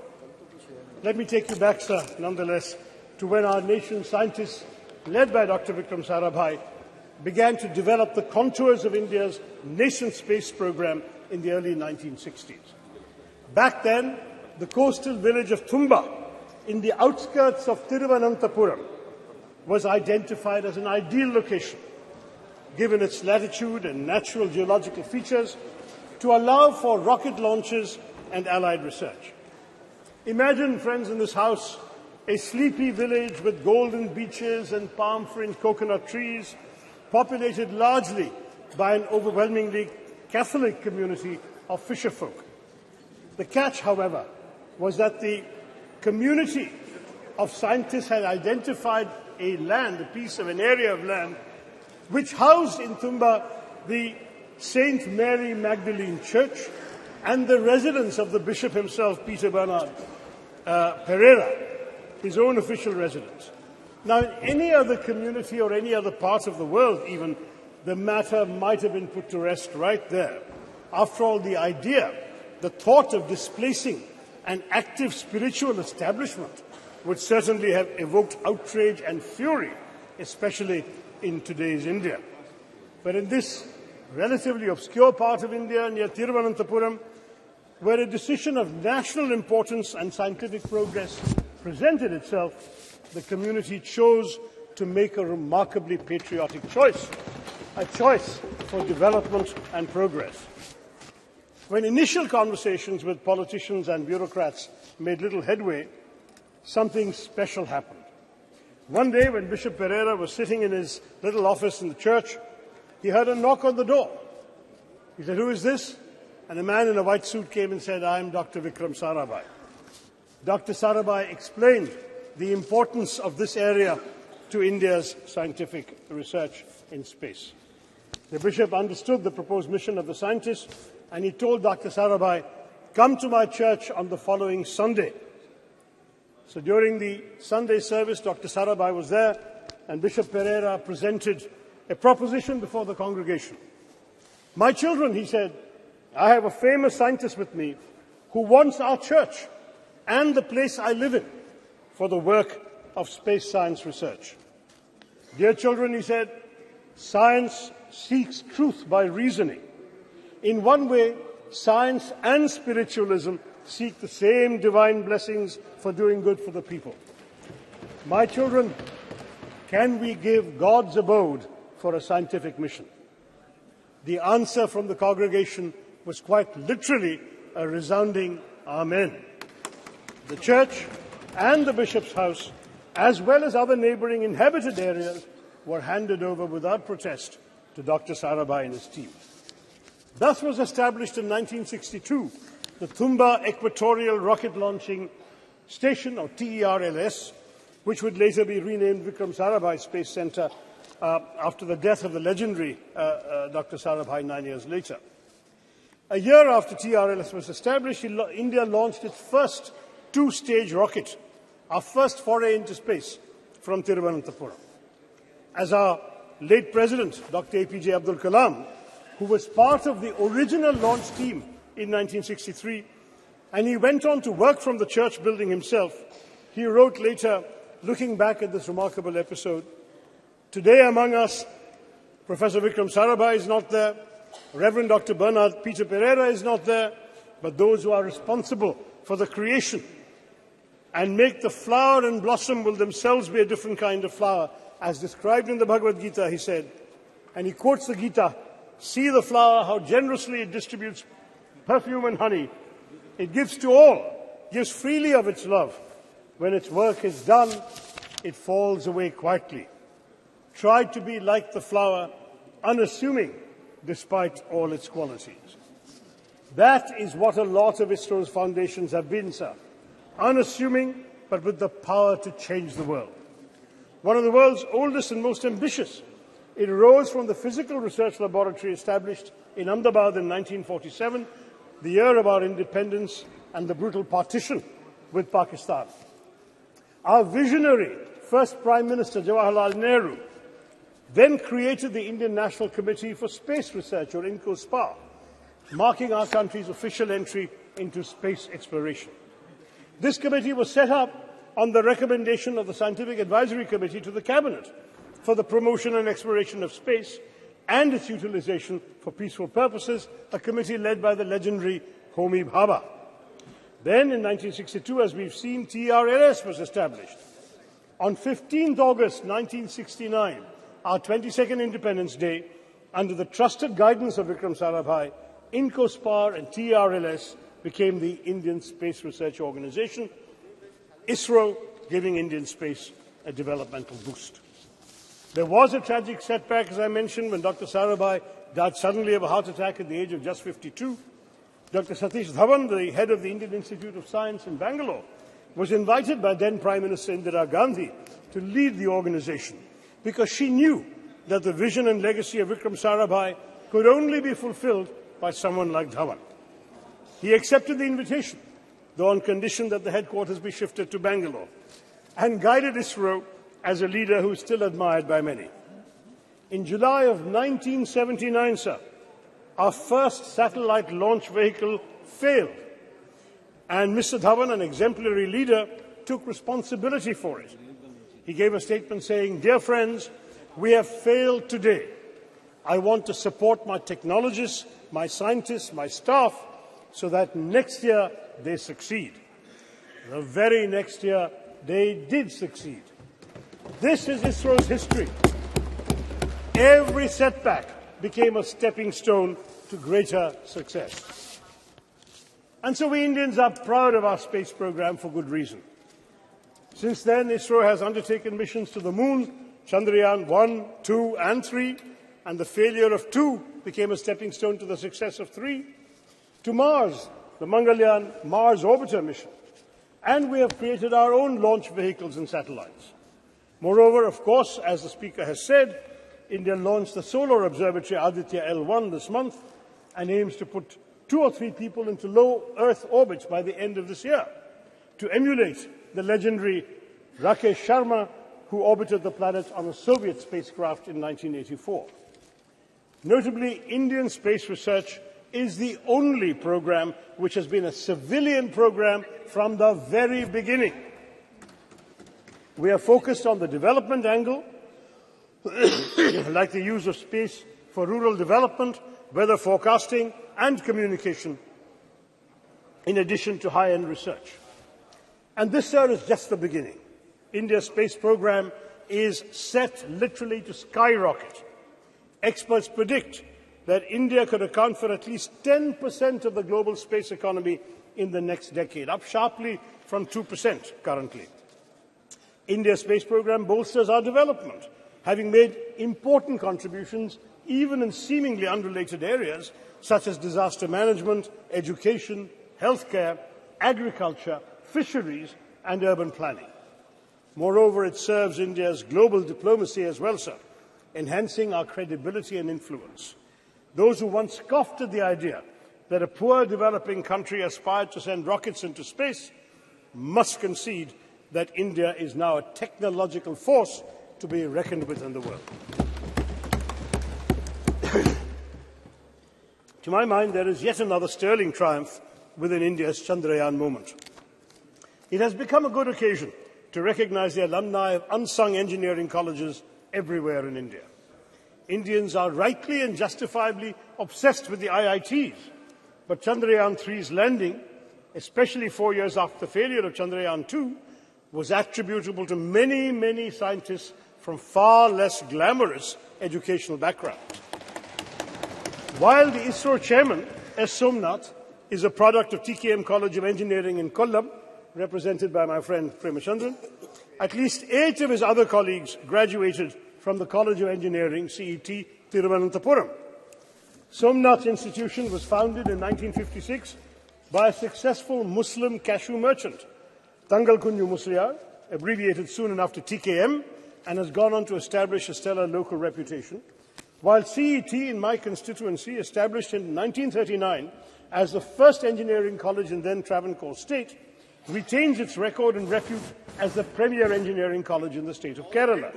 Let me take you back, sir, nonetheless, to when our nation's scientists, led by Dr. Vikram Sarabhai, began to develop the contours of India's nascent space program in the early 1960s. Back then, the coastal village of Thumba, in the outskirts of Thiruvananthapuram, was identified as an ideal location, given its latitude and natural geological features, to allow for rocket launches and allied research. Imagine, friends in this House, a sleepy village with golden beaches and palm-fringed coconut trees, populated largely by an overwhelmingly Catholic community of fisherfolk. The catch, however, was that the community of scientists had identified a piece of an area of land, which housed in Thumba the St. Mary Magdalene Church and the residence of the bishop himself, Peter Bernard Pereira, his own official residence. Now, in any other community or any other part of the world, even, the matter might have been put to rest right there. After all, the thought of displacing an active spiritual establishment would certainly have evoked outrage and fury, especially in today's India. But in this relatively obscure part of India near Thiruvananthapuram, where a decision of national importance and scientific progress presented itself, the community chose to make a remarkably patriotic choice, a choice for development and progress. When initial conversations with politicians and bureaucrats made little headway, something special happened. One day, when Bishop Pereira was sitting in his little office in the church, he heard a knock on the door. He said, "Who is this?" And a man in a white suit came and said, "I am Dr. Vikram Sarabhai." Dr. Sarabhai explained the importance of this area to India's scientific research in space. The bishop understood the proposed mission of the scientists, and he told Dr. Sarabhai, "Come to my church on the following Sunday." So during the Sunday service, Dr. Sarabhai was there, and Bishop Pereira presented a proposition before the congregation. "My children," he said, "I have a famous scientist with me who wants our church and the place I live in for the work of space science research. Dear children," he said, "science seeks truth by reasoning. In one way, science and spiritualism seek the same divine blessings for doing good for the people. My children, can we give God's abode for a scientific mission?" The answer from the congregation was quite literally a resounding Amen. The church and the bishop's house, as well as other neighboring inhabited areas, were handed over without protest to Dr. Sarabhai and his team. Thus was established in 1962 the Thumba Equatorial Rocket Launching Station, or TERLS, which would later be renamed Vikram Sarabhai Space Centre after the death of the legendary Dr. Sarabhai 9 years later. A year after TRLS was established, India launched its first two-stage rocket, our first foray into space, from Thiruvananthapuram. As our late President, Dr. APJ Abdul Kalam, who was part of the original launch team in 1963, and he went on to work from the church building himself, he wrote later, looking back at this remarkable episode, "Today among us, Professor Vikram Sarabhai is not there, Reverend Dr. Bernard Peter Pereira is not there, but those who are responsible for the creation and make the flower and blossom will themselves be a different kind of flower, as described in the Bhagavad Gita," he said. And he quotes the Gita, "See the flower, how generously it distributes perfume and honey. It gives to all, gives freely of its love. When its work is done, it falls away quietly. Try to be like the flower, unassuming despite all its qualities." That is what a lot of ISRO's foundations have been, sir. Unassuming, but with the power to change the world. One of the world's oldest and most ambitious, it arose from the physical research laboratory established in Ahmedabad in 1947, the year of our independence and the brutal partition with Pakistan. Our visionary first Prime Minister, Jawaharlal Nehru, then created the Indian National Committee for Space Research, or INCOSPA, marking our country's official entry into space exploration. This committee was set up on the recommendation of the Scientific Advisory Committee to the Cabinet for the promotion and exploration of space and its utilization for peaceful purposes, a committee led by the legendary Homi Bhabha. Then, in 1962, as we've seen, TRLS was established. On 15th August 1969, our 22nd Independence Day, under the trusted guidance of Vikram Sarabhai, INCOSPAR and TRLS became the Indian Space Research Organization, ISRO giving Indian space a developmental boost. There was a tragic setback, as I mentioned, when Dr. Sarabhai died suddenly of a heart attack at the age of just 52. Dr. Satish Dhawan, the head of the Indian Institute of Science in Bangalore, was invited by then Prime Minister Indira Gandhi to lead the organization because she knew that the vision and legacy of Vikram Sarabhai could only be fulfilled by someone like Dhawan. He accepted the invitation, though on condition that the headquarters be shifted to Bangalore, and guided ISRO as a leader who is still admired by many. In July of 1979, sir, our first satellite launch vehicle failed, and Mr. Dhawan, an exemplary leader, took responsibility for it. He gave a statement saying, "Dear friends, we have failed today. I want to support my technologists, my scientists, my staff, so that next year they succeed." The very next year, they did succeed. This is ISRO's history. Every setback became a stepping stone to greater success. And so we Indians are proud of our space program for good reason. Since then, ISRO has undertaken missions to the moon, Chandrayaan 1, 2 and 3, and the failure of 2 became a stepping stone to the success of 3, to Mars, the Mangalyaan Mars Orbiter mission. And we have created our own launch vehicles and satellites. Moreover, of course, as the Speaker has said, India launched the Solar Observatory Aditya L1 this month and aims to put 2 or 3 people into low Earth orbits by the end of this year, to emulate the legendary Rakesh Sharma, who orbited the planet on a Soviet spacecraft in 1984. Notably, Indian space research is the only program which has been a civilian program from the very beginning. We are focused on the development angle, like the use of space for rural development, weather forecasting and communication, in addition to high-end research. And this, sir, is just the beginning. India's space program is set literally to skyrocket. Experts predict that India could account for at least 10% of the global space economy in the next decade, up sharply from 2% currently. India's space program bolsters our development, having made important contributions even in seemingly unrelated areas such as disaster management, education, healthcare, agriculture, fisheries and urban planning. Moreover, it serves India's global diplomacy as well, sir, enhancing our credibility and influence. Those who once scoffed at the idea that a poor developing country aspired to send rockets into space must concede that India is now a technological force to be reckoned with in the world. To my mind, there is yet another sterling triumph within India's Chandrayaan moment. It has become a good occasion to recognize the alumni of unsung engineering colleges everywhere in India. Indians are rightly and justifiably obsessed with the IITs, but Chandrayaan 3's landing, especially 4 years after the failure of Chandrayaan 2, was attributable to many, many scientists from far less glamorous educational backgrounds. While the ISRO chairman, S. Somnath, is a product of TKM College of Engineering in Kollam, represented by my friend Premachandran, at least 8 of his other colleagues graduated from the College of Engineering, CET, Thiruvananthapuram. Somnath Institution was founded in 1956 by a successful Muslim cashew merchant, Tangal Kunju Musliar, abbreviated soon enough to TKM, and has gone on to establish a stellar local reputation, while CET in my constituency, established in 1939 as the first engineering college in then Travancore State, retains its record and repute as the premier engineering college in the state of Kerala.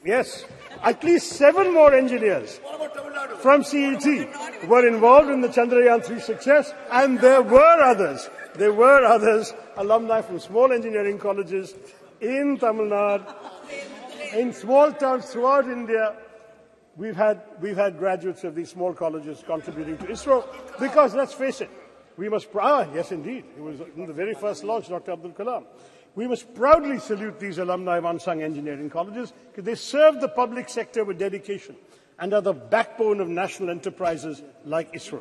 Yes, at least 7 more engineers from CET were involved in the Chandrayaan-3 success, and there were others. There were others, alumni from small engineering colleges in Tamil Nadu, in small towns throughout India. We've had graduates of these small colleges contributing to ISRO because, let's face it, we must yes, indeed, it was in the very first launch, Dr. Abdul Kalam. We must proudly salute these alumni of unsung engineering colleges because they serve the public sector with dedication and are the backbone of national enterprises like ISRO.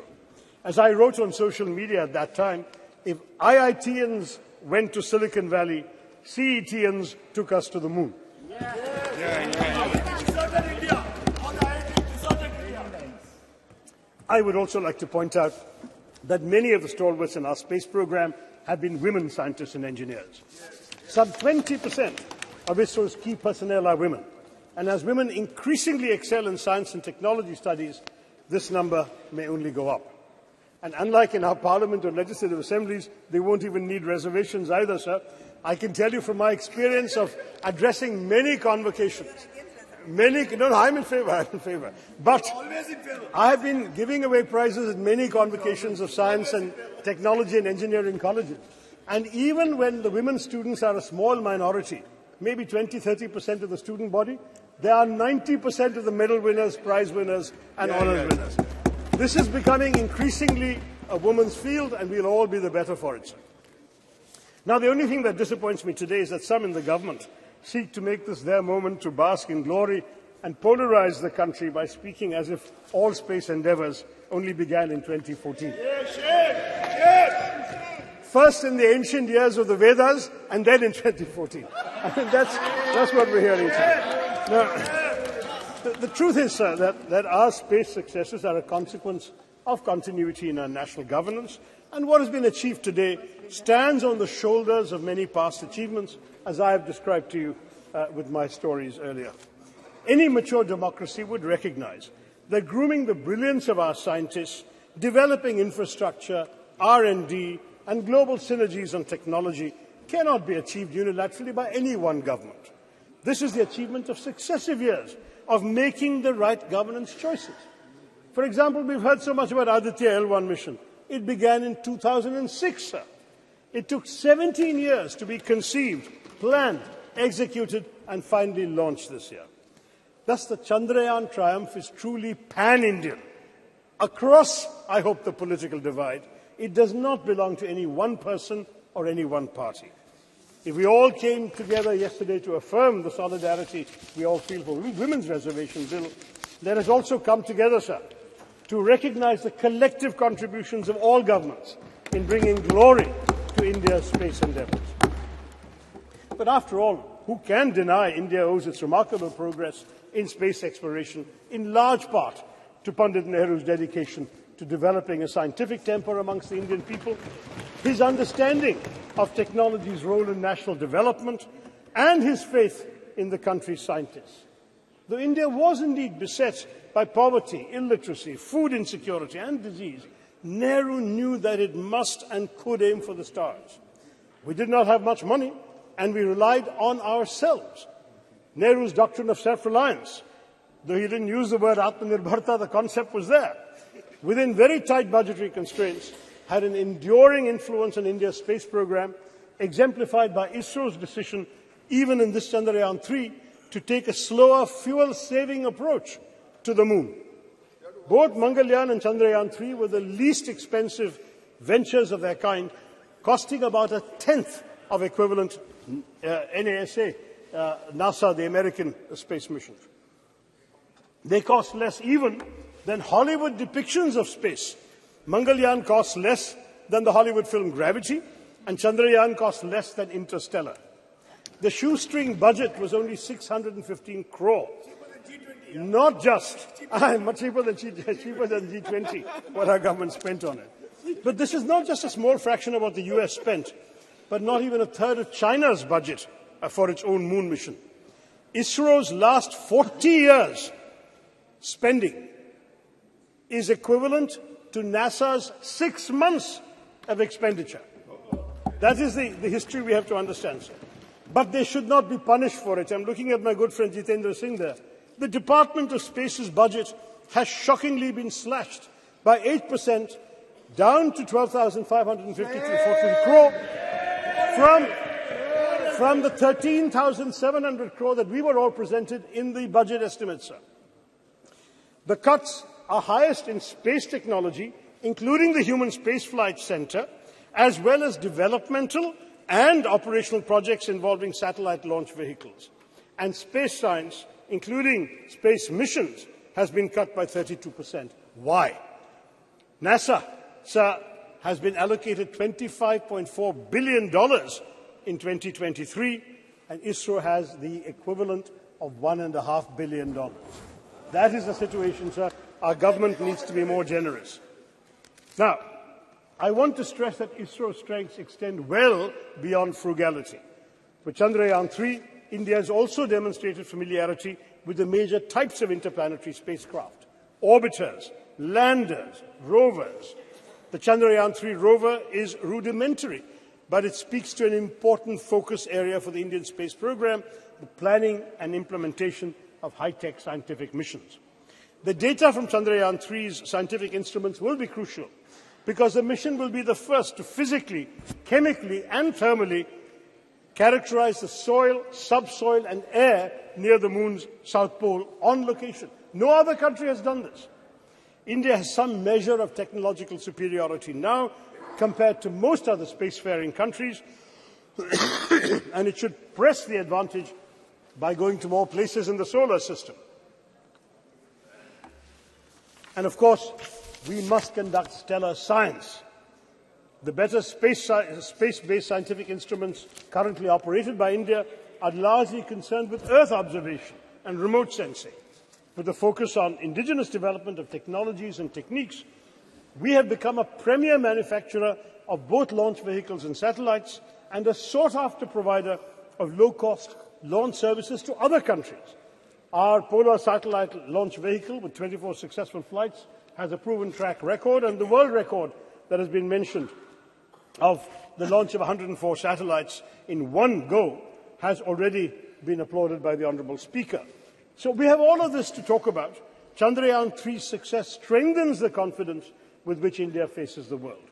As I wrote on social media at that time, if IITians went to Silicon Valley, CETians took us to the moon. I would also like to point out that many of the stalwarts in our space program have been women scientists and engineers. Some 20% of ISRO's key personnel are women. And as women increasingly excel in science and technology studies, this number may only go up. And unlike in our parliament or legislative assemblies, they won't even need reservations either, sir. I can tell you from my experience of addressing many convocations, I'm in favor. But I have been giving away prizes at many convocations of science and technology and engineering colleges. And even when the women students are a small minority, maybe 20–30% of the student body, they are 90% of the medal winners, prize winners, and honours winners. This is becoming increasingly a woman's field, and we'll all be the better for it, sir. Now, the only thing that disappoints me today is that some in the government seek to make this their moment to bask in glory and polarize the country by speaking as if all space endeavours only began in 2014. First in the ancient years of the Vedas, and then in 2014. I mean, that's what we're hearing today. Now, the truth is, sir, that our space successes are a consequence of continuity in our national governance, and what has been achieved today stands on the shoulders of many past achievements, as I have described to you with my stories earlier. Any mature democracy would recognize that grooming the brilliance of our scientists, developing infrastructure, R&D, and global synergies on technology cannot be achieved unilaterally by any one government. This is the achievement of successive years of making the right governance choices. For example, we've heard so much about Aditya L1 mission. It began in 2006, sir. It took 17 years to be conceived, planned, executed, and finally launched this year. Thus, the Chandrayaan triumph is truly pan-Indian. Across, I hope, the political divide, it does not belong to any one person or any one party. If we all came together yesterday to affirm the solidarity we all feel for women's reservation bill, let us also come together, sir, to recognize the collective contributions of all governments in bringing glory to India's space endeavours. But after all, who can deny India owes its remarkable progress in space exploration in large part to Pandit Nehru's dedication to developing a scientific temper amongst the Indian people, his understanding of technology's role in national development, and his faith in the country's scientists. Though India was indeed beset by poverty, illiteracy, food insecurity, and disease, Nehru knew that it must and could aim for the stars. We did not have much money, and we relied on ourselves. Nehru's doctrine of self-reliance, though he didn't use the word Atmanirbharta, the concept was there, within very tight budgetary constraints, had an enduring influence on India's space program, exemplified by ISRO's decision, even in this Chandrayaan-3, to take a slower, fuel-saving approach to the moon. Both Mangalyaan and Chandrayaan-3 were the least expensive ventures of their kind, costing about a tenth of equivalent NASA, the American space missions. They cost less even than Hollywood depictions of space. Mangalyaan costs less than the Hollywood film Gravity, and Chandrayaan costs less than Interstellar. The shoestring budget was only 615 crore. Not just, much cheaper than G20, what our government spent on it. But this is not just a small fraction of what the US spent, but not even a third of China's budget for its own moon mission. ISRO's last 40 years spending is equivalent to NASA's 6 months of expenditure. That is the history we have to understand, sir. but they should not be punished for it. I'm looking at my good friend Jitendra Singh there. The Department of Space's budget has shockingly been slashed by 8%, down to 12,553 crore from the 13,700 crore that we were all presented in the budget estimates, sir. The cuts are highest in space technology, including the Human Spaceflight Center, as well as developmental and operational projects involving satellite launch vehicles. And space science, including space missions, has been cut by 32%. Why? NASA, sir, has been allocated $25.4 billion in 2023, and ISRO has the equivalent of $1.5 billion. That is the situation, sir. Our government needs to be more generous. Now, I want to stress that ISRO's strengths extend well beyond frugality. For Chandrayaan-3, India has also demonstrated familiarity with the major types of interplanetary spacecraft: orbiters, landers, rovers. The Chandrayaan-3 rover is rudimentary, but it speaks to an important focus area for the Indian space program, the planning and implementation of high-tech scientific missions. The data from Chandrayaan-3's scientific instruments will be crucial because the mission will be the first to physically, chemically and thermally characterize the soil, subsoil and air near the moon's south pole on location. No other country has done this. India has some measure of technological superiority now compared to most other spacefaring countries, and it should press the advantage by going to more places in the solar system. And of course, we must conduct stellar science. The better space-based scientific instruments currently operated by India are largely concerned with Earth observation and remote sensing. With a focus on indigenous development of technologies and techniques, we have become a premier manufacturer of both launch vehicles and satellites and a sought-after provider of low-cost launch services to other countries. Our Polar satellite launch vehicle, with 24 successful flights, has a proven track record, and the world record that has been mentioned of the launch of 104 satellites in one go has already been applauded by the Honourable Speaker. So we have all of this to talk about. Chandrayaan-3's success strengthens the confidence with which India faces the world.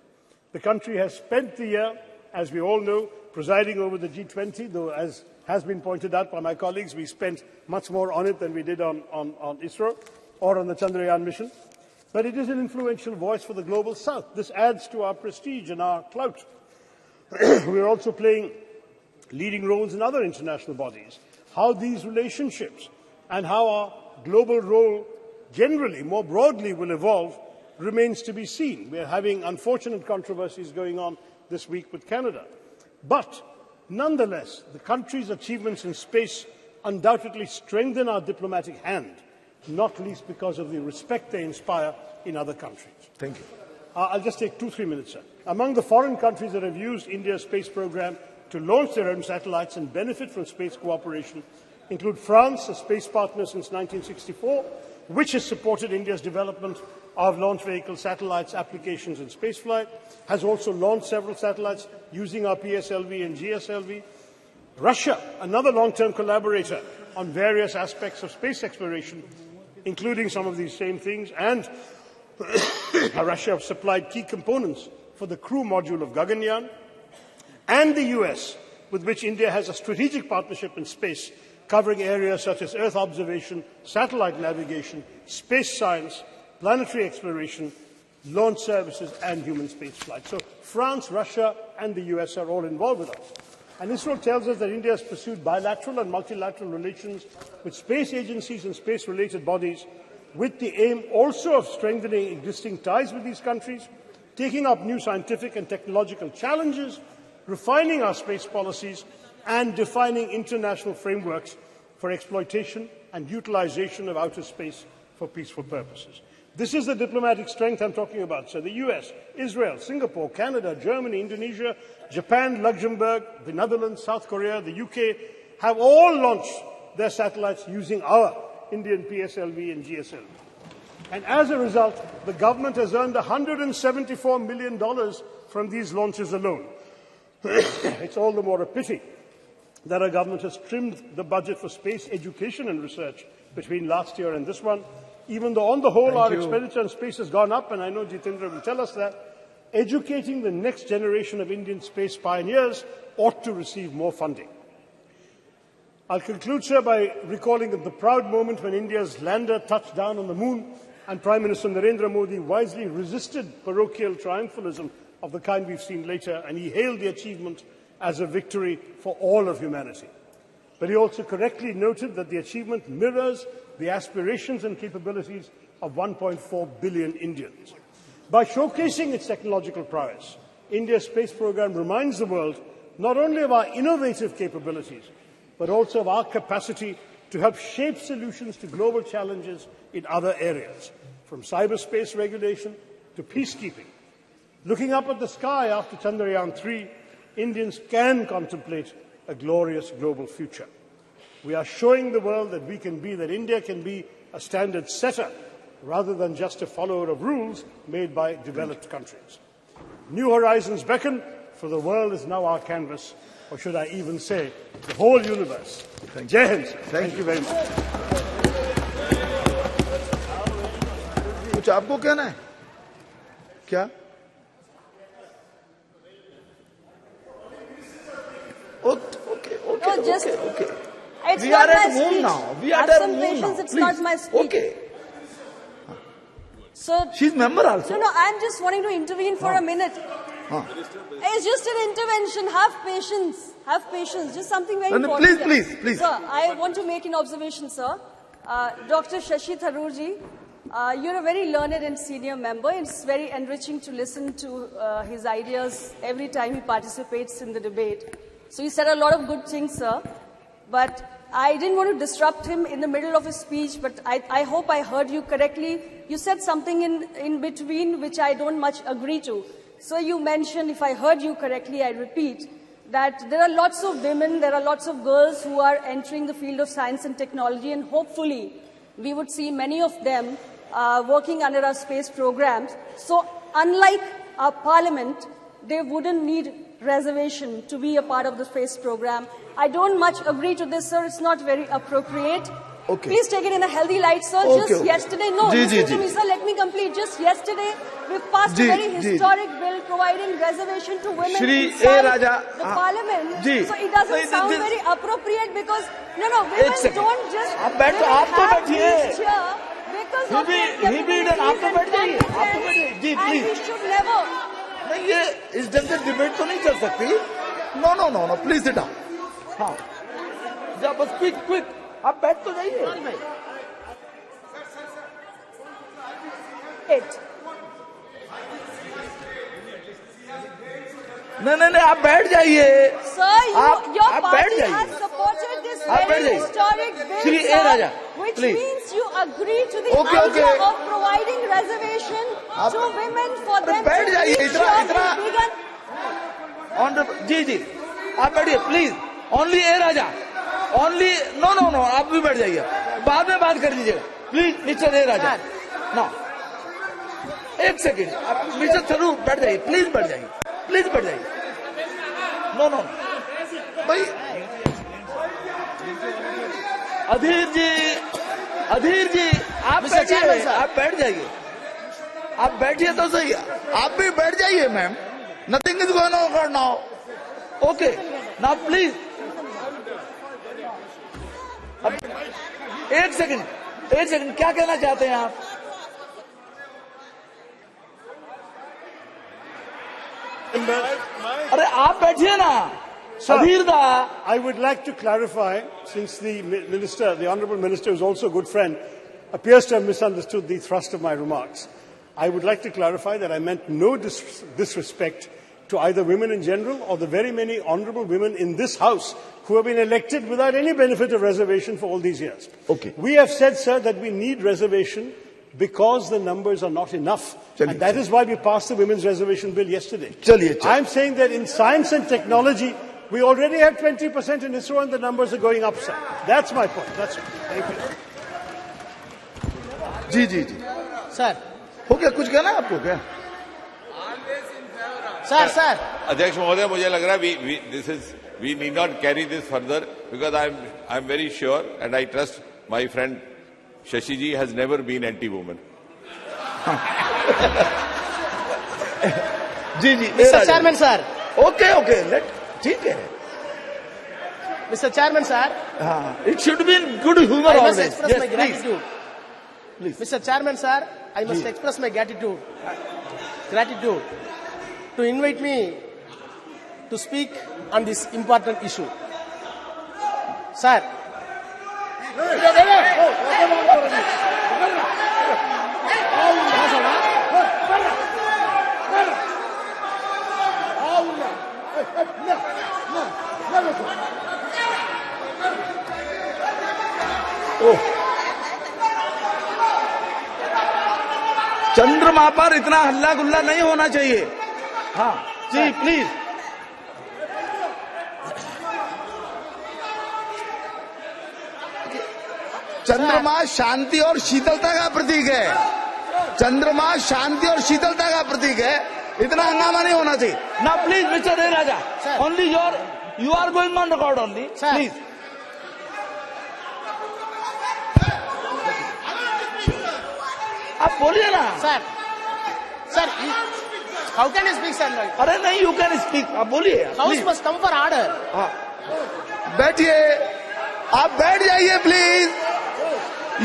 The country has spent the year, as we all know, presiding over the G20, though, as has been pointed out by my colleagues, we spent much more on it than we did on ISRO or on the Chandrayaan mission. But it is an influential voice for the global south. This adds to our prestige and our clout. We are also playing leading roles in other international bodies. How these relationships and how our global role generally, more broadly, will evolve remains to be seen. We are having unfortunate controversies going on this week with Canada. But nonetheless, the country's achievements in space undoubtedly strengthen our diplomatic hand, not least because of the respect they inspire in other countries. Thank you. I'll just take 2-3 minutes, sir. Among the foreign countries that have used India's space program to launch their own satellites and benefit from space cooperation include France, a space partner since 1964, which has supported India's development of launch vehicle satellites, applications and spaceflight, has also launched several satellites using our PSLV and GSLV. Russia, another long-term collaborator on various aspects of space exploration, including some of these same things, and Russia have supplied key components for the crew module of Gaganyaan, and the US, with which India has a strategic partnership in space, covering areas such as Earth observation, satellite navigation, space science, planetary exploration, launch services, and human spaceflight. So France, Russia, and the US are all involved with us. And ISRO tells us that India has pursued bilateral and multilateral relations with space agencies and space-related bodies, with the aim also of strengthening existing ties with these countries, taking up new scientific and technological challenges, refining our space policies, and defining international frameworks for exploitation and utilization of outer space for peaceful purposes. This is the diplomatic strength I'm talking about. So the US, Israel, Singapore, Canada, Germany, Indonesia, Japan, Luxembourg, the Netherlands, South Korea, the UK have all launched their satellites using our Indian PSLV and GSLV. And as a result, the government has earned $174 million from these launches alone. It's all the more a pity that our government has trimmed the budget for space education and research between last year and this one. Even though on the whole our expenditure on space has gone up, and I know Jitendra will tell us that, educating the next generation of Indian space pioneers ought to receive more funding. I'll conclude, sir, by recalling the proud moment when India's lander touched down on the moon and Prime Minister Narendra Modi wisely resisted parochial triumphalism of the kind we've seen later, and he hailed the achievement as a victory for all of humanity. But he also correctly noted that the achievement mirrors the aspirations and capabilities of 1.4 billion Indians. By showcasing its technological prowess, India's space program reminds the world not only of our innovative capabilities, but also of our capacity to help shape solutions to global challenges in other areas, from cyberspace regulation to peacekeeping. Looking up at the sky after Chandrayaan-3, Indians can contemplate a glorious global future. We are showing the world that India can be a standard setter rather than just a follower of rules made by developed countries. New horizons beckon, for the world is now our canvas, or should I even say, the whole universe. Jai Hind. Thank you very much. कुछ आपको कहना है क्या? Okay. It's we not are my at home speech. now. We are Have at some home patience. now. It's Please. not my speech. Okay. So She's member also. No, I'm just wanting to intervene for a minute. It's just an intervention. Have patience. Have patience. Just something very important. Please. Sir, I want to make an observation, sir. Dr. Shashi Tharoorji, you're a very learned and senior member. It's very enriching to listen to his ideas every time he participates in the debate. So he said a lot of good things, sir. But I didn't want to disrupt him in the middle of his speech, but I hope I heard you correctly. You said something in between which I don't much agree to. So you mentioned, if I heard you correctly, I repeat, that there are lots of women, there are lots of girls who are entering the field of science and technology, and hopefully we would see many of them working under our space programs. So unlike our parliament, they wouldn't need reservation to be a part of the space program. I don't much agree to this, sir. It's not very appropriate. Okay. Please take it in a healthy light, sir. Yesterday, listen to me, sir. Let me complete. Just yesterday, we passed a very historic bill providing reservation to women inside the parliament. So it doesn't sound very appropriate because, women don't just have this chair because of their capabilities and we should never. नहीं ये इस ढंग से debate तो नहीं चल सकती. No. Please sit down. हाँ. जा बस quick. आप बैठ तो जाइए. नहीं आप बैठ जाइए. Sir, your party has supported this very historic bill, sir, which means you agree to the idea of providing reservation to women for them to reach ji आप बैठिए please. Only A Raja. Only no आप भी बैठ जाइए. बाद में बात कर लीजिएगा please. Mister A Raja. No एक सेकेंड. आप मिस्टर थरूर बैठ जाइए. प्लीज बैठ जाइए. नो भाई अधीर जी आप बैठ जाइए. आप बैठिए तो सही. आप भी बैठ जाइए ma'am. Nothing is going on now. Okay now please. एक सेकंड क्या कहना चाहते हैं आप? अरे आप बैठिए ना. I would like to clarify, since the Honourable Minister, who is also a good friend, appears to have misunderstood the thrust of my remarks. I would like to clarify that I meant no disrespect to either women in general or the very many honourable women in this House who have been elected without any benefit of reservation for all these years. Okay. We have said, sir, that we need reservation because the numbers are not enough. And that is why we passed the Women's Reservation Bill yesterday. I'm saying that in science and technology, we already have 20% in ISRO and the numbers are going up, sir. That's my point. That's it. Thank you. Ji. Sir. हो गया कुछ कहना है आपको क्या? Sir. अध्यक्ष महोदय, मुझे लग रहा है we need not carry this further because I'm very sure and I trust my friend Shashi ji has never been anti-woman. Ji ji, Mr. Chairman sir. Okay, ठीक है. Mr. Chairman sir. It should be in good humor I always. must express Yes, my please. gratitude. Mr. Chairman sir, I must express my gratitude to invite me to speak on this important issue. Sir. चंद्रमा पर इतना हल्ला गुल्ला नहीं होना चाहिए. हाँ जी, please. चंद्रमा शांति और शीतलता का प्रतीक है. चंद्रमा शांति और शीतलता का प्रतीक है. इतना हंगामा नहीं होना चाहिए. ना please Mister A Raja, only you are going on record only. Please. आप बोलिए ना. Sir, how can I speak, sir? अरे नहीं, यू कैन स्पीक. आप बोलिए. House must come for order. बैठिए. आप बैठ जाइए please.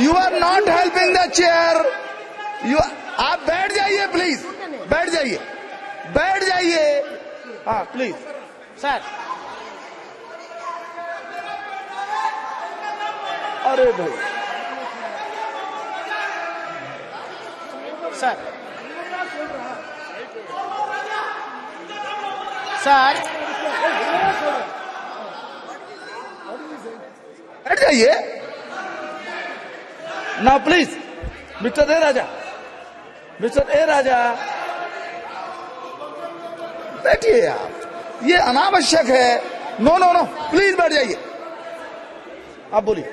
You are not helping the chair. आप बैठ जाइए प्लीज. बैठ जाइए. हाँ प्लीज. सर. अरे भाई. सर. बैठ जाइए ना प्लीज. मिस्टर ए राजा, बैठिए आप. ये अनावश्यक है. नो, प्लीज बैठ जाइए. आप बोलिए.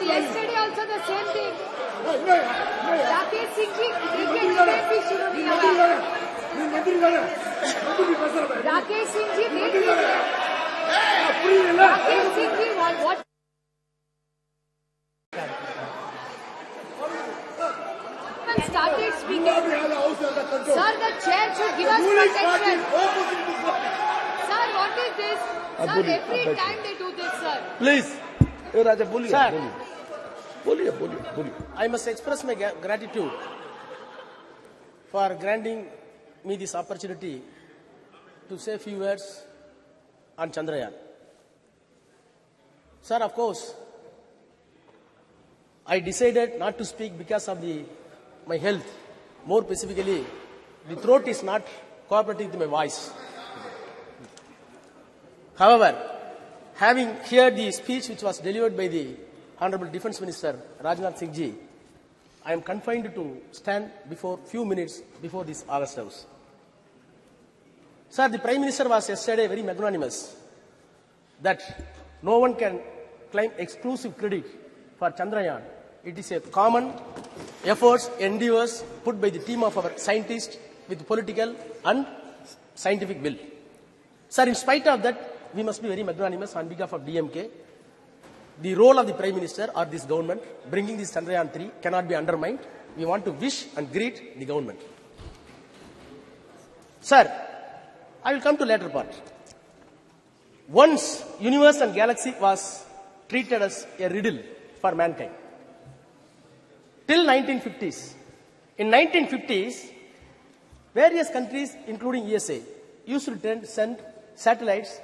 Yesterday also the same thing. Rakesh Singh ji, Rakesh Singh ji, Rakesh Singh ji, what? Started speaking. Sir, the chair should give us protection. Sir, what is this? Sir, every time they do this, sir. Please. ए राजा बोलिए. I must express my gratitude for granting me this opportunity to say a few words on Chandrayaan. Sir, of course, I decided not to speak because of my health. More specifically, the throat is not cooperating with my voice. However, having heard the speech which was delivered by the Honorable Defence Minister Rajnath Singh ji, I am confined to stand before few minutes before this August House. Sir, the Prime Minister was yesterday very magnanimous that no one can claim exclusive credit for Chandrayaan. It is a common efforts, endeavors put by the team of our scientists with political and scientific will. Sir, in spite of that, we must be very magnanimous on behalf of DMK. The role of the Prime Minister or this government bringing this Chandrayaan 3 cannot be undermined. We want to wish and greet the government. Sir, I will come to later part. Once universe and galaxy was treated as a riddle for mankind. Till 1950s. In 1950s, various countries, including USA, used to send satellites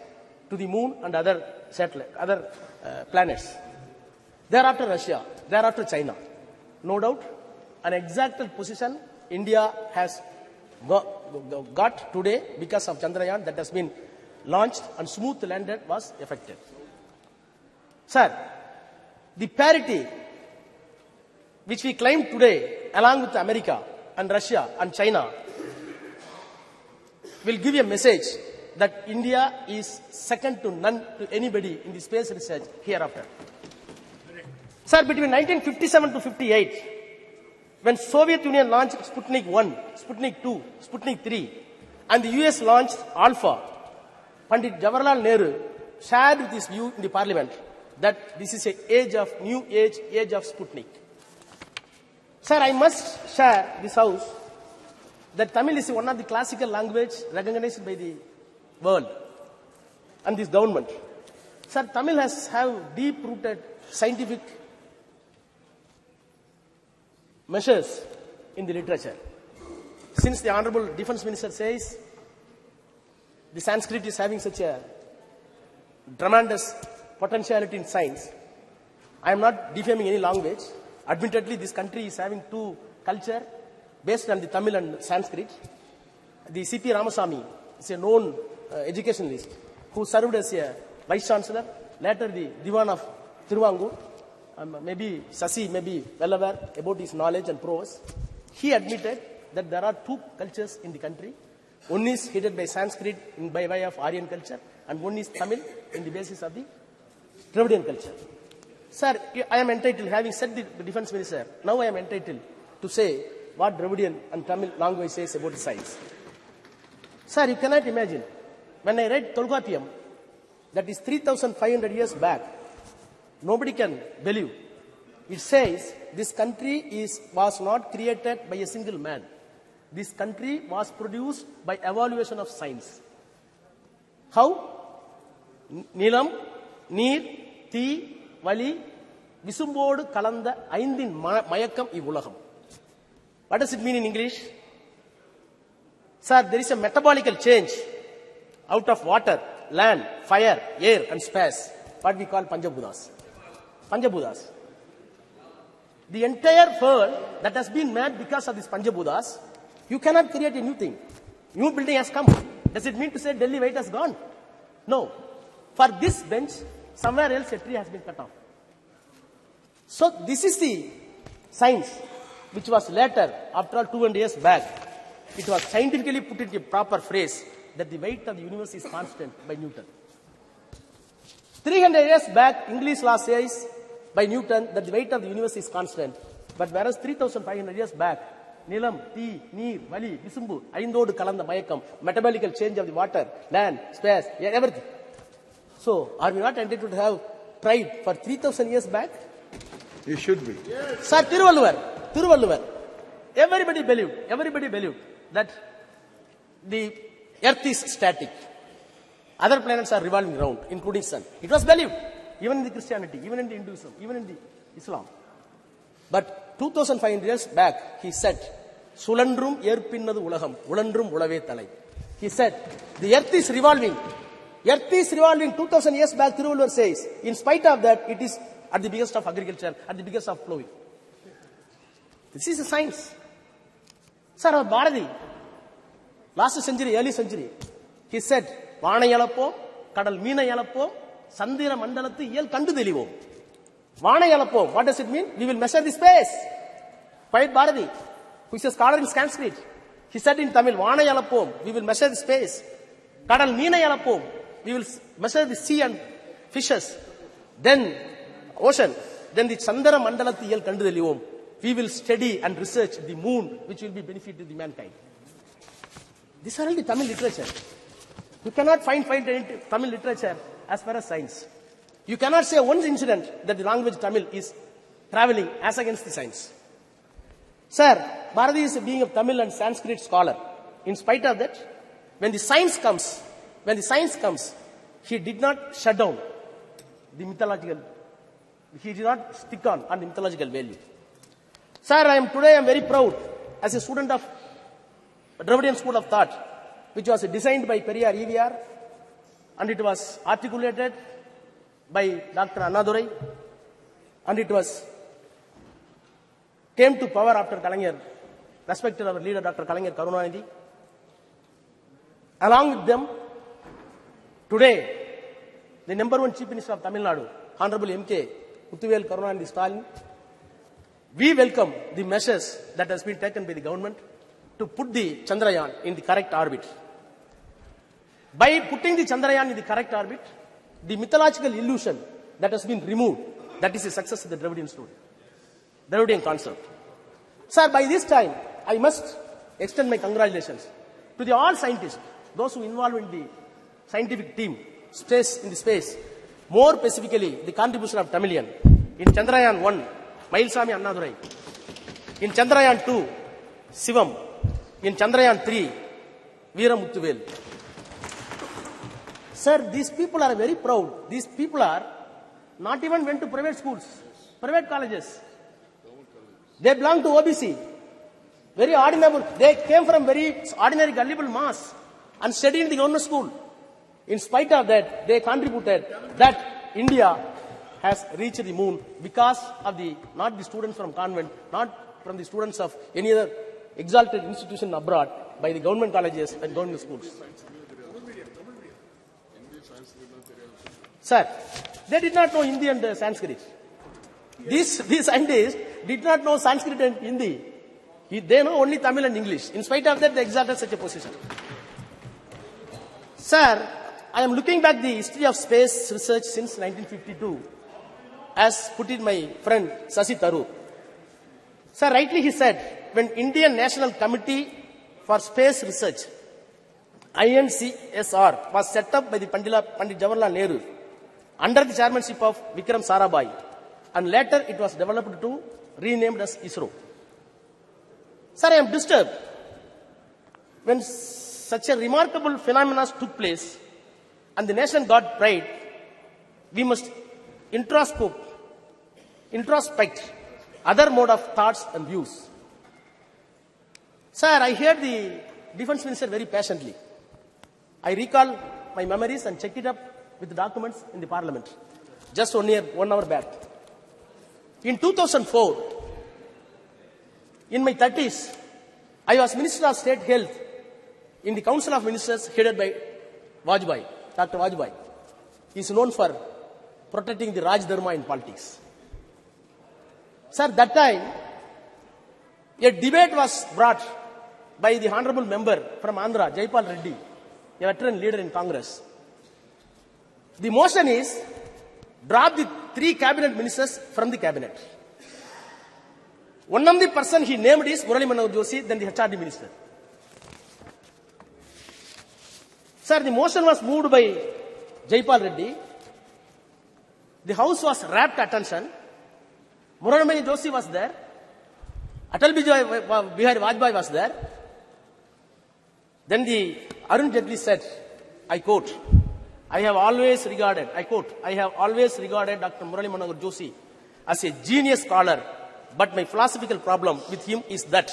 to the moon and other planets. Thereafter Russia, thereafter China. No doubt, an exact position India has got today because of Chandrayaan that has been launched and smooth landed was effected. Sir, the parity which we claim today along with America and Russia and China will give a message that India is second to none to anybody in the space research hereafter. Sir, between 1957 to 58, when Soviet Union launched Sputnik 1, Sputnik 2, Sputnik 3, and the US launched Alpha, Pandit Jawaharlal Nehru shared with his view in the parliament that this is an age of new age of Sputnik. Sir, I must share this house that Tamil is one of the classical language recognized by the world and this government. Sir, Tamil has have deep-rooted scientific measures in the literature. Since the Honorable Defense Minister says the Sanskrit is having such a tremendous potentiality in science, I am not defaming any language. Admittedly, this country is having two culture based on the Tamil and Sanskrit. The C.P. Ramasamy is a known educationalist who served as a Vice Chancellor, later the Diwan of Thiruvangur. Maybe Sasi may be well aware about his knowledge and prowess. He admitted that there are two cultures in the country. One is headed by Sanskrit by way of Aryan culture, and one is Tamil in the basis of the Dravidian culture. Sir, I am entitled, having said the Defense Minister, now I am entitled to say what Dravidian and Tamil language says about science. Sir, you cannot imagine. When I read Tolkappiyam, that is 3,500 years back, nobody can believe. It says this country was not created by a single man. This country was produced by evaluation of science. How? Nilam, Neer, Thi, Vali, Visumbodu, Kalanda, Aindin, Mayakam, Ivulaham. What does it mean in English? Sir, there is a metabolical change out of water, land, fire, air and space, what we call Panchabhutas. Panchabhutas. The entire world that has been made because of these Panchabhutas, you cannot create a new thing. New building has come. Does it mean to say Delhi weight has gone? No. For this bench, somewhere else a tree has been cut off. So this is the science which was later, after all 200 years back, it was scientifically put into a proper phrase that the weight of the universe is constant by Newton. 300 years back, English law says by Newton that the weight of the universe is constant. But whereas 3,500 years back, Nilam, Thi, Neer, Vali, Visumbu, Aindodu, Kalanda, Mayakam, metabolical change of the water, land, space, everything. So, are we not entitled to have pride for 3,000 years back? You should be. Yes. Sir, Tiruvalluvar. Everybody believed that the earth is static. Other planets are revolving around, including sun. It was believed, even in the Christianity, even in the Hinduism, even in the Islam. But 2,500 years back, he said, Sulandrum yerpinnadu ulagam, ulandrum ulave thalai. He said, the earth is revolving. Earth is revolving 2,000 years back, Tiruvalluvar says. In spite of that, it is at the biggest of agriculture, at the biggest of plowing. This is a science. Sir, our Bharati, last century, early century, he said, Vana yalappo, kadal meena yalappo, sandira mandalatu yel kandu delivo. Vana yalappo, what does it mean? We will measure the space. Poet Bharati, who is a scholar in Sanskrit, he said in Tamil, Vana yalappo, we will measure the space. Kadal meena yalappo, we will measure the sea and fishes. Then ocean. Then the Chandara Mandalati yel kandu delivom. We will study and research the moon, which will be benefit to the mankind. These are all the Tamil literature. You cannot find Tamil literature as far as science. You cannot say one incident that the language Tamil is traveling as against the science. Sir, Bharati is being a Tamil and Sanskrit scholar. In spite of that, when the science comes, he did not shut down the mythological, he did not stick on the mythological value. Sir, today I am very proud as a student of Dravidian School of Thought, which was designed by Periyar EVR, and it was articulated by Dr. Annadurai, and it came to power after Kalaignar, respected our leader Dr. Kalaignar Karunanidhi. Along with them, today, the number one Chief Minister of Tamil Nadu, Honorable M.K. Muthuvel Karunanidhi Stalin, we welcome the measures that has been taken by the government to put the Chandrayaan in the correct orbit. By putting the Chandrayaan in the correct orbit, the mythological illusion that has been removed That is the success of the Dravidian concept. Sir, by this time, I must extend my congratulations to the all scientists, those who involved in the scientific team, in the space, more specifically the contribution of Tamilian. In Chandrayaan 1, Mailsami Annadurai. In Chandrayaan 2, Sivam. In Chandrayaan 3, Veeramuthuvel. Sir, these people are very proud. These people are not even went to private schools, private colleges. They belong to OBC. Very ordinary. They came from very ordinary gullible mass and studied in the government school. In spite of that, they contributed that India has reached the moon because of not the students from convent, not from the students of any other exalted institution abroad, by the government colleges and government schools. Sir, they did not know Hindi and Sanskrit. These scientists did not know Sanskrit and Hindi. They know only Tamil and English. In spite of that, they exalted such a position. Sir, I am looking back the history of space research since 1952, as put it my friend Shashi Tharoor. Sir, rightly he said, when Indian National Committee for Space Research, INCSR, was set up by the Pandit Jawaharlal Nehru, under the chairmanship of Vikram Sarabhai, and later it was developed to renamed as ISRO. Sir, I am disturbed when such a remarkable phenomenon took place and the nation got pride. We must introspect other mode of thoughts and views. Sir, I heard the defense minister very patiently. I recall my memories and checked it up with the documents in the parliament just 1 hour back. In 2004, in my 30s, I was Minister of State Health in the Council of Ministers headed by Vajpayee, Dr. Vajpayee. He is known for protecting the Raj Dharma in politics. Sir, that time, a debate was brought by the honorable member from Andhra, Jaipal Reddy, a veteran leader in Congress. The motion is, drop the 3 cabinet ministers from the cabinet. One of the person he named is Murali Manohar Joshi, then the HRD minister. Sir, the motion was moved by Jaipal Reddy. The house was rapt attention. Murali Manohar Joshi was there. Atal Bihari Vajpayee was there. Then the Arun Jaitley said, I quote, I have always regarded Dr. Murali Manohar Joshi as a genius scholar, but my philosophical problem with him is that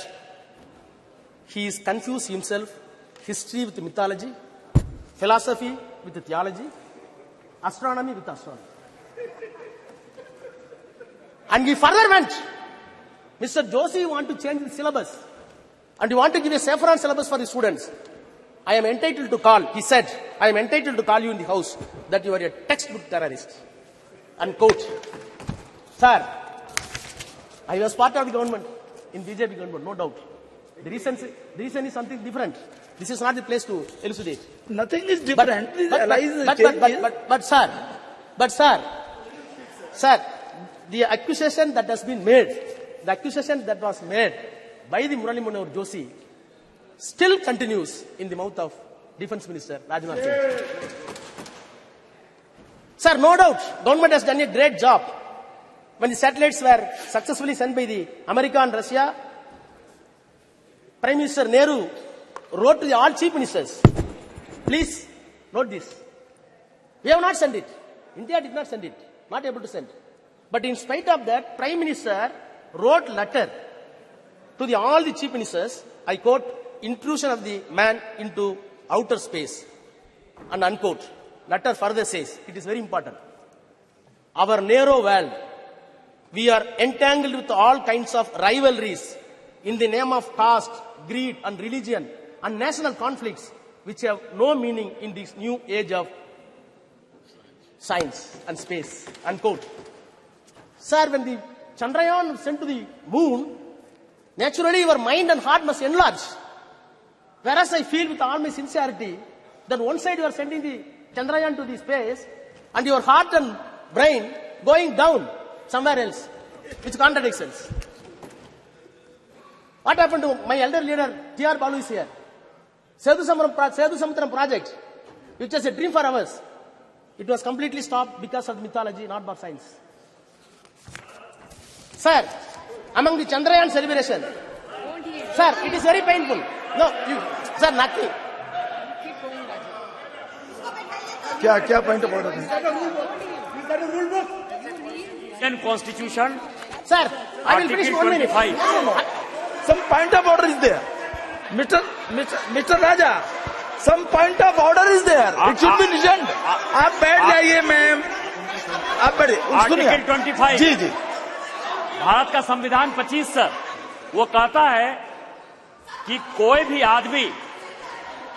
he is confused himself, history with mythology, philosophy with theology, astronomy with astronomy. And he further went, Mr. Joshi, you want to change the syllabus and you want to give a saffron syllabus for the students. I am entitled to call, he said, I am entitled to call you in the house that you are a textbook terrorist. Unquote. Sir, I was part of the government, in BJP government, no doubt. The reason is something different. This is not the place to elucidate. Nothing is different. But sir, the accusation that has been made, the accusation that was made by the Murali Manohar Joshi still continues in the mouth of Defense Minister Rajnath Singh. Sir, no doubt, government has done a great job. When the satellites were successfully sent by the America and Russia, Prime Minister Nehru wrote to all chief ministers, please note this. We have not sent it. India did not send it. Not able to send. But in spite of that, Prime Minister wrote letter to all the chief ministers, I quote, intrusion of the man into outer space, and unquote. Letter further says, it is very important. Our narrow world, we are entangled with all kinds of rivalries in the name of caste, greed and religion and national conflicts which have no meaning in this new age of science and space, unquote. Sir, when the Chandrayaan sent to the moon, naturally your mind and heart must enlarge. Whereas I feel with all my sincerity that one side you are sending the Chandrayaan to the space and your heart and brain going down. somewhere else, which contradictions. What happened to my elder leader, T.R. Balu is here. Sethu Samutram project, which was a dream for us. It was completely stopped because of mythology, not by science. Sir, among the Chandrayaan celebration, sir, it is very painful. No, sir, nothing. क्या point of order है? Indian Constitution. Sir, I will finish 1 minute. Some point of order is there. Mr. Raja, some point of order is there. It should be listened. आप बैठ जाइए ma'am. आप बैठिए. Article 25. जी जी. भारत का संविधान 25 sir, वो कहता है कि कोई भी आदमी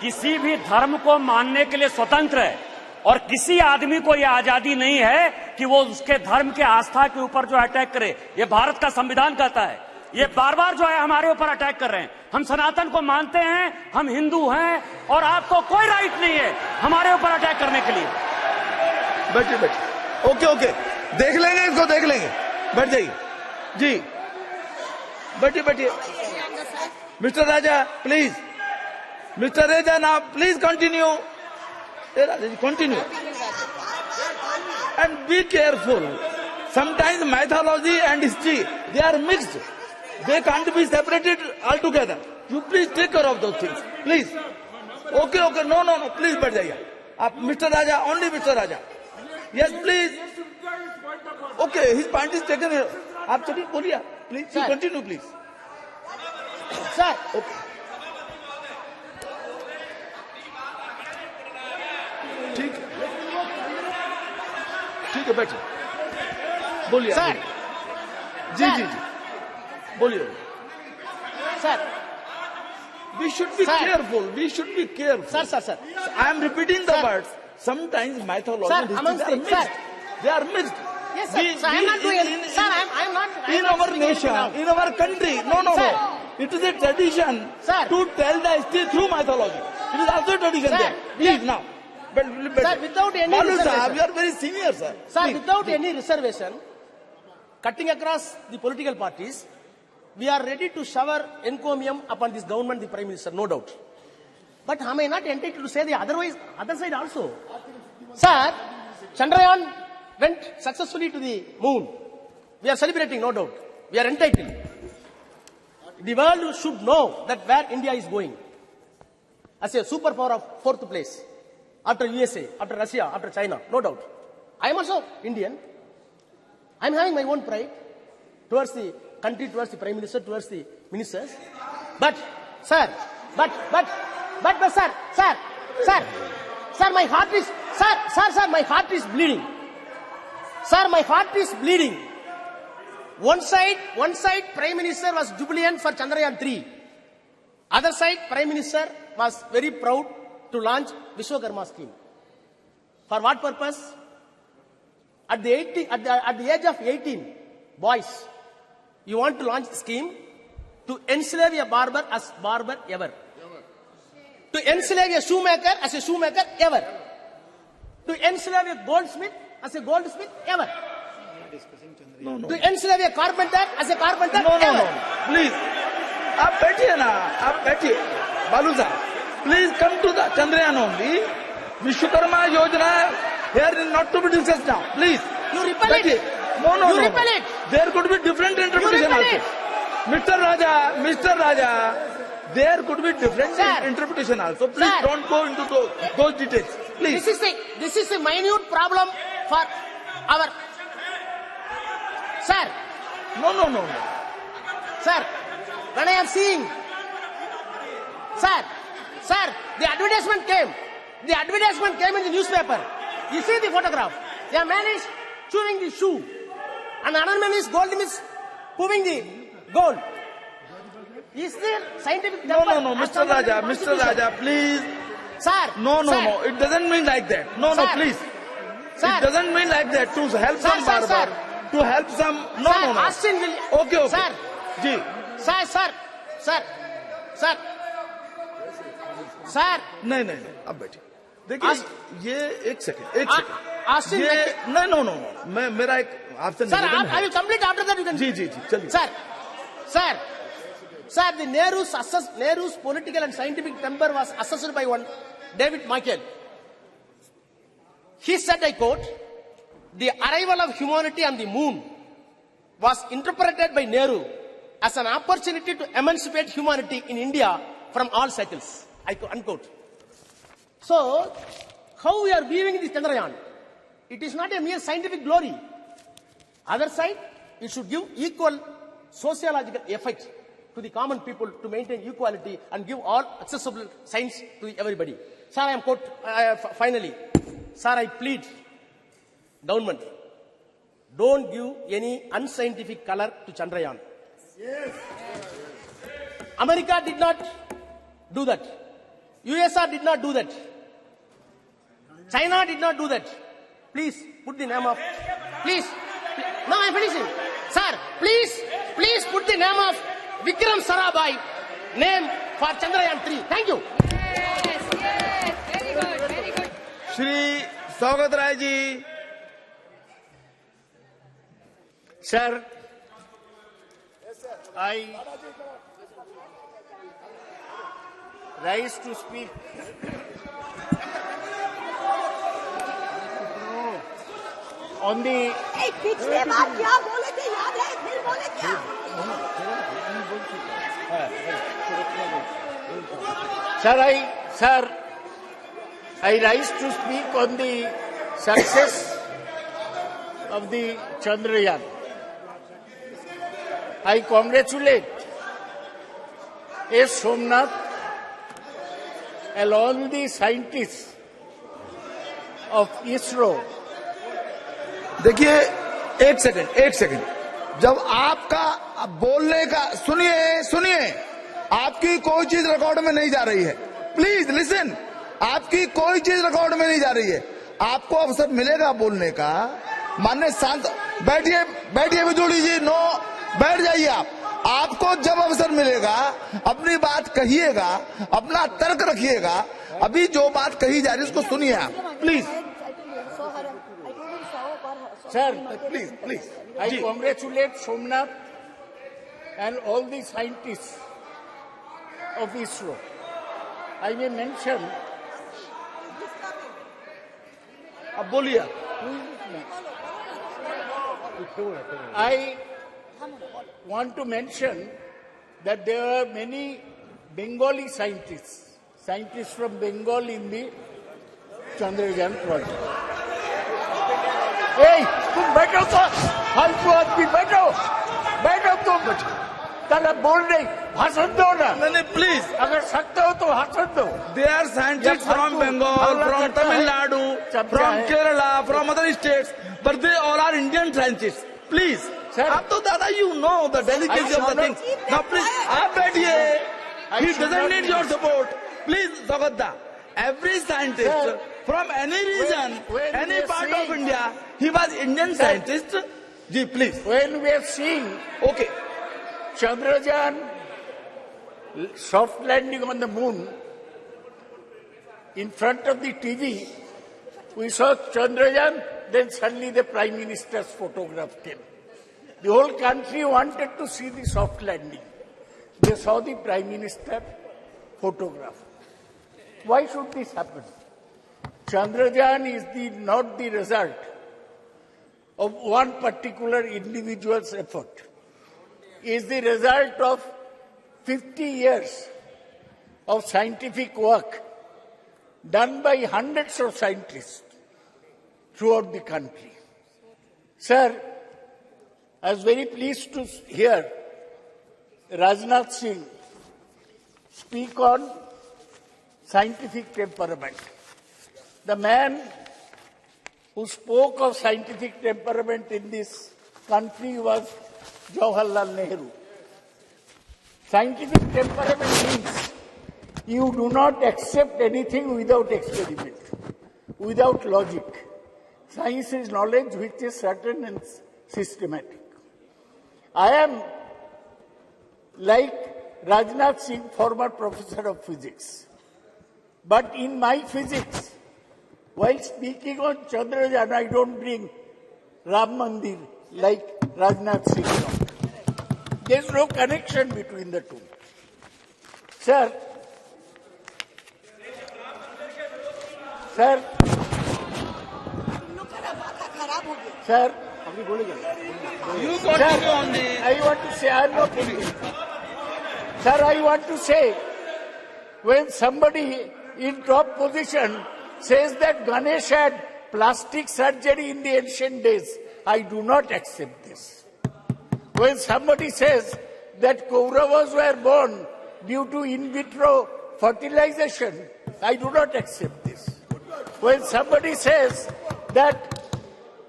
किसी भी धर्म को मानने के लिए स्वतंत्र है और किसी आदमी को यह आजादी नहीं है कि वो उसके धर्म के आस्था के ऊपर जो अटैक करे. ये भारत का संविधान कहता है. ये बार बार जो है हमारे ऊपर अटैक कर रहे हैं. हम सनातन को मानते हैं, हम हिंदू हैं और आपको कोई राइट नहीं है हमारे ऊपर अटैक करने के लिए. बैठिए. ओके. देख लेंगे इसको, देख लेंगे. बैठ जाइए. जी. बैठिए. Mister Raja, please. Mr. Raja, now please continue. Continue. And be careful. Sometimes mythology and history, they are mixed. They can't be separated altogether. You please take care of those things. Please. Okay. No. Please, बैठ जाइए. आप Mr. Raja, only Mr. Raja. Yes, please. Okay, his point is taken here. आप चलिए बोलिए. Please, you continue, please. Sir. Okay. ठीक है बैठिए. बोलिए. सर. जी. बोलिए. Sir. We should be careful. Sir. I am repeating the words. Sometimes mythology and history they are mixed. Yes, sir. I am not doing it. Sir, I am not. In our nation, in our country, no. It is a tradition to tell the history through mythology. It is also a tradition there. Please now. Sir, without any reservation. You are very senior, sir. Sir, without any reservation, cutting across the political parties, we are ready to shower encomium upon this government, the Prime Minister, no doubt. But am I not entitled to say the other side also? Sir, Chandrayaan went successfully to the moon. We are celebrating, no doubt. We are entitled. The world should know that where India is going. As a superpower of 4th place. After USA, after Russia, after China, no doubt. I am also Indian. I am having my own pride towards the country, towards the Prime Minister, towards the ministers. But, sir, my heart is, my heart is bleeding. Sir, my heart is bleeding. One side, Prime Minister was jubilant for Chandrayaan 3. Other side, Prime Minister was very proud to launch Vishwakarma scheme. For what purpose? At the age of 18, boys, you want to launch a scheme to enslave a barber as barber ever. To enslave a shoemaker as a shoemaker ever. To enslave a goldsmith as a goldsmith ever. No. To enslave a carpenter as a carpenter ever. No. Please. आप बैठिए. बालू साहब. Please come to the Chandrayaan only. Vishwakarma Yojana here is not to be discussed now. Please. You repel it. No. You repel it. There could be different interpretation also. Mr. Raja, there could be different interpretation also. Please don't go into those details. Please. This is a minute problem for our. Sir. No. Sir, when I am seeing. Sir, the advertisement came. The advertisement came in the newspaper. You see the photograph. The man is chewing the shoe. And another man is moving the gold. Is there scientific... No, Mr. Raja, please. Sir. No. It doesn't mean like that. No, please. Sir. It doesn't mean like that. To help some barber. To help some... No. Austin will... Okay. Sir. Ji. Sir नहीं अब बैठिए. देखिए ये एक second ये no मेरा एक आपसे Sir, I will complete after that. You can. जी, चलिए. Sir, the Nehru's political and scientific temper was assessed by one David Michael. He said, I quote, "The arrival of humanity on the moon was interpreted by Nehru as an opportunity to emancipate humanity in India from all cycles." Unquote. So, how we are viewing this Chandrayaan? It is not a mere scientific glory. Other side, it should give equal sociological effect to the common people to maintain equality and give all accessible science to everybody. Sir, I am finally, sir, I plead, government, don't give any unscientific color to Chandrayaan. Yes. America did not do that. USSR did not do that. China did not do that. Please put the name of, please, now I am finishing. Sir, please put the name of Vikram Sarabhai name for Chandrayaan 3. Thank you. Yes, very good. Shri स्वागत Rai ji. Sir, I rise to speak on the... पिछले बार क्या बोले थे याद है? फिर बोले क्या? Sir, I rise to speak on the success of the Chandrayaan. I congratulate S. Somnath and all the scientists of ISRO. देखिए एक सेकंड जब आपका बोलने का सुनिए आपकी कोई चीज रिकॉर्ड में नहीं जा रही है. Please listen. आपकी कोई चीज रिकॉर्ड में नहीं जा रही है. आपको अवसर मिलेगा बोलने का. माननीय शांत बैठिए बिजोड़ी जी. नो, बैठ जाइए आप. आपको जब अवसर मिलेगा अपनी बात कहिएगा, अपना तर्क रखिएगा. अभी जो बात कही जा रही है उसको सुनिए आप please. Sir, please. I congratulate Somnath and all the scientists of ISRO. I may mention... अब बोलिए. I want to mention that there are many Bengali scientists from Bengal in the Chandrayaan project. Hey, तुम बैठो तो, फालतू आदमी बैठो तुम. ताला बोल नहीं, भाषण दो ना. नहीं, प्लीज. अगर सकते हो तो भाषण दो. They are scientists from Bengal, from Tamil Nadu, from Kerala, from other states, but they all are Indian scientists. Please. आप तो दादा, you know the delicacy of the thing. Now please, आप बैठिए. He doesn't need your support. Please, Sagadda. Every scientist from any region, any part of India, he was Indian scientist. Ji, please. When we are seeing Chandrayaan soft landing on the moon, in front of the TV, we saw Chandrayaan, then suddenly the Prime Minister's photograph came. The whole country wanted to see the soft landing. They saw the Prime Minister photograph. Why should this happen? Chandrayaan is not the result of one particular individual's effort. It is the result of 50 years of scientific work done by hundreds of scientists throughout the country. Sir, I was very pleased to hear Rajnath Singh speak on scientific temperament. The man who spoke of scientific temperament in this country was Jawaharlal Nehru. Scientific temperament means you do not accept anything without experiment, without logic. Science is knowledge which is certain and systematic. I am like Rajnath Singh, former professor of physics. But in my physics, while speaking on Chandrayaan, I don't bring Ram Mandir, like Rajnath Singh. There is no connection between the two. Sir, sir, sir, You continue on the. I want to say, I am not Indian. Sir, I want to say, when somebody in top position says that Ganesh had plastic surgery in the ancient days, I do not accept this. When somebody says that Kauravas were born due to in vitro fertilization, I do not accept this. When somebody says that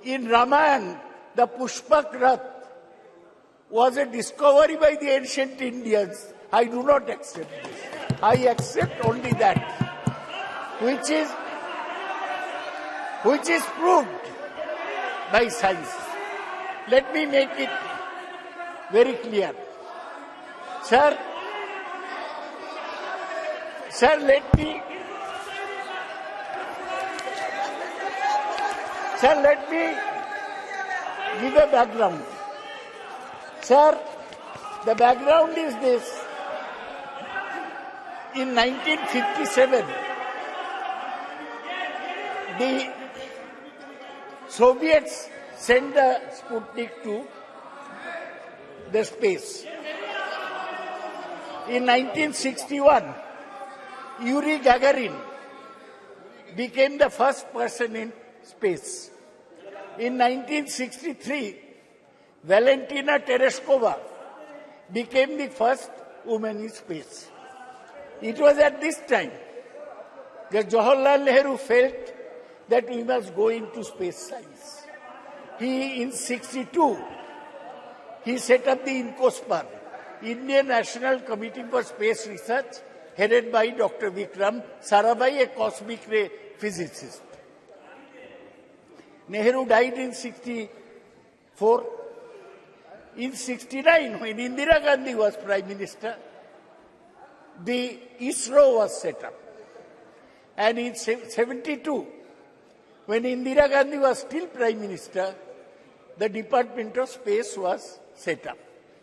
in Ramayana, the Pushpak Rath was a discovery by the ancient Indians, I do not accept this. I accept only that which is proved by science. Let me make it very clear. Sir, let me give a background. Sir, the background is this. In 1957, the Soviets sent the Sputnik to the space. In 1961, Yuri Gagarin became the first person in space. In 1963, Valentina Tereshkova became the first woman in space. It was at this time that Jawaharlal Nehru felt that we must go into space science. In 1962, he set up the INCOSPAR, Indian National Committee for Space Research, headed by Dr. Vikram Sarabhai, a cosmic ray physicist. Nehru died in 1964. In 1969, when Indira Gandhi was Prime Minister, the ISRO was set up. And in 1972, when Indira Gandhi was still Prime Minister, the Department of Space was set up.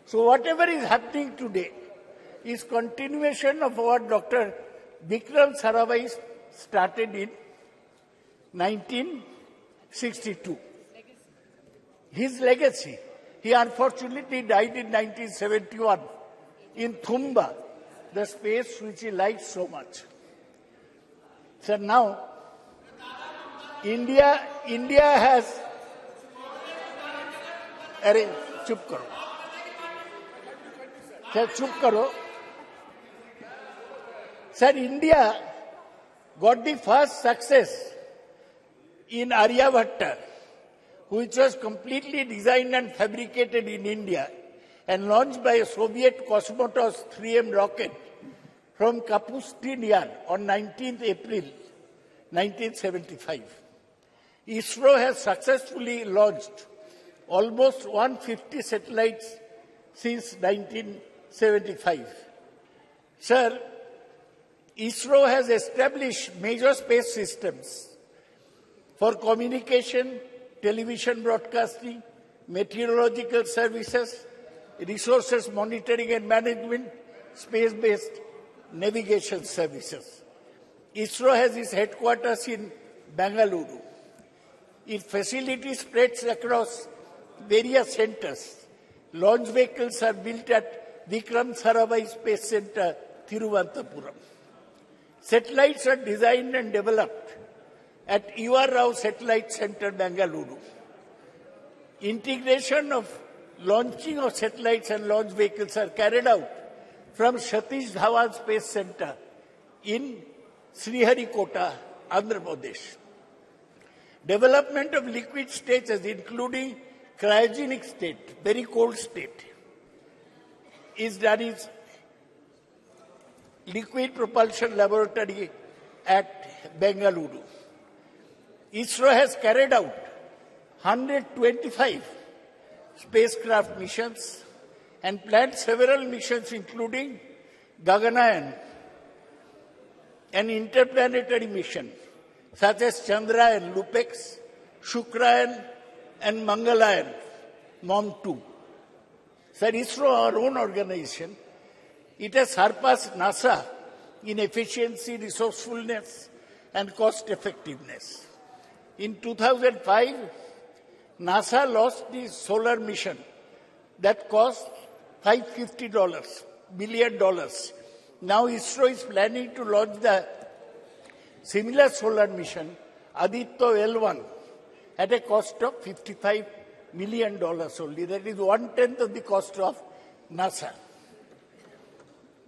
So whatever is happening today is continuation of what Dr. Vikram Sarabhai started in 1962. His legacy. He unfortunately died in 1971 in Thumba, the space which he liked so much. So now, India has... Arey, chup karo. Sir, chup karo. Sir, India got the first success in Aryabhatta, which was completely designed and fabricated in India and launched by a Soviet Cosmotos 3M rocket from Kapustin Yar on 19th April 1975. ISRO has successfully launched almost 150 satellites since 1975. Sir, ISRO has established major space systems for communication, television broadcasting, meteorological services, resources monitoring and management, space-based navigation services. ISRO has its headquarters in Bengaluru. Its facility spreads across various centers. Launch vehicles are built at Vikram Sarabhai Space Center, Thiruvananthapuram. Satellites are designed and developed at U.R. Rao Satellite Center, Bengaluru. Integration of launching of satellites and launch vehicles are carried out from Satish Dhawan Space Center in Sriharikota, Andhra Pradesh. Development of liquid stages, including cryogenic state, very cold state, is done in Liquid Propulsion Laboratory at Bengaluru. ISRO has carried out 125 spacecraft missions and planned several missions including Gaganayan, an interplanetary mission, such as Chandrayaan, Lupex, Shukrayan and Mangalayan, MOM-2. Sir, ISRO, our own organization, it has surpassed NASA in efficiency, resourcefulness, and cost effectiveness. In 2005, NASA launched the solar mission that cost $550 billion. Now ISRO is planning to launch the similar solar mission, Aditya L1, at a cost of $55 million only. That is 1/10 of the cost of NASA.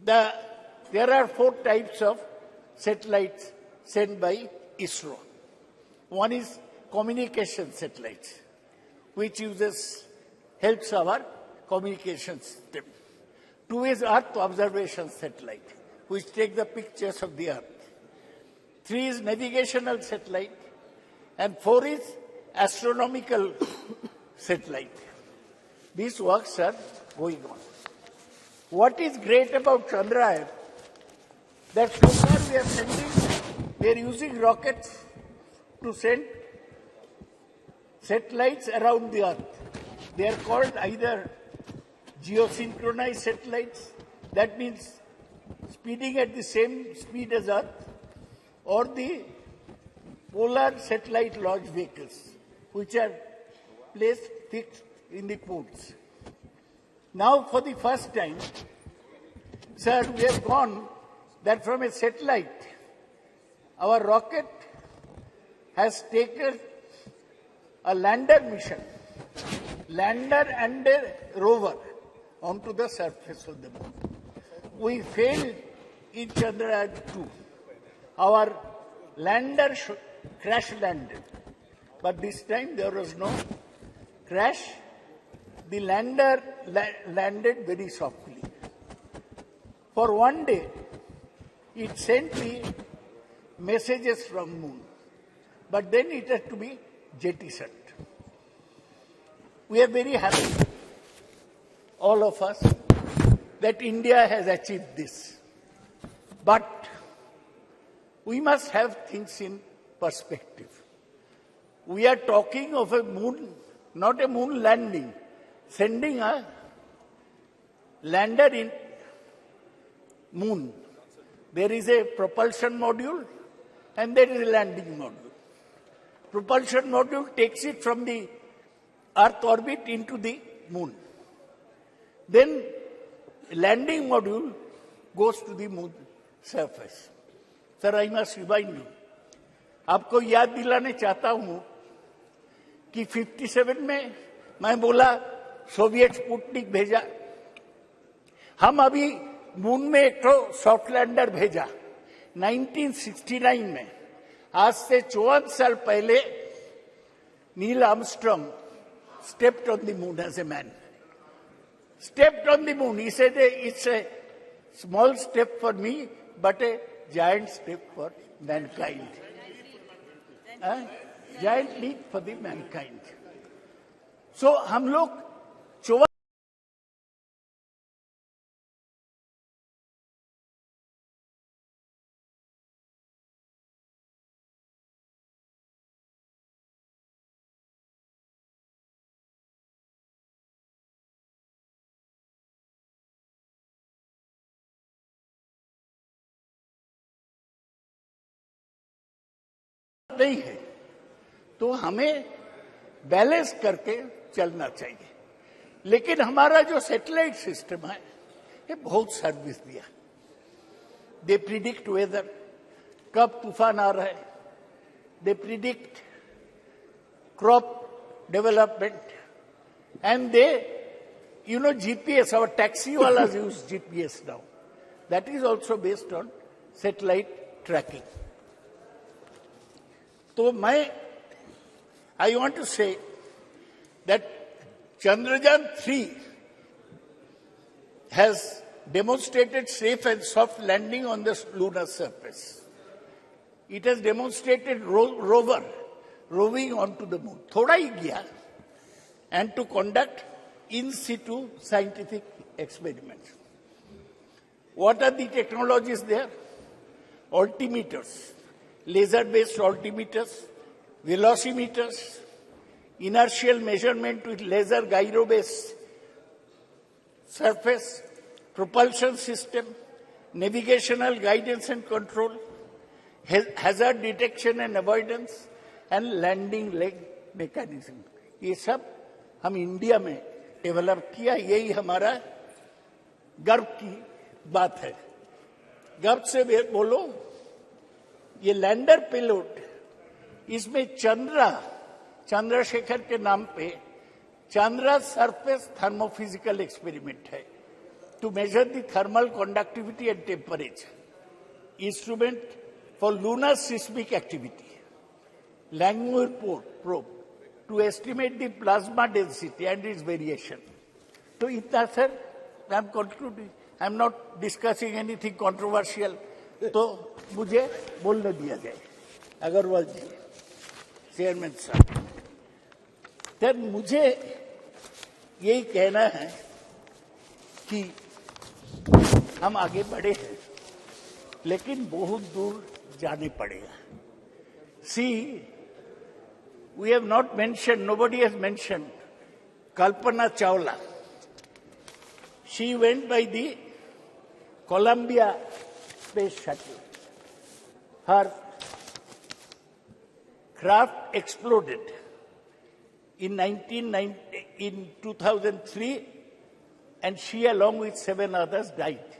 There are 4 types of satellites sent by ISRO. One is communication satellites, which helps our communication system. 2 is Earth observation satellite, which take the pictures of the Earth. 3 is navigational satellite, and 4 is astronomical satellite. These works are going on. What is great about Chandrayaan, that so far we are using rockets to send satellites around the Earth. They are called either geosynchronized satellites, that means speeding at the same speed as Earth, or the polar satellite launch vehicles, which are placed fixed in the poles. Now, for the first time, sir, we have gone that from a satellite, our rocket has taken a lander mission, lander and a rover, onto the surface of the moon. We failed in Chandrayaan 2. Our lander crash landed, but this time there was no crash. The lander landed very softly. For one day, it sent me messages from moon, but then it had to be jettisoned. We are very happy, all of us, that India has achieved this. But we must have things in perspective. We are talking of a moon, not a moon landing, sending a lander in moon. There is a propulsion module and there is a landing module. Propulsion module takes it from the Earth orbit into the moon. Then landing module goes to the moon surface. Sir, I must remind you, आपको याद दिलाने चाहता हूं कि 57 में मैं बोला Soviet Sputnik भेजा, हम अभी मून में एक तो सॉफ्ट लैंडर भेजा 1969 में. आज से 54 साल पहले Neil Armstrong stepped on the moon as a man. Stepped on the moon. He said, it's a small step for me, but a giant step for mankind. Giant leap for the mankind. So, हम लोग 54 नहीं है, तो हमें balance करके चलना चाहिए. लेकिन हमारा जो सैटेलाइट सिस्टम है, ये बहुत सर्विस दिया. दे प्रिडिक्ट वेदर, कब तूफान आ रहा है, they predict crop development, and they GPS, our taxi walas use GPS now. That is also based on satellite tracking. So I want to say that Chandrayaan 3 has demonstrated safe and soft landing on the lunar surface. It has demonstrated rover roving onto the moon. Thoda hi gaya, and to conduct in situ scientific experiments. What are the technologies there? Altimeters, laser-based altimeters, velocimeters, inertial measurement with laser gyro-based surface, propulsion system, navigational guidance and control, hazard detection and avoidance, and landing leg mechanism. ये सब हम India में develop किया, यही हमारा गर्व की बात है। गर्व से बोलो, ये लैंडर पेलोड, इसमें चंद्रशेखर के नाम पे चंद्रा सरफेस थर्मोफिजिकल एक्सपेरिमेंट है to measure the thermal conductivity and temperature, instrument for lunar seismic activity, Langmuir probe to estimate the plasma density and its variation. तो इतना sir, I am concluding, I am not discussing anything controversial, तो मुझे बोलने दिया जाए। Agarwal ji, chairman साहब, sir मुझे यही कहना है कि हम आगे बढ़े हैं, लेकिन बहुत दूर जाने पड़ेगा। सी, we have not mentioned, nobody has mentioned Kalpana Chawla. She went by the Columbia space shuttle. Her craft exploded in 2003, and she along with 7 others died.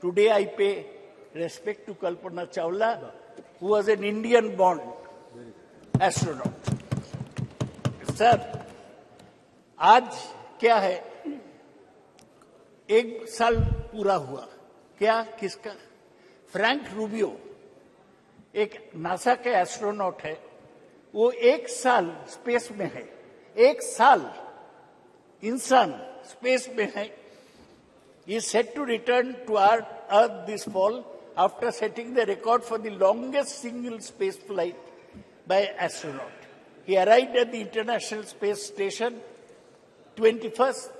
Today I pay respect to Kalpana Chawla, who was an Indian-born astronaut. Sir, आज क्या है, 1 साल पूरा हुआ। क्या, किसका? Frank Rubio एक NASA के एस्ट्रोनॉट है, वो 1 साल स्पेस में है, 1 साल इंसान स्पेस में है। He is set to return to Earth this fall after setting the record for the longest single space flight by astronaut. He arrived at the International Space Station 21st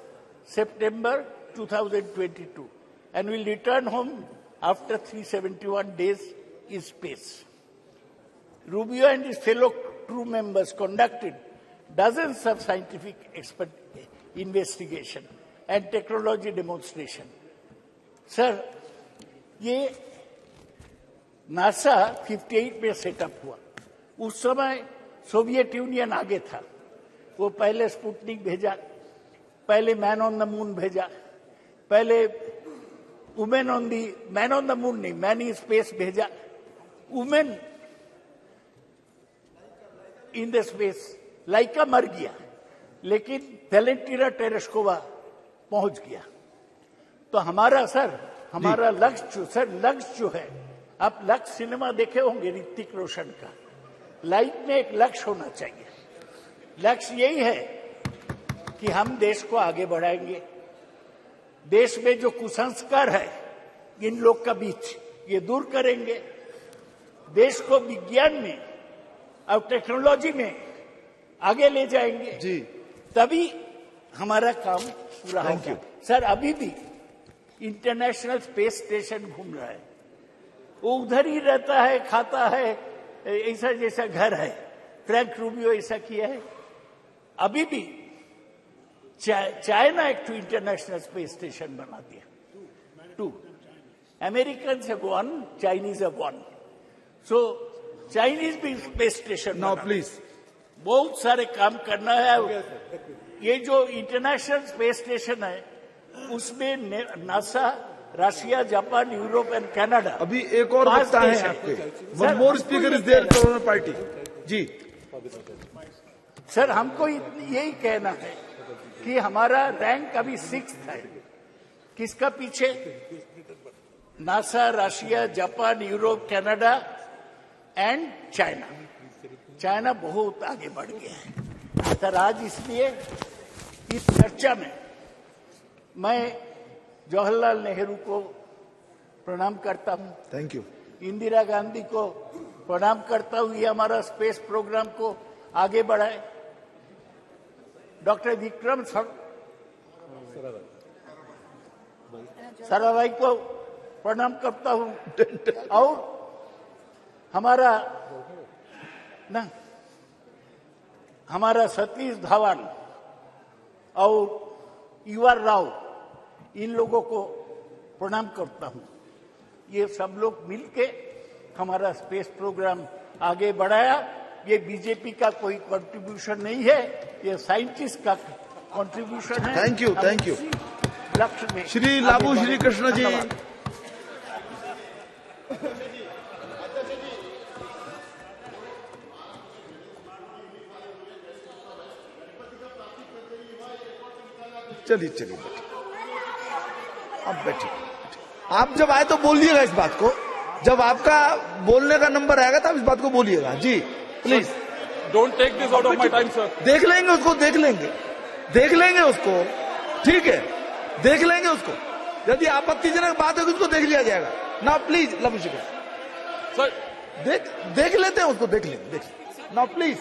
September 2022 and will return home after 371 days in space. Rubio and his fellow crew members conducted dozens of scientific investigation and technology demonstration. Sir, ये NASA 58 में setup हुआ। उस समय Soviet union आगे था। वो पहले Sputnik भेजा, पहले मैन ऑन द मून भेजा, पहले मैन ऑन द मून नहीं, मैन इन स्पेस भेजा, वुमेन इन द स्पेस। लाइका मर गया, लेकिन वेलेंटिना टेरेस्कोवा पहुंच गया। तो हमारा लक्ष्य जो है, आप लक्ष्य सिनेमा देखे होंगे ऋतिक रोशन का, लाइफ में एक लक्ष्य होना चाहिए। लक्ष्य यही है कि हम देश को आगे बढ़ाएंगे। देश में जो कुसंस्कार है इन लोग का बीच, ये दूर करेंगे। देश को विज्ञान में और टेक्नोलॉजी में आगे ले जाएंगे जी, तभी हमारा काम पूरा होगा। सर, अभी भी इंटरनेशनल स्पेस स्टेशन घूम रहा है, वो उधर ही रहता है, खाता है, ऐसा जैसा घर है। फ्रैंक रूबियो ऐसा किया है। अभी भी चाइना एक इंटरनेशनल स्पेस स्टेशन बना दिया, 2 American have 1, Chinese have 1। So Chinese भी स्पेस स्टेशन नाउ प्लीज, बहुत सारे काम करना है। ये जो इंटरनेशनल स्पेस स्टेशन है, उसमें NASA, Russia, Japan, Europe and Canada. अभी एक और वक्ता है आपके, one more speaker is there from party जी। सर, हमको यही कहना है कि हमारा रैंक अभी 6th है। किसका पीछे? NASA, Russia, Japan, Europe, Canada and China. China बहुत आगे बढ़ गया है। सर, आज इसलिए इस चर्चा में मैं जवाहरलाल नेहरू को प्रणाम करता हूं। Thank you. इंदिरा गांधी को प्रणाम करता हूं, ये हमारा स्पेस प्रोग्राम को आगे बढ़ाए। डॉक्टर विक्रम साराभाई को प्रणाम करता हूं। और हमारा सतीश धवन और यूआर राव, इन लोगों को प्रणाम करता हूं। ये सब लोग मिलके हमारा स्पेस प्रोग्राम आगे बढ़ाया। ये बीजेपी का कोई कंट्रीब्यूशन नहीं है, ये साइंटिस्ट का कंट्रीब्यूशन है। Thank you, thank you. लक्ष्य में श्री लाबू श्री कृष्ण जी। चलिए चलिए बैठिए, अब बैठिए। आप जब आए तो बोलिएगा इस बात को, जब आपका बोलने का नंबर आएगा तब इस बात को बोलिएगा। जी please don't take this out of my time sir. देख लेंगे उसको, देख लेंगे उसको, ठीक है, देख लेंगे उसको। यदि आपत्तिजनक बात होगी उसको देख लिया जाएगा ना। प्लीज लव सर, देख लेते हैं उसको, देख लेंगे ना। Please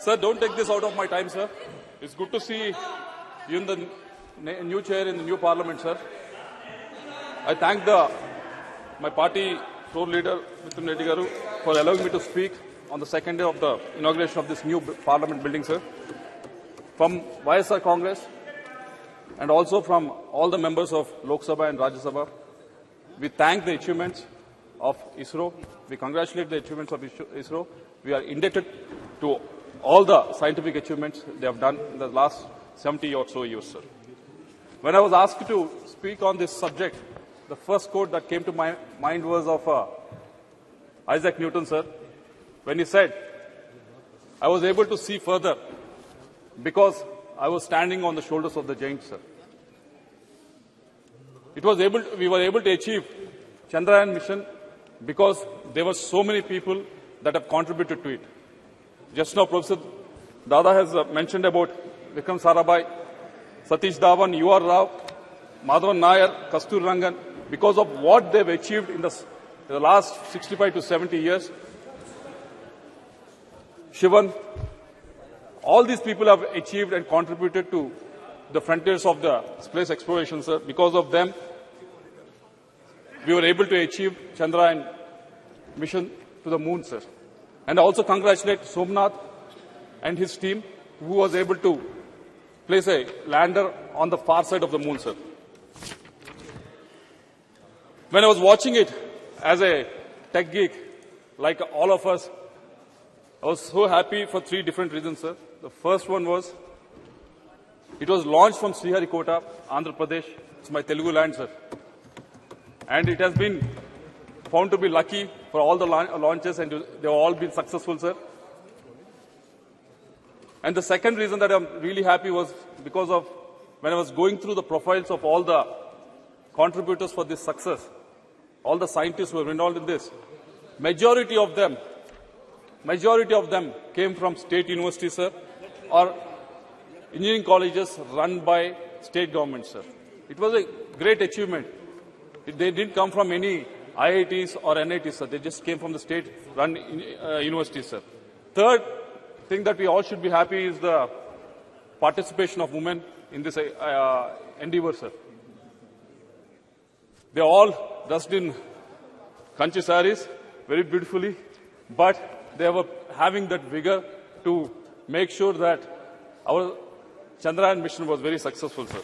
sir, don't take this out of my time sir. It's good to see you in the new chair in the new parliament, sir. I thank my party floor leader, Mr. Reddy Garu, for allowing me to speak on the second day of the inauguration of this new parliament building, sir. From ISRO Congress and also from all the members of Lok Sabha and Rajya Sabha, we thank the achievements of ISRO. We congratulate the achievements of ISRO. We are indebted to all the scientific achievements they have done in the last 70 or so years, sir. When I was asked to speak on this subject, the first quote that came to my mind was of Isaac Newton, sir, when he said, I was able to see further because I was standing on the shoulders of the giants, sir. We were able to achieve Chandrayaan mission because there were so many people that have contributed to it. Just now, Professor Dada has mentioned about Vikram Sarabhai, Satish Dhawan, UR Rao, Madhavan Nair, Kastur Rangan, because of what they've achieved in the last 65 to 70 years. Shivan, all these people have achieved and contributed to the frontiers of the space exploration, sir. Because of them, we were able to achieve Chandrayaan mission to the moon, sir. And I also congratulate Somnath and his team, who was able to place a lander on the far side of the moon, sir. When I was watching it as a tech geek, like all of us, I was so happy for three different reasons, sir. The first one was, it was launched from Sriharikota, Andhra Pradesh. It's my Telugu land, sir. And it has been found to be lucky for all the launches, and they've all been successful, sir. And the second reason that I'm really happy was because of when I was going through the profiles of all the contributors for this success, all the scientists who were involved in this, majority of them came from state universities, sir, or engineering colleges run by state governments, sir. It was a great achievement. They didn't come from any IITs or NITs, sir. They just came from the state-run universities, sir. Third thing that we all should be happy is the participation of women in this endeavor, sir. They all dressed in kanchi saris very beautifully, but they were having that vigor to make sure that our Chandrayaan mission was very successful, sir.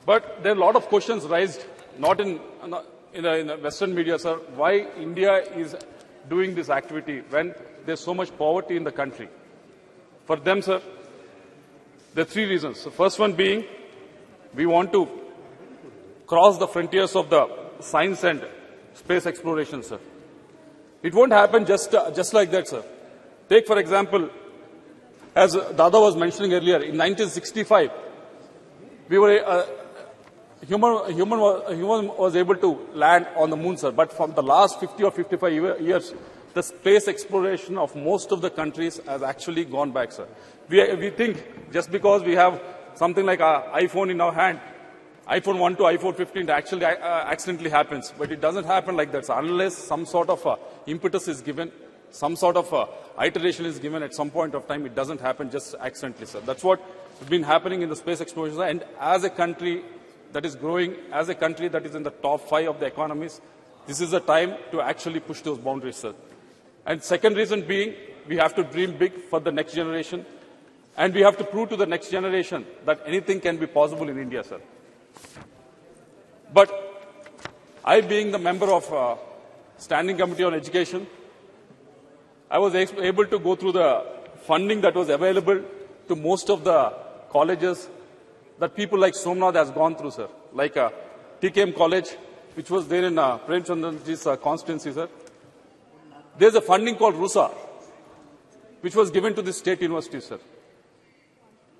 But there are a lot of questions raised, not in the Western media, sir, why India is doing this activity when there's so much poverty in the country. For them, sir, there are three reasons. The first one being, we want to cross the frontiers of the science and space exploration, sir. It won't happen just like that, sir. Take, for example, as Dada was mentioning earlier, in 1965, we were human was able to land on the moon, sir. But from the last 50 or 55 years, the space exploration of most of the countries has actually gone back, sir. We think just because we have something like an iPhone in our hand, iPhone 1 to iPhone 15 actually accidentally happens. But it doesn't happen like that, sir. Unless some sort of impetus is given, some sort of iteration is given at some point of time, it doesn't happen just accidentally, sir. That's what has been happening in the space exploration. And as a country that is growing, as a country that is in the top 5 of the economies, this is the time to actually push those boundaries, sir. And second reason being, we have to dream big for the next generation. And we have to prove to the next generation that anything can be possible in India, sir. But I, being the member of Standing Committee on Education, I was able to go through the funding that was available to most of the colleges that people like Somnath has gone through, sir. Like TKM College, which was there in Prem Chandra's constituency, sir. There's a funding called RUSA, which was given to the state university, sir.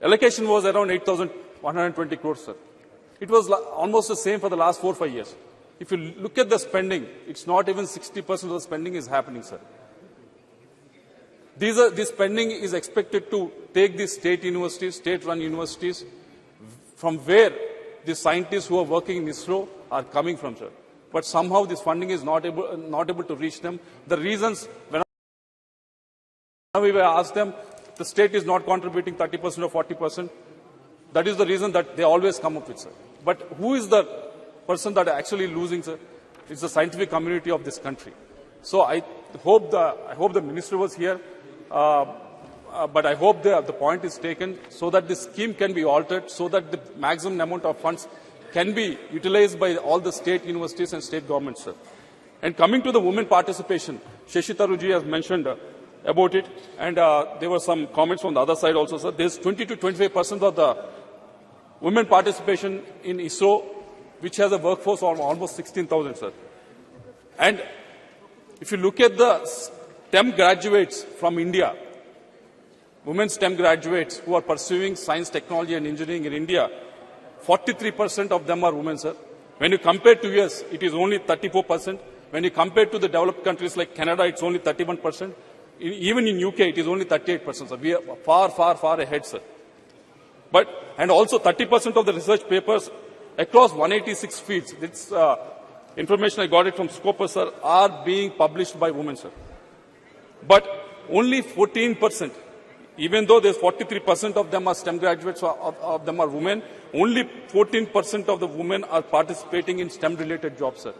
Allocation was around 8,120 crores, sir. It was almost the same for the last 4 or 5 years. If you look at the spending, it's not even 60% of the spending is happening, sir. This spending is expected to take these state universities, state-run universities, from where the scientists who are working in ISRO are coming from, sir. But somehow this funding is not able to reach them. The reasons, when we asked them, the state is not contributing 30% or 40%. That is the reason that they always come up with, sir. But who is the person that are actually losing, sir? It's the scientific community of this country. So I hope the minister was here, but I hope the point is taken so that this scheme can be altered, so that the maximum amount of funds can be utilized by all the state universities and state governments, sir. And coming to the women participation, Shashi Tharoor has mentioned about it, and there were some comments from the other side also, sir. There's 20 to 25% of the women participation in ISRO, which has a workforce of almost 16,000, sir. And if you look at the STEM graduates from India, women STEM graduates who are pursuing science, technology and engineering in India, 43% of them are women, sir. When you compare to US, it is only 34%. When you compare to the developed countries like Canada, it's only 31%. Even in UK, it is only 38%, sir. We are far, far, far ahead, sir. And also 30% of the research papers across 186 fields, this information I got it from Scopus, sir, are being published by women, sir. But only 14%, even though there's 43% of them are STEM graduates, of them are women, only 14% of the women are participating in STEM-related jobs, sir.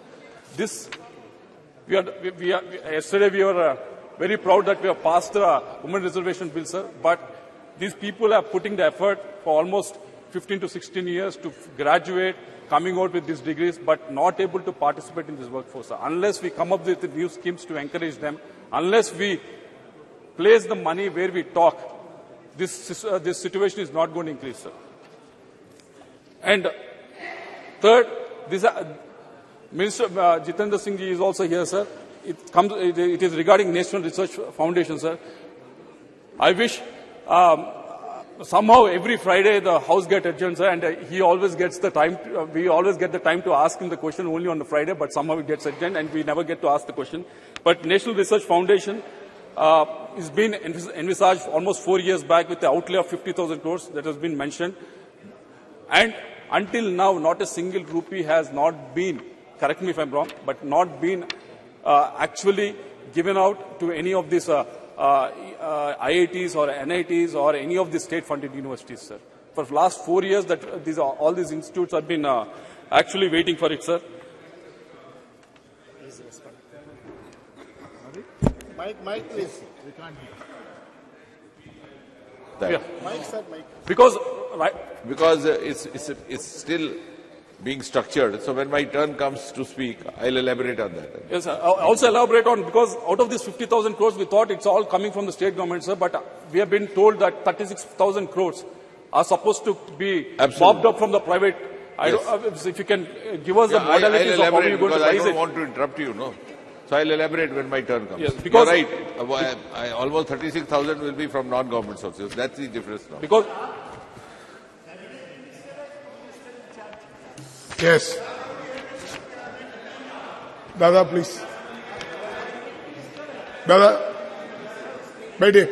Yesterday we were very proud that we have passed the women reservation bill, sir, but these people are putting the effort for almost 15 to 16 years to graduate, coming out with these degrees, but not able to participate in this workforce, sir. Unless we come up with new schemes to encourage them, unless we place the money where we talk, this situation is not going to increase, sir. And third, Minister Jitendra Singh ji is also here, sir. It is regarding National Research Foundation, sir. I wish somehow every Friday the House gets adjourned, sir, and he always gets the time. We always get the time to ask him the question only on the Friday, but somehow it gets adjourned and we never get to ask the question. But National Research Foundation has been envisaged almost 4 years back with the outlay of 50,000 crores that has been mentioned. And until now, not a single rupee has not been, correct me if I'm wrong, but not been actually given out to any of these IITs or NITs or any of the state-funded universities, sir. For the last 4 years, all these institutes have been actually waiting for it, sir. Mike, please. We can't hear. Yeah. Mike, sir, Mike. Because it's still being structured. So when my turn comes to speak, I'll elaborate on that. Yes, sir. I'll also elaborate on, because out of these 50,000 crores, we thought it's all coming from the state government, sir, but we have been told that 36,000 crores are supposed to be mopped up from the private. Yes. If you can give us the modalities of how you're going to raise it. I don't want to interrupt you, no. So I'll elaborate when my turn comes. Yes, because you're right. Almost 36,000 will be from non-government sources. That's the difference now. Because yes. Dada, please. Dada, Baidi,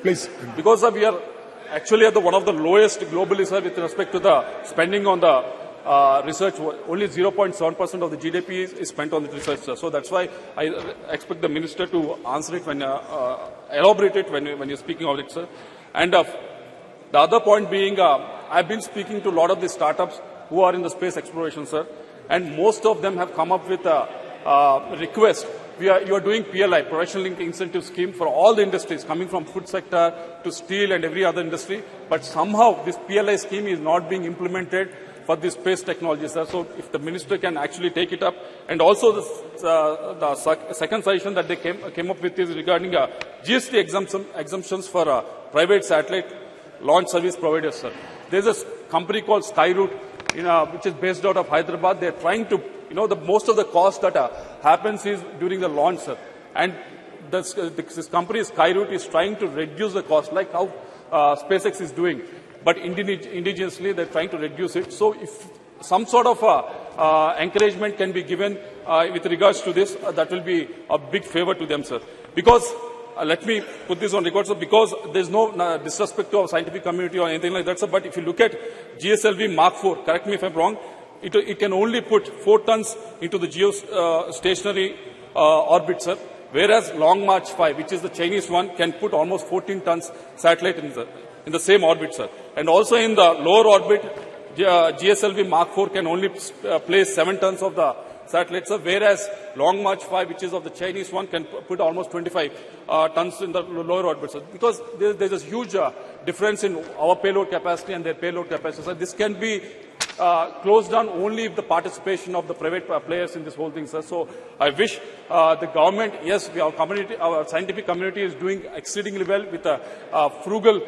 please. Because we are actually at one of the lowest globally, sir, with respect to the spending on the research. Only 0.7% of the GDP is spent on the research, sir. So that's why I expect the minister to answer it when elaborate it when you're speaking of it, sir. And the other point being, I've been speaking to a lot of the startups who are in the space exploration, sir, and most of them have come up with a request you are doing PLI, Production Linked Incentive Scheme, for all the industries, coming from food sector to steel and every other industry. But somehow this PLI scheme is not being implemented for this space technology, sir. So if the minister can actually take it up. And also the second suggestion that they came up with is regarding GST exemptions for private satellite launch service providers, sir. There's a company called Skyroot, which is based out of Hyderabad. They're trying to, most of the cost that happens is during the launch, sir. And this company, Skyroot, is trying to reduce the cost, like how SpaceX is doing. But indigenously, they're trying to reduce it. So if some sort of encouragement can be given with regards to this, that will be a big favor to them, sir. Because, let me put this on record, sir, because there's no disrespect to our scientific community or anything like that, sir. But if you look at GSLV Mark IV, correct me if I'm wrong, it can only put 4 tons into the geostationary orbit, sir. Whereas Long March 5, which is the Chinese one, can put almost 14 tons satellite in the same orbit, sir. And also in the lower orbit, GSLV Mark IV can only place 7 tons of the satellites, sir, whereas Long March 5, which is of the Chinese one, can put almost 25 tons in the lower orbit, sir. Because there's a huge difference in our payload capacity and their payload capacity, sir. This can be closed down only if the participation of the private players in this whole thing, sir. So I wish the government, yes, our scientific community is doing exceedingly well with a frugal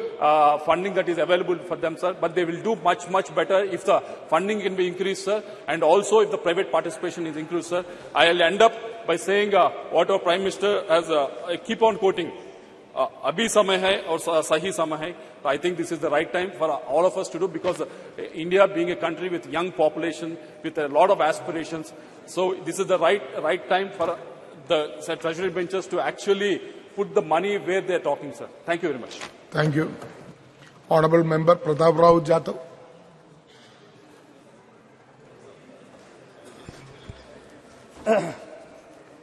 funding that is available for them, sir. But they will do much, much better if the funding can be increased, sir, and also if the private participation is increased, sir. I'll end up by saying what our Prime Minister has, I keep on quoting, abhi samay hai aur sahi samay hai. I think this is the right time for all of us to do, because India being a country with young population, with a lot of aspirations, so this is the right time for the treasury benches to actually put the money where they are talking, sir. Thank you very much. Thank you. Honorable Member Pratap Rao Jadhav.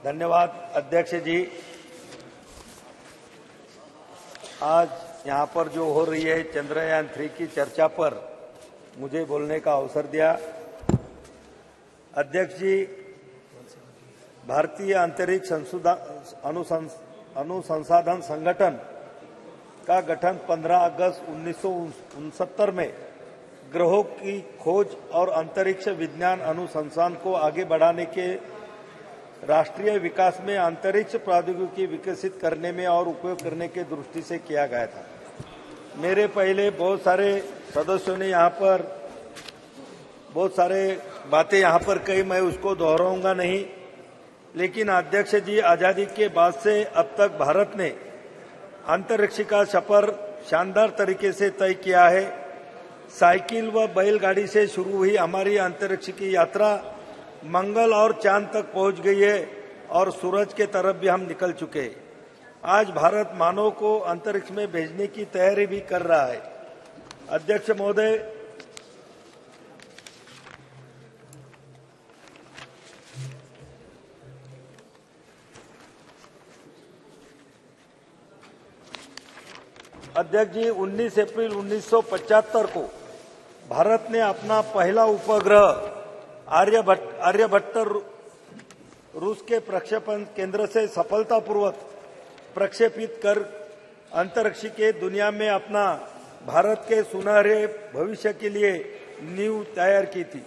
धन्यवाद अध्यक्ष जी। आज यहाँ पर जो हो रही है चंद्रयान 3 की चर्चा पर मुझे बोलने का अवसर दिया। अध्यक्ष जी, भारतीय अंतरिक्ष अनुसंधान संगठन का गठन 15 अगस्त 1969 में ग्रहों की खोज और अंतरिक्ष विज्ञान अनुसंधान को आगे बढ़ाने के राष्ट्रीय विकास में अंतरिक्ष प्रौद्योगिकी विकसित करने में और उपयोग करने के दृष्टि से किया गया था। मेरे पहले बहुत सारे सदस्यों ने यहाँ पर बहुत सारे बातें यहाँ पर कही, मैं उसको दोहराऊंगा नहीं। लेकिन अध्यक्ष जी, आजादी के बाद से अब तक भारत ने अंतरिक्ष का सफर शानदार तरीके से तय किया है। साइकिल व बैलगाड़ी से शुरू हुई हमारी अंतरिक्ष की यात्रा मंगल और चांद तक पहुंच गई है और सूरज के तरफ भी हम निकल चुके हैं। आज भारत मानव को अंतरिक्ष में भेजने की तैयारी भी कर रहा है। अध्यक्ष महोदय, अध्यक्ष जी, 19 अप्रैल 1975 को भारत ने अपना पहला उपग्रह आर्यभट्ट रूस के प्रक्षेपण केंद्र से सफलतापूर्वक प्रक्षेपित कर अंतरिक्ष के दुनिया में अपना भारत के सुनहरे भविष्य के लिए नींव तैयार की थी।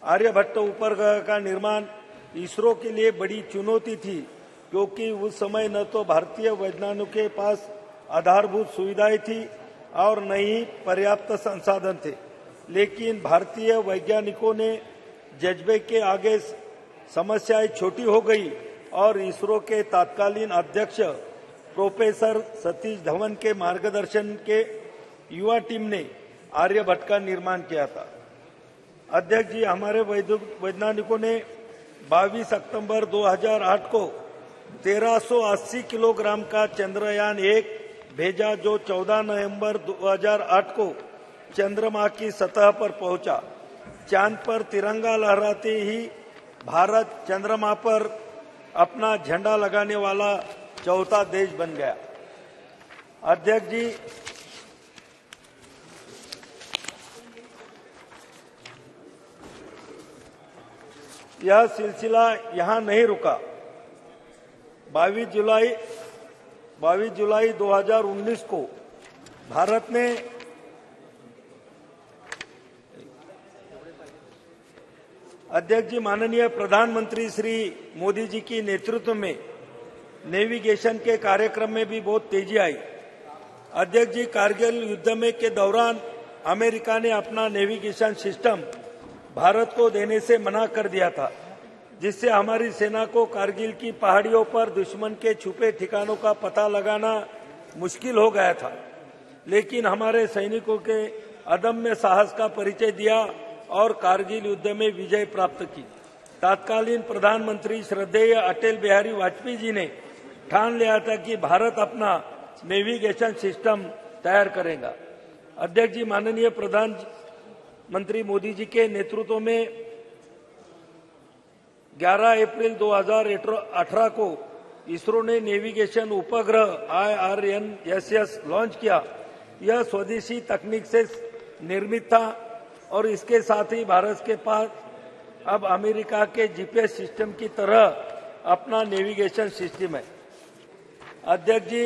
आर्यभट्ट उपग्रह का निर्माण इसरो के लिए बड़ी चुनौती थी, क्योंकि उस समय न तो भारतीय वैज्ञानिकों के पास आधारभूत सुविधाएं थी और न ही पर्याप्त संसाधन थे। लेकिन भारतीय वैज्ञानिकों ने जज्बे के आगे समस्याएं छोटी हो गई और इसरो के तत्कालीन अध्यक्ष प्रोफेसर सतीश धवन के मार्गदर्शन के युवा टीम ने आर्यभट्ट का निर्माण किया था। अध्यक्ष जी, हमारे वैज्ञानिकों ने 22 अक्टूबर 2008 को 1380 किलोग्राम का चंद्रयान 1 भेजा, जो 14 नवंबर 2008 को चंद्रमा की सतह पर पहुंचा। चांद पर तिरंगा लहराते ही भारत चंद्रमा पर अपना झंडा लगाने वाला चौथा देश बन गया। अध्यक्ष जी, यह सिलसिला यहां नहीं रुका। 22 जुलाई 2019 को भारत ने अध्यक्ष जी माननीय प्रधानमंत्री श्री मोदी जी की नेतृत्व में नेविगेशन के कार्यक्रम में भी बहुत तेजी आई। अध्यक्ष जी कारगिल युद्ध में के दौरान अमेरिका ने अपना नेविगेशन सिस्टम भारत को देने से मना कर दिया था, जिससे हमारी सेना को कारगिल की पहाड़ियों पर दुश्मन के छुपे ठिकानों का पता लगाना मुश्किल हो गया था। लेकिन हमारे सैनिकों के अदम्य साहस का परिचय दिया और कारगिल युद्ध में विजय प्राप्त की। तत्कालीन प्रधानमंत्री श्रद्धेय अटल बिहारी वाजपेयी जी ने ठान लिया था कि भारत अपना नेविगेशन सिस्टम तैयार करेगा। अध्यक्ष जी माननीय प्रधानमंत्री मोदी जी के नेतृत्व में 11 अप्रैल 2018 को इसरो ने नेविगेशन उपग्रह IRNSS लॉन्च किया। यह स्वदेशी तकनीक से निर्मित था और इसके साथ ही भारत के पास अब अमेरिका के GPS सिस्टम की तरह अपना नेविगेशन सिस्टम है। अध्यक्ष जी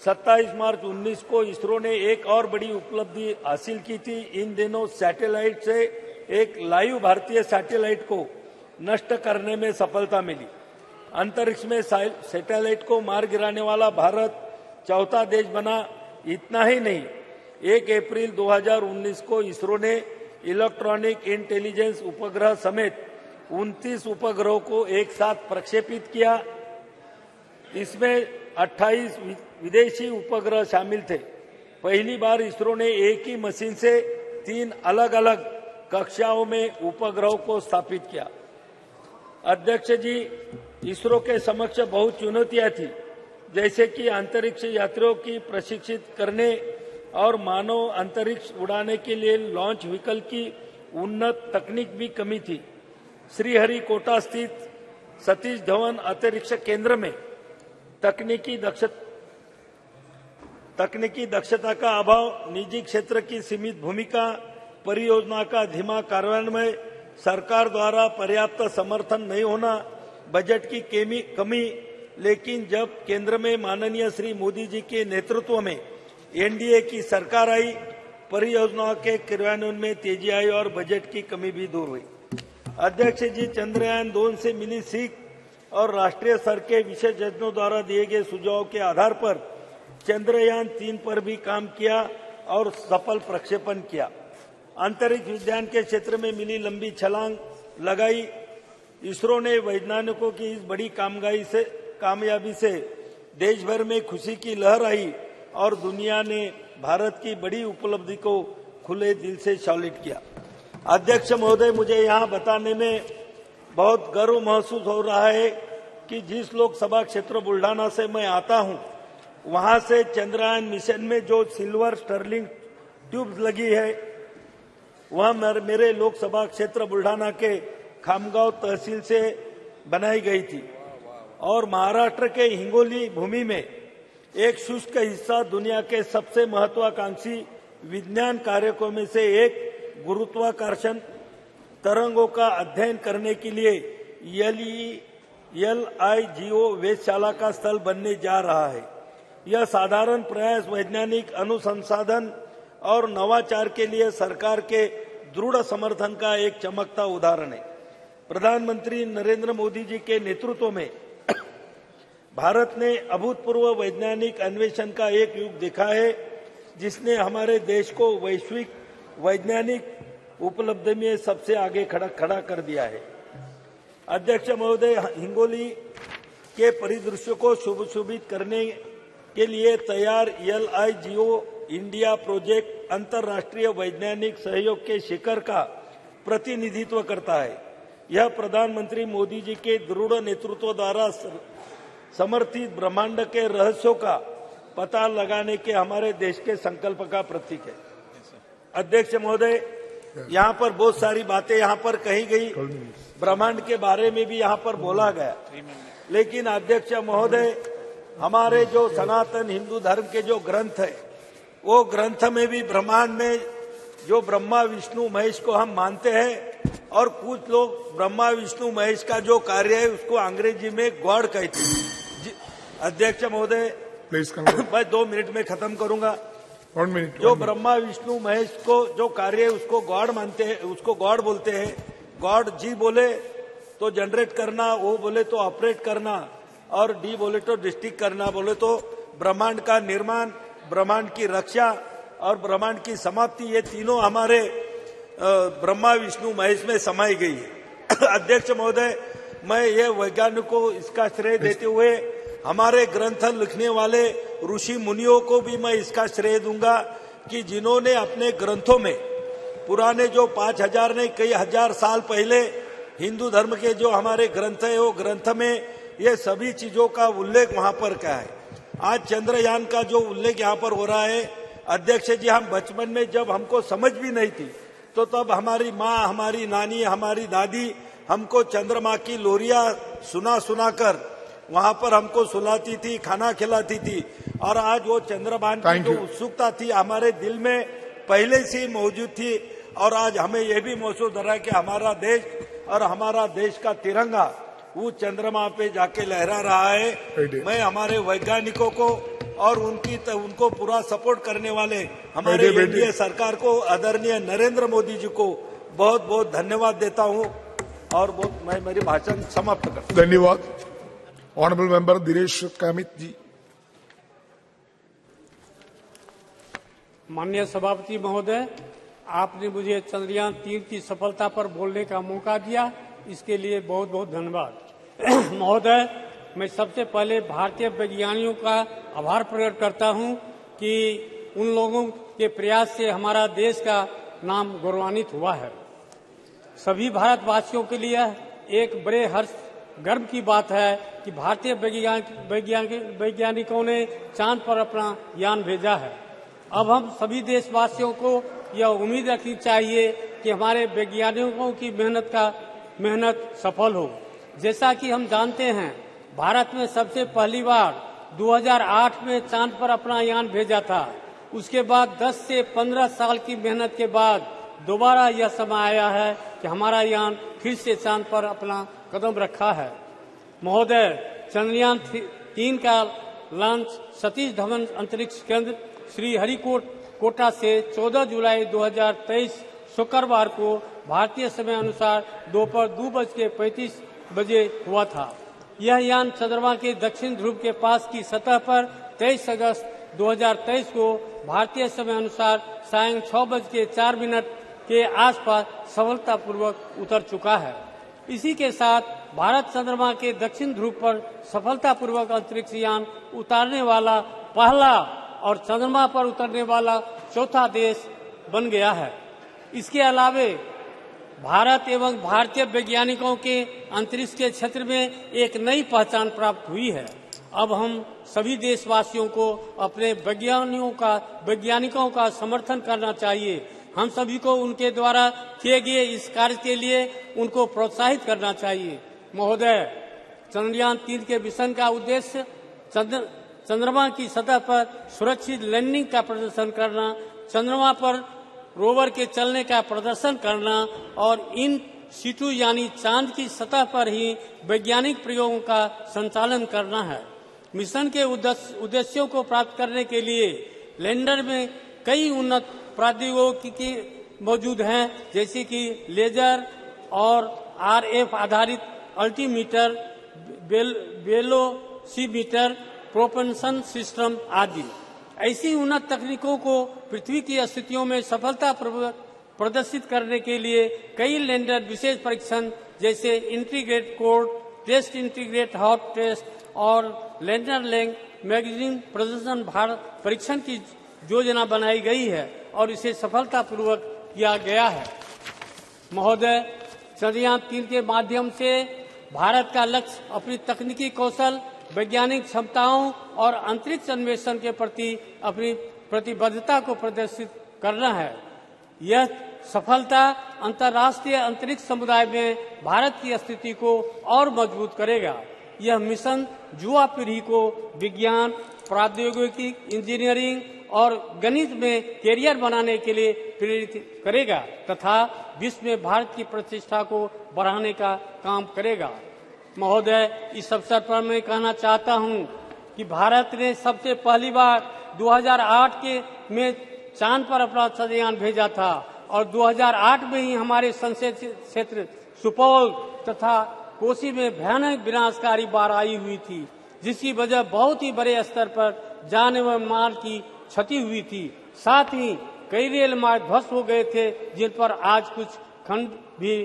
27 मार्च 19 को इसरो ने एक और बड़ी उपलब्धि हासिल की थी। इन दिनों सैटेलाइट से एक लाइव भारतीय सैटेलाइट को नष्ट करने में सफलता मिली। अंतरिक्ष में सैटेलाइट को मार गिराने वाला भारत चौथा देश बना। इतना ही नहीं, 1 अप्रैल 2019 को इसरो ने इलेक्ट्रॉनिक इंटेलिजेंस उपग्रह समेत 29 उपग्रहों को एक साथ प्रक्षेपित किया। इसमें 28 विदेशी उपग्रह शामिल थे। पहली बार इसरो ने एक ही मशीन से 3 अलग अलग कक्षाओं में उपग्रहों को स्थापित किया। अध्यक्ष जी, इसरो के समक्ष बहुत चुनौतियां थी, जैसे कि अंतरिक्ष यात्रियों की प्रशिक्षित करने और मानव अंतरिक्ष उड़ाने के लिए लॉन्च व्हीकल की उन्नत तकनीक भी कमी थी। श्रीहरिकोटा स्थित सतीश धवन अंतरिक्ष केंद्र में तकनीकी दक्षता का अभाव, निजी क्षेत्र की सीमित भूमिका, परियोजना का धीमा कार्यान्वयन, सरकार द्वारा पर्याप्त समर्थन नहीं होना, बजट की कमी। लेकिन जब केंद्र में माननीय श्री मोदी जी के नेतृत्व में एनडीए की सरकार आई, परियोजनाओं के क्रियान्वयन में तेजी आई और बजट की कमी भी दूर हुई। अध्यक्ष जी, चंद्रयान 2 से मिली सीख और राष्ट्रीय स्तर के विशेषज्ञों द्वारा दिए गए सुझावों के आधार पर चंद्रयान 3 पर भी काम किया और सफल प्रक्षेपण किया। अंतरिक्ष विज्ञान के क्षेत्र में मिली लंबी छलांग लगाई। इसरो ने वैज्ञानिकों की इस बड़ी कामयाबी से देश भर में खुशी की लहर आई और दुनिया ने भारत की बड़ी उपलब्धि को खुले दिल से सैल्यूट किया। अध्यक्ष महोदय, मुझे यहाँ बताने में बहुत गर्व महसूस हो रहा है कि जिस लोकसभा क्षेत्र बुल्ढाना से मैं आता हूँ, वहाँ से चंद्रयान मिशन में जो सिल्वर स्टर्लिंग ट्यूब्स लगी है, वह मेरे लोकसभा क्षेत्र बुल्ढाना के खामगांव तहसील से बनाई गई थी और महाराष्ट्र के हिंगोली भूमि में एक शुष्क हिस्सा दुनिया के सबसे महत्वाकांक्षी विज्ञान कार्यक्रमों में से एक गुरुत्वाकर्षण तरंगों का अध्ययन करने के लिए LIGO वेधशाला का स्थल बनने जा रहा है। यह साधारण प्रयास वैज्ञानिक अनुसंधान और नवाचार के लिए सरकार के दृढ़ समर्थन का एक चमकता उदाहरण है। प्रधानमंत्री नरेंद्र मोदी जी के नेतृत्व में भारत ने अभूतपूर्व वैज्ञानिक अन्वेषण का एक युग देखा है, जिसने हमारे देश को वैश्विक वैज्ञानिक उपलब्धि में सबसे आगे खड़ा कर दिया है। अध्यक्ष महोदय, हिंगोली के परिदृश्य को शुभशोभित करने के लिए तैयार LIGO इंडिया प्रोजेक्ट अंतर्राष्ट्रीय वैज्ञानिक सहयोग के शिखर का प्रतिनिधित्व करता है। यह प्रधानमंत्री मोदी जी के दृढ़ नेतृत्व द्वारा समर्थित ब्रह्मांड के रहस्यों का पता लगाने के हमारे देश के संकल्प का प्रतीक है। अध्यक्ष महोदय, यहाँ पर बहुत सारी बातें यहाँ पर कही गई, ब्रह्मांड के बारे में भी यहाँ पर बोला गया, लेकिन अध्यक्ष महोदय, हमारे जो सनातन हिंदू धर्म के जो ग्रंथ है, वो ग्रंथ में भी ब्रह्मांड में जो ब्रह्मा विष्णु महेश को हम मानते हैं और कुछ लोग ब्रह्मा विष्णु महेश का जो कार्य है उसको अंग्रेजी में गॉड कहते हैं। अध्यक्ष महोदय, प्लीज मैं 2 मिनट में खत्म करूंगा। 1 मिनट। जो ब्रह्मा विष्णु महेश को जो कार्य उसको गॉड मानते हैं, उसको गॉड बोलते हैं। गॉड जी बोले तो जनरेट करना, ओ बोले तो ऑपरेट करना, और डी बोले तो डिस्ट्रिक्ट करना, बोले तो ब्रह्मांड का निर्माण, ब्रह्मांड की रक्षा और ब्रह्मांड की समाप्ति, ये तीनों हमारे ब्रह्मा विष्णु महेश में समाई गई है। अध्यक्ष महोदय, मैं ये वैज्ञानिक को इसका श्रेय देते हुए हमारे ग्रंथ लिखने वाले ऋषि मुनियों को भी मैं इसका श्रेय दूंगा कि जिन्होंने अपने ग्रंथों में पुराने जो 5000 नहीं कई हजार साल पहले हिंदू धर्म के जो हमारे ग्रंथ है, वो ग्रंथ में ये सभी चीजों का उल्लेख वहां पर क्या है। आज चंद्रयान का जो उल्लेख यहाँ पर हो रहा है, अध्यक्ष जी, हम बचपन में जब हमको समझ भी नहीं थी तो तब हमारी माँ, हमारी नानी, हमारी दादी हमको चंद्रमा की लोरियां सुना कर वहां पर हमको सुलाती थी, खाना खिलाती थी, और आज वो चंद्रमान की जो उत्सुकता थी हमारे दिल में पहले से मौजूद थी, और आज हमें यह भी महसूस हो रहा है कि हमारा देश और हमारा देश का तिरंगा वो चंद्रमा पे जाके लहरा रहा है। मैं हमारे वैज्ञानिकों को और उनको पूरा सपोर्ट करने वाले हमारे एनडीए सरकार को, आदरणीय नरेंद्र मोदी जी को बहुत बहुत धन्यवाद देता हूं, और मैं मेरी भाषण समाप्त करता हूं। धन्यवाद। ऑनरेबल मेंबर दिनेश कामित जी। माननीय सभापति महोदय, आपने मुझे चंद्रयान 3 की सफलता पर बोलने का मौका दिया, इसके लिए बहुत बहुत धन्यवाद। महोदय, मैं सबसे पहले भारतीय वैज्ञानिकों का आभार प्रकट करता हूं कि उन लोगों के प्रयास से हमारा देश का नाम गौरवान्वित हुआ है। सभी भारतवासियों के लिए एक बड़े हर्ष गर्व की बात है कि भारतीय वैज्ञानिकों ने चांद पर अपना यान भेजा है। अब हम सभी देशवासियों को यह उम्मीद रखनी चाहिए कि हमारे वैज्ञानिकों की मेहनत सफल हो। जैसा कि हम जानते हैं, भारत में सबसे पहली बार 2008 में चांद पर अपना यान भेजा था। उसके बाद 10 से 15 साल की मेहनत के बाद दोबारा यह समय आया है कि हमारा यान फिर से चांद पर अपना कदम रखा है। महोदय, चंद्रयान 3 का लॉन्च सतीश धवन अंतरिक्ष केंद्र श्री हरिकोटा से 14 जुलाई 2023 शुक्रवार को भारतीय समय अनुसार दोपहर 2:35 बजे हुआ था। यह यान चंद्रमा के दक्षिण ध्रुव के पास की सतह पर 23 अगस्त 2023 को भारतीय समय अनुसार सायं 6:04 के आसपास सफलतापूर्वक उतर चुका है। इसी के साथ भारत चंद्रमा के दक्षिण ध्रुव पर सफलतापूर्वक अंतरिक्ष यान उतारने वाला पहला और चंद्रमा पर उतरने वाला चौथा देश बन गया है। इसके अलावे भारत एवं भारतीय वैज्ञानिकों के अंतरिक्ष के क्षेत्र में एक नई पहचान प्राप्त हुई है। अब हम सभी देशवासियों को अपने वैज्ञानिकों का समर्थन करना चाहिए। हम सभी को उनके द्वारा किए गए इस कार्य के लिए उनको प्रोत्साहित करना चाहिए। महोदय, चंद्रयान 3 के मिशन का उद्देश्य चंद्रमा की सतह पर सुरक्षित लैंडिंग का प्रदर्शन करना, चंद्रमा पर रोवर के चलने का प्रदर्शन करना और इन सीटू यानी चांद की सतह पर ही वैज्ञानिक प्रयोगों का संचालन करना है। मिशन के उद्देश्यों को प्राप्त करने के लिए लैंडर में कई उन्नत प्रौद्योगिकी मौजूद हैं, जैसे कि लेजर और RF आधारित अल्टीमीटर, वेलोसीमीटर, प्रोपल्शन सिस्टम आदि। ऐसी उन्नत तकनीकों को पृथ्वी की स्थितियों में सफलता प्रदर्शित करने के लिए कई लैंडर विशेष परीक्षण जैसे integrate core test, integrate hot test और लैंडर लैंग मैगजीन प्रदर्शन भारत परीक्षण की योजना बनाई गई है और इसे सफलतापूर्वक किया गया है। महोदय, चंद्रयान 3 के माध्यम से भारत का लक्ष्य अपनी तकनीकी कौशल, वैज्ञानिक क्षमताओं और अंतरिक्ष अन्वेषण के प्रति अपनी प्रतिबद्धता को प्रदर्शित करना है। यह सफलता अंतर्राष्ट्रीय अंतरिक्ष समुदाय में भारत की स्थिति को और मजबूत करेगा। यह मिशन युवा पीढ़ी को विज्ञान, प्रौद्योगिकी, इंजीनियरिंग और गणित में कैरियर बनाने के लिए प्रेरित करेगा तथा विश्व में भारत की प्रतिष्ठा को बढ़ाने का काम करेगा। महोदय, इस अवसर पर मैं कहना चाहता हूं कि भारत ने सबसे पहली बार 2008 में चांद पर अपना चंद्रयान भेजा था और 2008 में ही हमारे संसदीय क्षेत्र सुपौल तथा कोसी में भयानक विनाशकारी बाढ़ आई हुई थी, जिसकी वजह बहुत ही बड़े स्तर पर जान व माल की क्षति हुई थी। साथ ही कई रेल मार्ग ध्वस्त हो गए थे, जिन पर आज कुछ खंड भी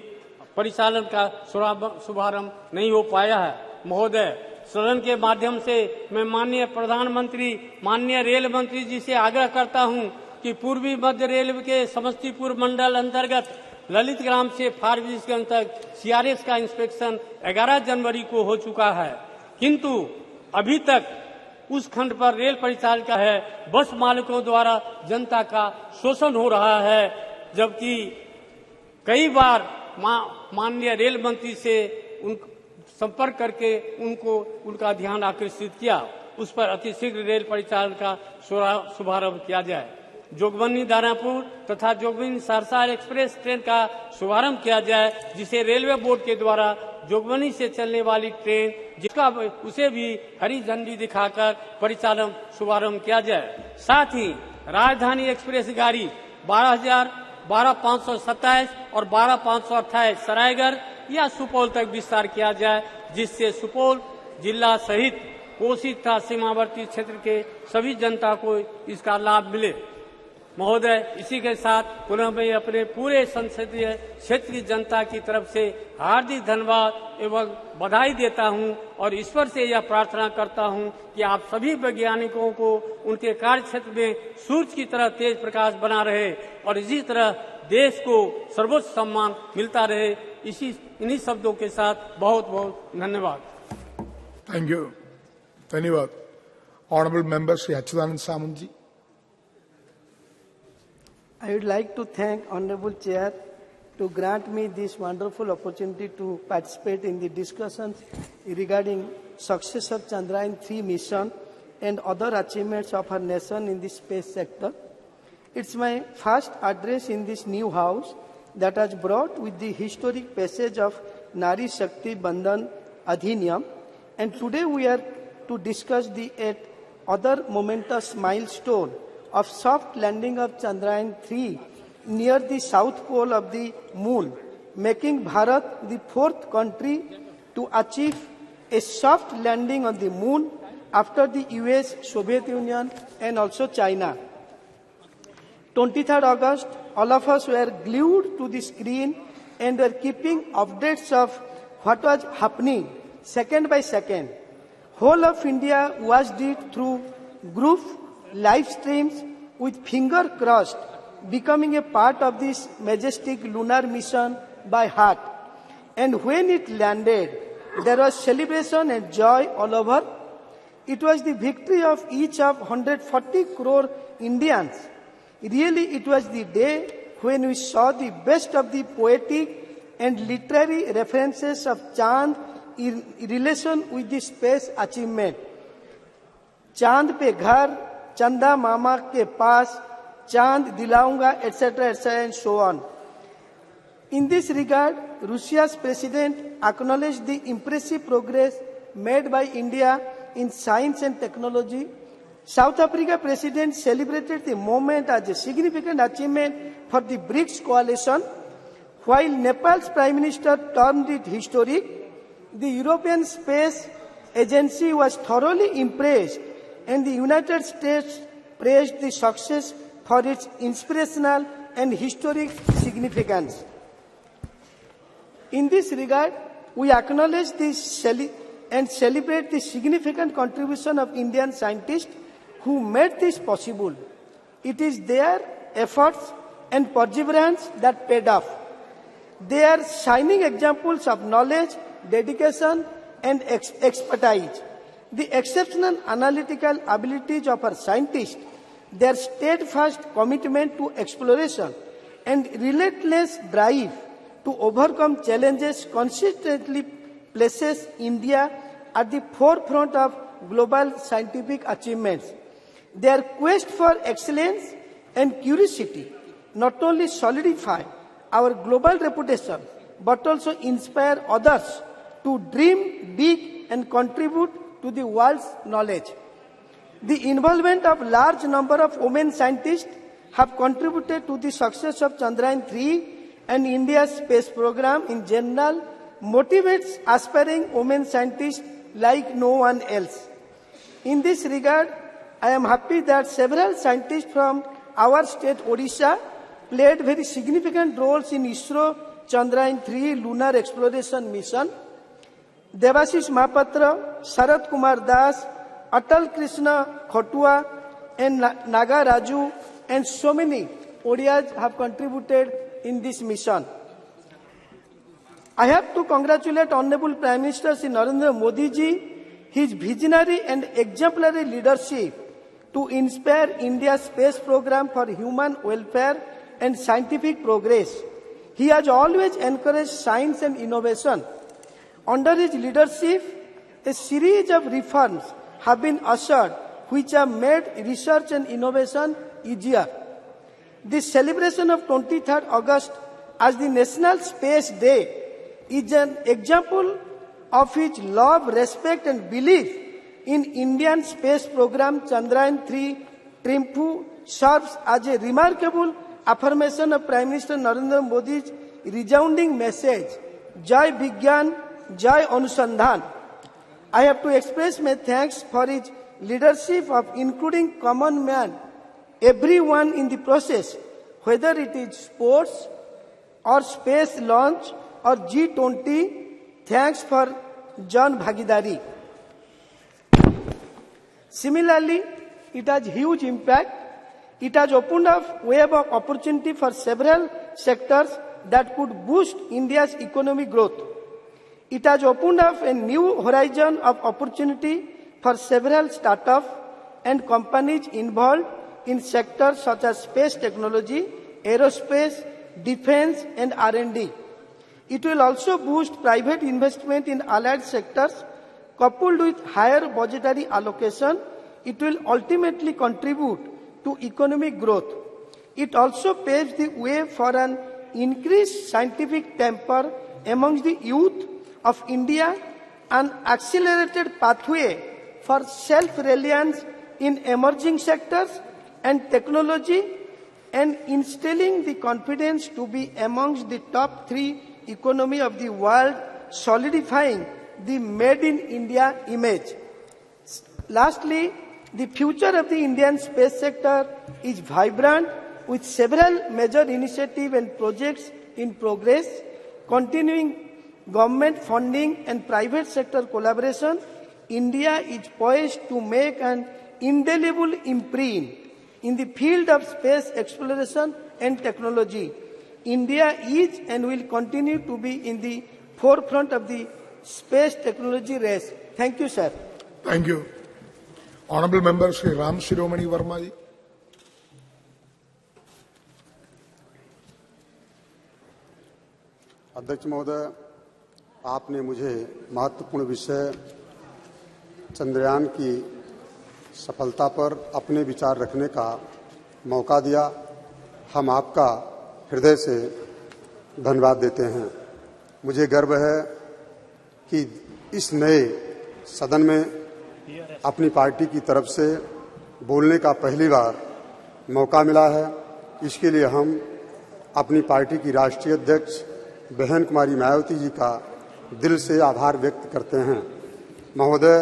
परिचालन का शुभारंभ नहीं हो पाया है। महोदय, सदन के माध्यम से मैं माननीय प्रधानमंत्री, माननीय रेल मंत्री जी से आग्रह करता हूं कि पूर्वी मध्य रेलवे के समस्तीपुर मंडल अंतर्गत ललित ग्राम से फारबिसगंज तक सीआरएस का इंस्पेक्शन 11 जनवरी को हो चुका है, किंतु अभी तक उस खंड पर रेल परिचालिका है बस मालिकों द्वारा जनता का शोषण हो रहा है, जबकि कई बार माननीय रेल मंत्री से संपर्क करके उनका ध्यान आकर्षित किया, उस पर अतिशीघ्र रेल परिचालन का शुभारंभ किया जाए। जोगबनी दानापुर तथा जोगबनी सहरसा एक्सप्रेस ट्रेन का शुभारंभ किया जाए, जिसे रेलवे बोर्ड के द्वारा जोगबनी से चलने वाली ट्रेन जिसका उसे भी हरी झंडी दिखाकर परिचालन शुभारंभ किया जाए। साथ ही राजधानी एक्सप्रेस गाड़ी 12,527 और 12,528 सरायगढ़ या सुपौल तक विस्तार किया जाए, जिससे सुपौल जिला सहित कोसी तथा सीमावर्ती क्षेत्र के सभी जनता को इसका लाभ मिले। महोदय, इसी के साथ पुनः मैं अपने पूरे संसदीय क्षेत्र की जनता की तरफ से हार्दिक धन्यवाद एवं बधाई देता हूं और ईश्वर से यह प्रार्थना करता हूं कि आप सभी वैज्ञानिकों को उनके कार्य क्षेत्र में सूर्य की तरह तेज प्रकाश बना रहे और इसी तरह देश को सर्वोच्च सम्मान मिलता रहे। इन्हीं शब्दों के साथ बहुत बहुत धन्यवाद। थैंक यू, धन्यवाद। Honourable member Shri Achyutananda Samanta ji. I would like to thank Honorable Chair to grant me this wonderful opportunity to participate in the discussions regarding success of Chandrayaan-3 mission and other achievements of our nation in the space sector. It's my first address in this new house that was brought with the historic passage of Nari Shakti Bandhan Adhiniyam, and today we are to discuss the other momentous milestone of soft landing of Chandrayaan-3 near the south pole of the moon, making Bharat the fourth country to achieve a soft landing on the moon after the US, Soviet Union and also China. 23rd August, all of us were glued to the screen and were keeping updates of what was happening second by second. Whole of India watched it through group live streams with finger crossed, becoming a part of this majestic lunar mission by heart. And when it landed, there was celebration and joy all over. It was the victory of each of 140 crore Indians. Really, it was the day when we saw the best of the poetic and literary references of Chand in relation with the space achievement. चांद पे घर, चंदा मामा के पास, चांद दिलाऊंगा, etc., etc., and so on. In this regard, Russia's president acknowledged the impressive progress made by India in science and technology. South Africa president celebrated the moment as a significant achievement for the BRICS coalition, while Nepal's prime minister termed it historic. The European Space Agency was thoroughly impressed, and the United States praised the success for its inspirational and historic significance. In this regard, we acknowledge and celebrate the significant contribution of Indian scientists who made this possible. It is their efforts and perseverance that paid off. They are shining examples of knowledge, dedication, and expertise. The exceptional analytical abilities of our scientists, their steadfast commitment to exploration, and relentless drive to overcome challenges consistently places India at the forefront of global scientific achievements. Their quest for excellence and curiosity not only solidify our global reputation, but also inspire others to dream big and contribute to the world's knowledge. The involvement of large number of women scientists have contributed to the success of Chandrayaan-3 and India's space program in general, motivates aspiring women scientists like no one else. In this regard, I am happy that several scientists from our state, Odisha, played very significant roles in ISRO Chandrayaan-3 lunar exploration mission. Devashish Mahapatra, Sarath Kumar Das, Atal Krishna Khotua, and Naga Raju, and so many Odias have contributed in this mission. I have to congratulate Honorable Prime Minister Shri Narendra Modi ji, his visionary and exemplary leadership to inspire India's space program for human welfare and scientific progress. He has always encouraged science and innovation. Under his leadership, a series of reforms have been ushered which have made research and innovation easier. The celebration of 23rd August as the National Space Day is an example of his love, respect and belief in Indian space program. Chandrayaan-3 Triumph serves as a remarkable affirmation of Prime Minister Narendra Modi's resounding message, Jai Vigyan, Jai Anusandhan. I have to express my thanks for his leadership of including common man, everyone in the process, whether it is sports or space launch or G20. Thanks for Jan Bhagidari. Similarly, it has huge impact. It has opened up web of opportunity for several sectors that could boost India's economic growth. It has opened up a new horizon of opportunity for several startups and companies involved in sectors such as space technology, aerospace, defense and R&D. It will also boost private investment in allied sectors. Coupled with higher budgetary allocation, it will ultimately contribute to economic growth. It also paves the way for an increased scientific temper amongst the youth of India, an accelerated pathway for self-reliance in emerging sectors and technology, and instilling the confidence to be amongst the top 3 economy of the world, solidifying the Made in India image. Lastly, the future of the Indian space sector is vibrant with several major initiatives and projects in progress, continuing government funding and private sector collaboration. India is poised to make an indelible imprint in the field of space exploration and technology. India is and will continue to be in the forefront of the space technology race. Thank you, sir. Thank you. Honorable Member Shri Ram Shiromani Verma ji. अध्यक्ष महोदय, आपने मुझे महत्वपूर्ण विषय चंद्रयान की सफलता पर अपने विचार रखने का मौका दिया। हम आपका हृदय से धन्यवाद देते हैं। मुझे गर्व है कि इस नए सदन में अपनी पार्टी की तरफ से बोलने का पहली बार मौका मिला है। इसके लिए हम अपनी पार्टी की राष्ट्रीय अध्यक्ष बहन कुमारी मायावती जी का दिल से आभार व्यक्त करते हैं। महोदय,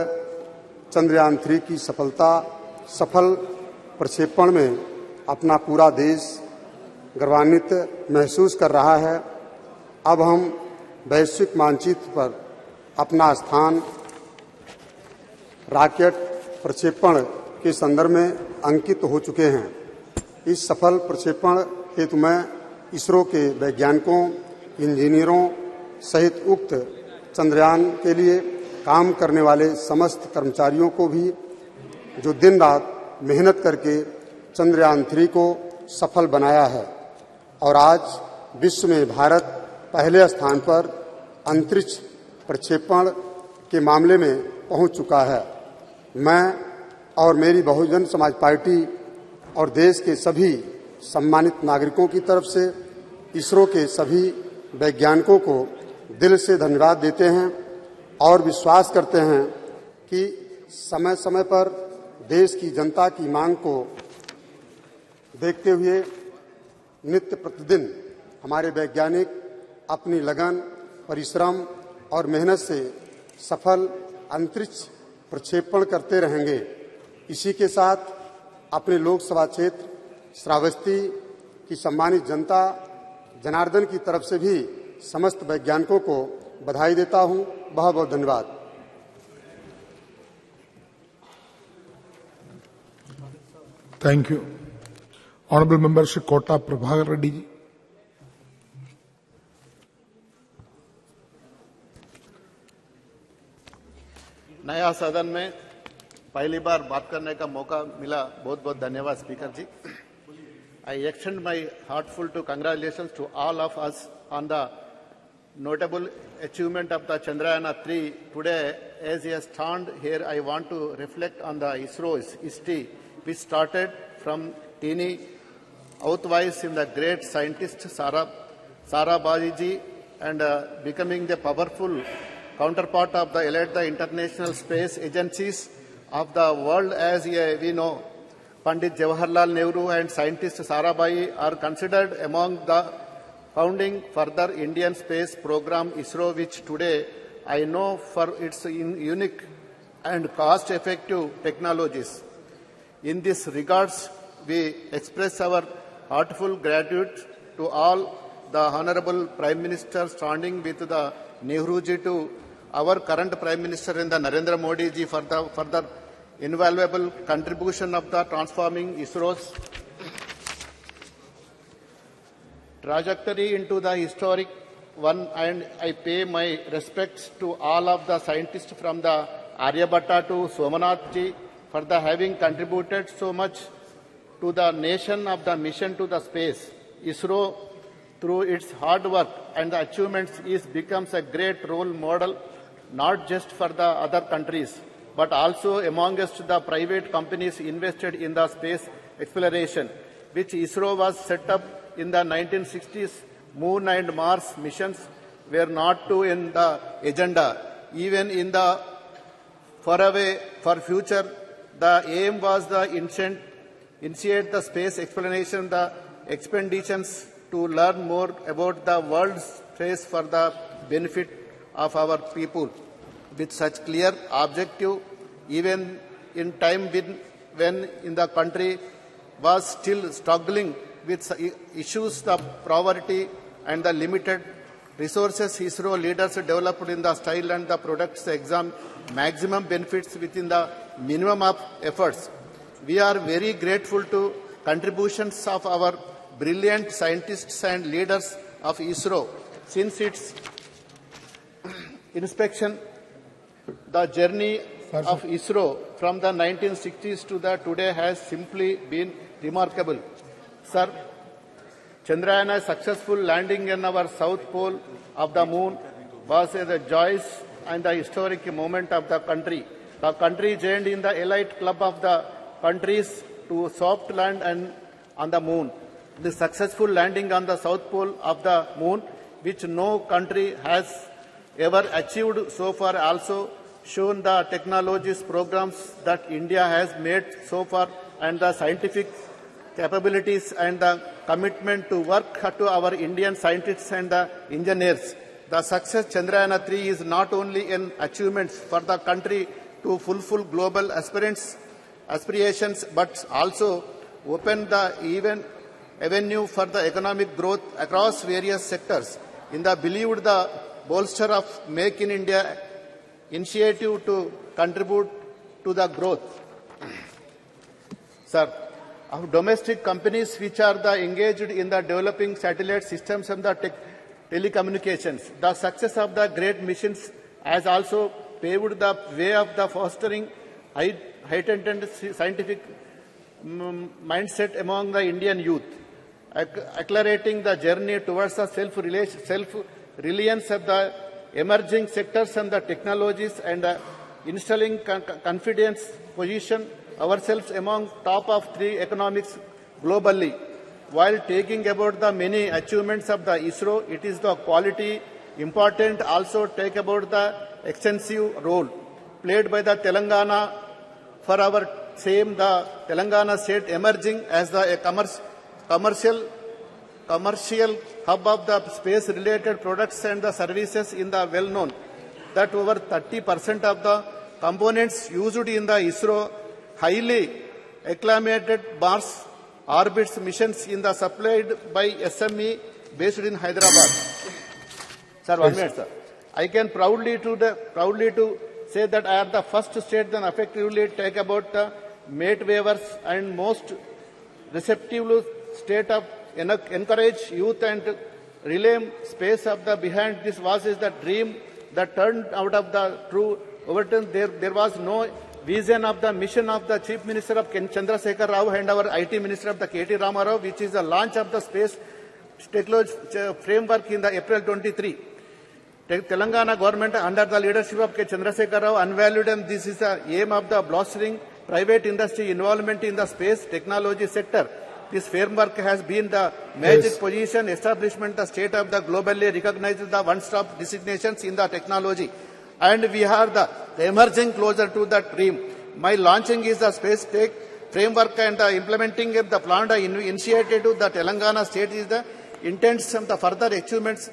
चंद्रयान-3 की सफल प्रक्षेपण में अपना पूरा देश गर्वान्वित महसूस कर रहा है। अब हम वैश्विक मानचित्र पर अपना स्थान रॉकेट प्रक्षेपण के संदर्भ में अंकित हो चुके हैं। इस सफल प्रक्षेपण हेतु मैं इसरो के वैज्ञानिकों, इंजीनियरों सहित उक्त चंद्रयान के लिए काम करने वाले समस्त कर्मचारियों को भी, जो दिन रात मेहनत करके चंद्रयान-3 को सफल बनाया है और आज विश्व में भारत पहले स्थान पर अंतरिक्ष प्रक्षेपण के मामले में पहुंच चुका है। मैं और मेरी बहुजन समाज पार्टी और देश के सभी सम्मानित नागरिकों की तरफ से इसरो के सभी वैज्ञानिकों को दिल से धन्यवाद देते हैं और विश्वास करते हैं कि समय समय पर देश की जनता की मांग को देखते हुए नित्य प्रतिदिन हमारे वैज्ञानिक अपनी लगन, परिश्रम और मेहनत से सफल अंतरिक्ष प्रक्षेपण करते रहेंगे। इसी के साथ अपने लोकसभा क्षेत्र श्रावस्ती की सम्मानित जनता जनार्दन की तरफ से भी समस्त वैज्ञानिकों को बधाई देता हूं। बहुत बहुत धन्यवाद। Thank you. Honorable Member Shri Kota Prabhakar Reddy ji. नया सदन में पहली बार बात करने का मौका मिला, बहुत बहुत धन्यवाद speaker ji. I extend my heartfelt congratulations to all of us on the notable achievement of the Chandrayaan-3. Today, as I stand here, I want to reflect on the ISRO's history, which started from teeny outwise in the great scientist Sarabhaji ji and becoming the powerful counterpart of the elite international space agencies of the world. As we know, Pandit Jawaharlal Nehru and scientist Sarabhai are considered among the founding further Indian space program ISRO, which today I know for its unique and cost-effective technologies. In this regards, we express our heartfelt gratitude to all the Honorable Prime Minister standing with the Nehru ji to our current Prime Minister and the Narendra Modi ji for the further invaluable contribution of the transforming ISRO's trajectory into the historic one, and I pay my respects to all of the scientists from the Aryabhatta to Somanath ji for the having contributed so much to the nation of the mission to the space. ISRO, through its hard work and the achievements, becomes a great role model, not just for the other countries, but also amongst the private companies invested in the space exploration, which ISRO was set up in the 1960s. Moon and Mars missions were not too in the agenda. Even in the for future, the aim was the initiate the space exploration, the expeditions to learn more about the world's space for the benefit of our people. With such clear objective, even in time when in the country was still struggling with issues of poverty and the limited resources, ISRO leaders developed in the style and the products maximum benefits within the minimum of efforts. We are very grateful to contributions of our brilliant scientists and leaders of ISRO. Since its inspection, the journey of ISRO from the 1960s to the today has simply been remarkable. Sir, Chandrayaan's successful landing in our south pole of the moon was a joyous and the historic moment of the country. The country joined in the elite club of the countries to soft land and on the moon. The successful landing on the south pole of the moon, which no country has ever achieved so far, also shown the technologies programs that India has made so far and the scientific capabilities and the commitment to work to our Indian scientists and the engineers. The success Chandrayaan-3 is not only an achievement for the country to fulfill global aspirations, but also open the avenue for the economic growth across various sectors. In the believed the bolster of Make in India initiative to contribute to the growth. Sir, of domestic companies which are engaged in the developing satellite systems and the telecommunications. The success of the great missions has also paved the way of the fostering heightened scientific mindset among the Indian youth, accelerating the journey towards the self-reliance of the emerging sectors and the technologies, and installing confidence position ourselves among top of 3 economics globally. While taking about the many achievements of the ISRO, it is the quality important also take about the extensive role played by the Telangana for our same, the Telangana state emerging as the commercial hub of the space-related products and the services in the well-known that over 30% of the components used in the ISRO highly acclamated Mars orbits missions in the supplied by SME based in Hyderabad. Sir, 1 minute, sir. I can proudly to say that I am the first state that effectively take about the mate waivers and most receptive state of encourage youth and relay space of the behind this was is the dream that turned out of the true overturn. There was no vision of the mission of the Chief Minister of Chandrasekhar Rao and our IT Minister of the KT Ramarao, which is the launch of the space technology framework in the April 23. Telangana government under the leadership of K. Chandrasekhar Rao unvalued, and this is the aim of the blustering private industry involvement in the space technology sector. This framework has been the magic position establishment, the state of the globally recognized the one-stop designations in the technology. And we are the emerging closer to the dream. My launching is the space tech framework and the implementing of the plan initiated to the Telangana state is the intents of the further achievements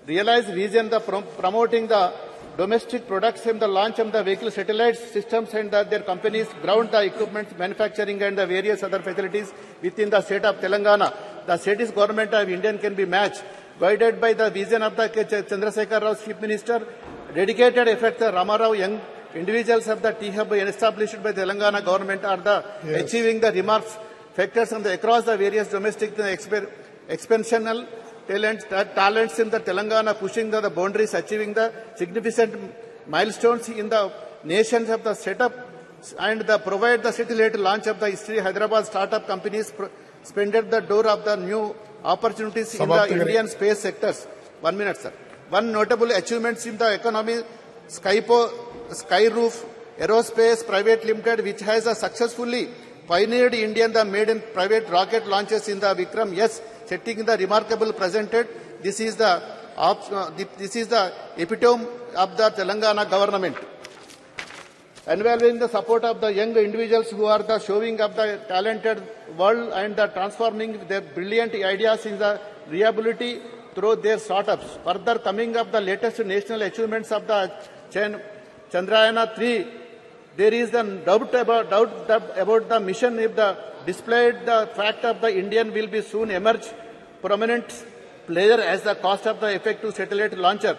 realize vision, the promoting the domestic products and the launch of the vehicle satellite systems and their companies ground the equipment manufacturing and the various other facilities within the state of Telangana. The state's government of India can be matched, guided by the vision of the Chandrasekhar Rao Chief Minister, dedicated effort the Ramarao young individuals of the T-Hub established by the Telangana government are the achieving the remarks factors on the across the various domestic expansional talents in the Telangana, pushing the boundaries, achieving the significant milestones in the nations of the setup and the provide the satellite launch of the history. Hyderabad startup companies spended the door of the new opportunities in the Indian space sectors. 1 minute, sir. One notable achievements in the economy, Skyroof Aerospace Private Limited, which has successfully pioneered Indian the made in private rocket launches in the Vikram. Yes, setting the remarkable presented. This is the epitome of the Telangana government. Involving the support of the young individuals who are the showing of the talented world and the transforming their brilliant ideas in the reliability through their startups. Further coming up the latest national achievements of the Chandrayaan-3, there is the doubt about the mission if the displayed the fact of the Indian will be soon emerge prominent player as the cost of the effective satellite launcher.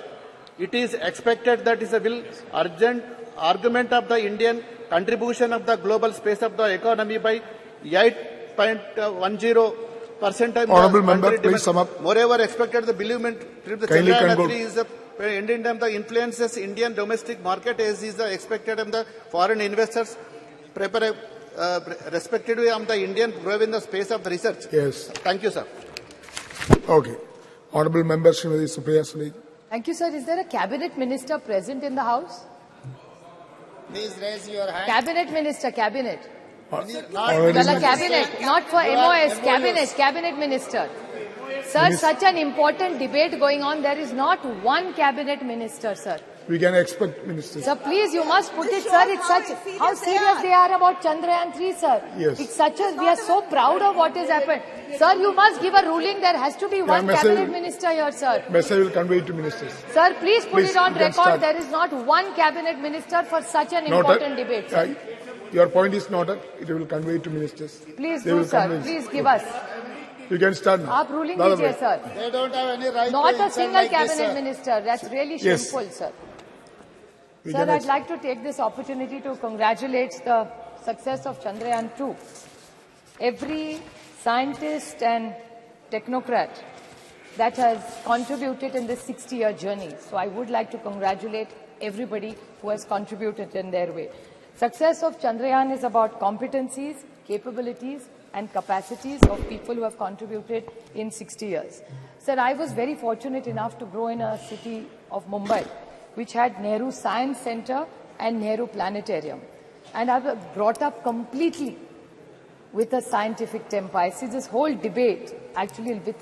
It is expected that is a will urgent argument of the Indian contribution of the global space of the economy by 8.10%. Honourable member, please sum up. Moreover, expected the believement trip the Chandrayaan-3 is the ending the influences Indian domestic market as is the expected of the foreign investors respectively of the Indian grow in the space of the research. Yes. Thank you, sir. Okay. Honourable member, Srimati Supriya Sule. Thank you, sir. Is there a cabinet minister present in the house? Please raise your hand. Cabinet minister, cabinet. Cabinet, not for MOS, cabinet minister. Sir, such an important debate going on, there is not one cabinet minister, sir. We can expect ministers. Sir, please, you must put it, sir. It's such, how serious they are about Chandrayaan-3, sir. Yes. It's such a, we are so proud of what has happened. Sir, you must give a ruling. There has to be one cabinet minister here, sir. Message will convey it to ministers. Sir, please put it on record. There is not one cabinet minister for such an important debate, sir. Your point is noted. It will convey to ministers. Please do, sir. Please give us. You can start now. Aap ruling dijiye, sir. They don't have any right Not to a single cabinet minister. That's really shameful, sir. Sir, I'd like to take this opportunity to congratulate the success of Chandrayaan-2. Every scientist and technocrat that has contributed in this 60-year journey. So I would like to congratulate everybody who has contributed in their way. Success of Chandrayaan is about competencies, capabilities, and capacities of people who have contributed in 60 years. Sir, I was very fortunate enough to grow in a city of Mumbai, which had Nehru Science Center and Nehru Planetarium. And I was brought up completely with a scientific temper. I see this whole debate actually with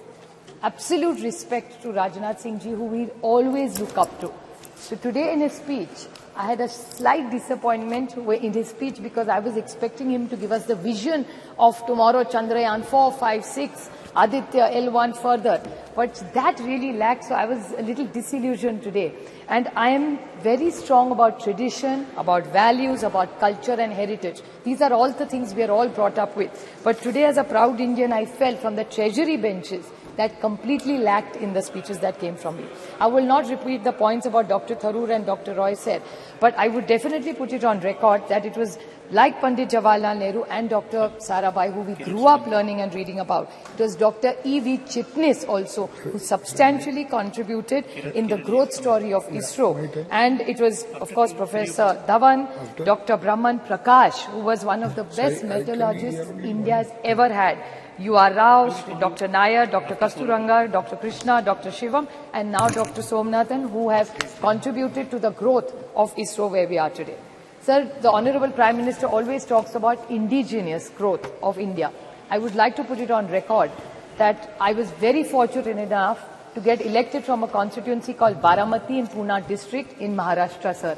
absolute respect to Rajnath Singh ji, who we always look up to. So today in his speech, I had a slight disappointment in his speech because I was expecting him to give us the vision of tomorrow, Chandrayaan 4, 5, 6, Aditya, L1 further. But that really lacked, so I was a little disillusioned today. And I am very strong about tradition, about values, about culture and heritage. These are all the things we are all brought up with. But today as a proud Indian, I felt from the treasury benches that completely lacked in the speeches that came from me. I will not repeat the points about Dr. Tharoor and Dr. Roy said, but I would definitely put it on record that it was like Pandit Jawaharlal Nehru and Dr. Sarabhai, who we grew up learning and reading about. It was Dr. E.V. Chitnis also, who substantially contributed in the growth story of ISRO. And it was, of course, Professor Dhawan, Dr. Brahman Prakash, who was one of the best metallurgists India has ever had. U.R. Rao, Dr. Nair, Dr. Kasturanga, Dr. Krishna, Dr. Shivam, and now Dr. Somnathan, who have contributed to the growth of ISRO where we are today. Sir, the Honorable Prime Minister always talks about indigenous growth of India. I would like to put it on record that I was very fortunate enough to get elected from a constituency called Baramati in Pune district in Maharashtra, sir.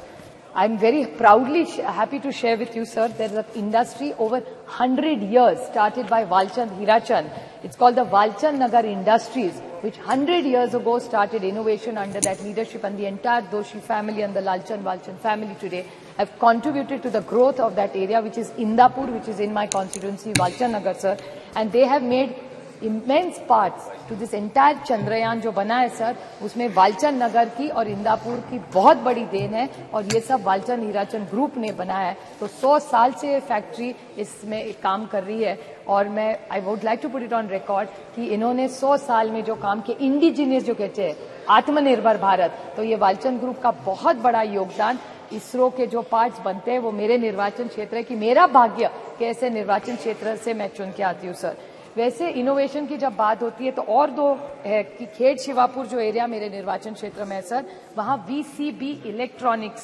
I'm very proudly happy to share with you, sir, there is an industry over 100 years started by Walchand Hirachand. It's called the Walchand Nagar Industries, which 100 years ago started innovation under that leadership, and the entire Doshi family and the Lalchand Walchand family today have contributed to the growth of that area, which is Indapur, which is in my constituency, Walchand Nagar, sir. And they have made immense parts to this entire Chandrayaan जो बना है sir, उसमें वालचंद नगर की और इंदापुर की बहुत बड़ी then है, और ये सब वालचंद हीराचंद ग्रुप ने बनाया है. तो 100 साल से ये फैक्ट्री इसमें काम कर रही है, और मैं I would like to put it on record कि इन्होंने 100 साल में जो काम किया, इंडिजिनियस जो कहते हैं आत्मनिर्भर भारत, तो ये वालचंद ग्रुप का बहुत बड़ा योगदान. इसरो के जो पार्ट्स बनते हैं वो मेरे निर्वाचन क्षेत्र है कि मेरा भाग्य कि ऐसे निर्वाचन क्षेत्र से मैं चुन के आती हूँ सर. वैसे इनोवेशन की जब बात होती है तो और दो है कि खेड़ शिवापुर जो एरिया मेरे निर्वाचन क्षेत्र में है सर, वहाँ VCB इलेक्ट्रॉनिक्स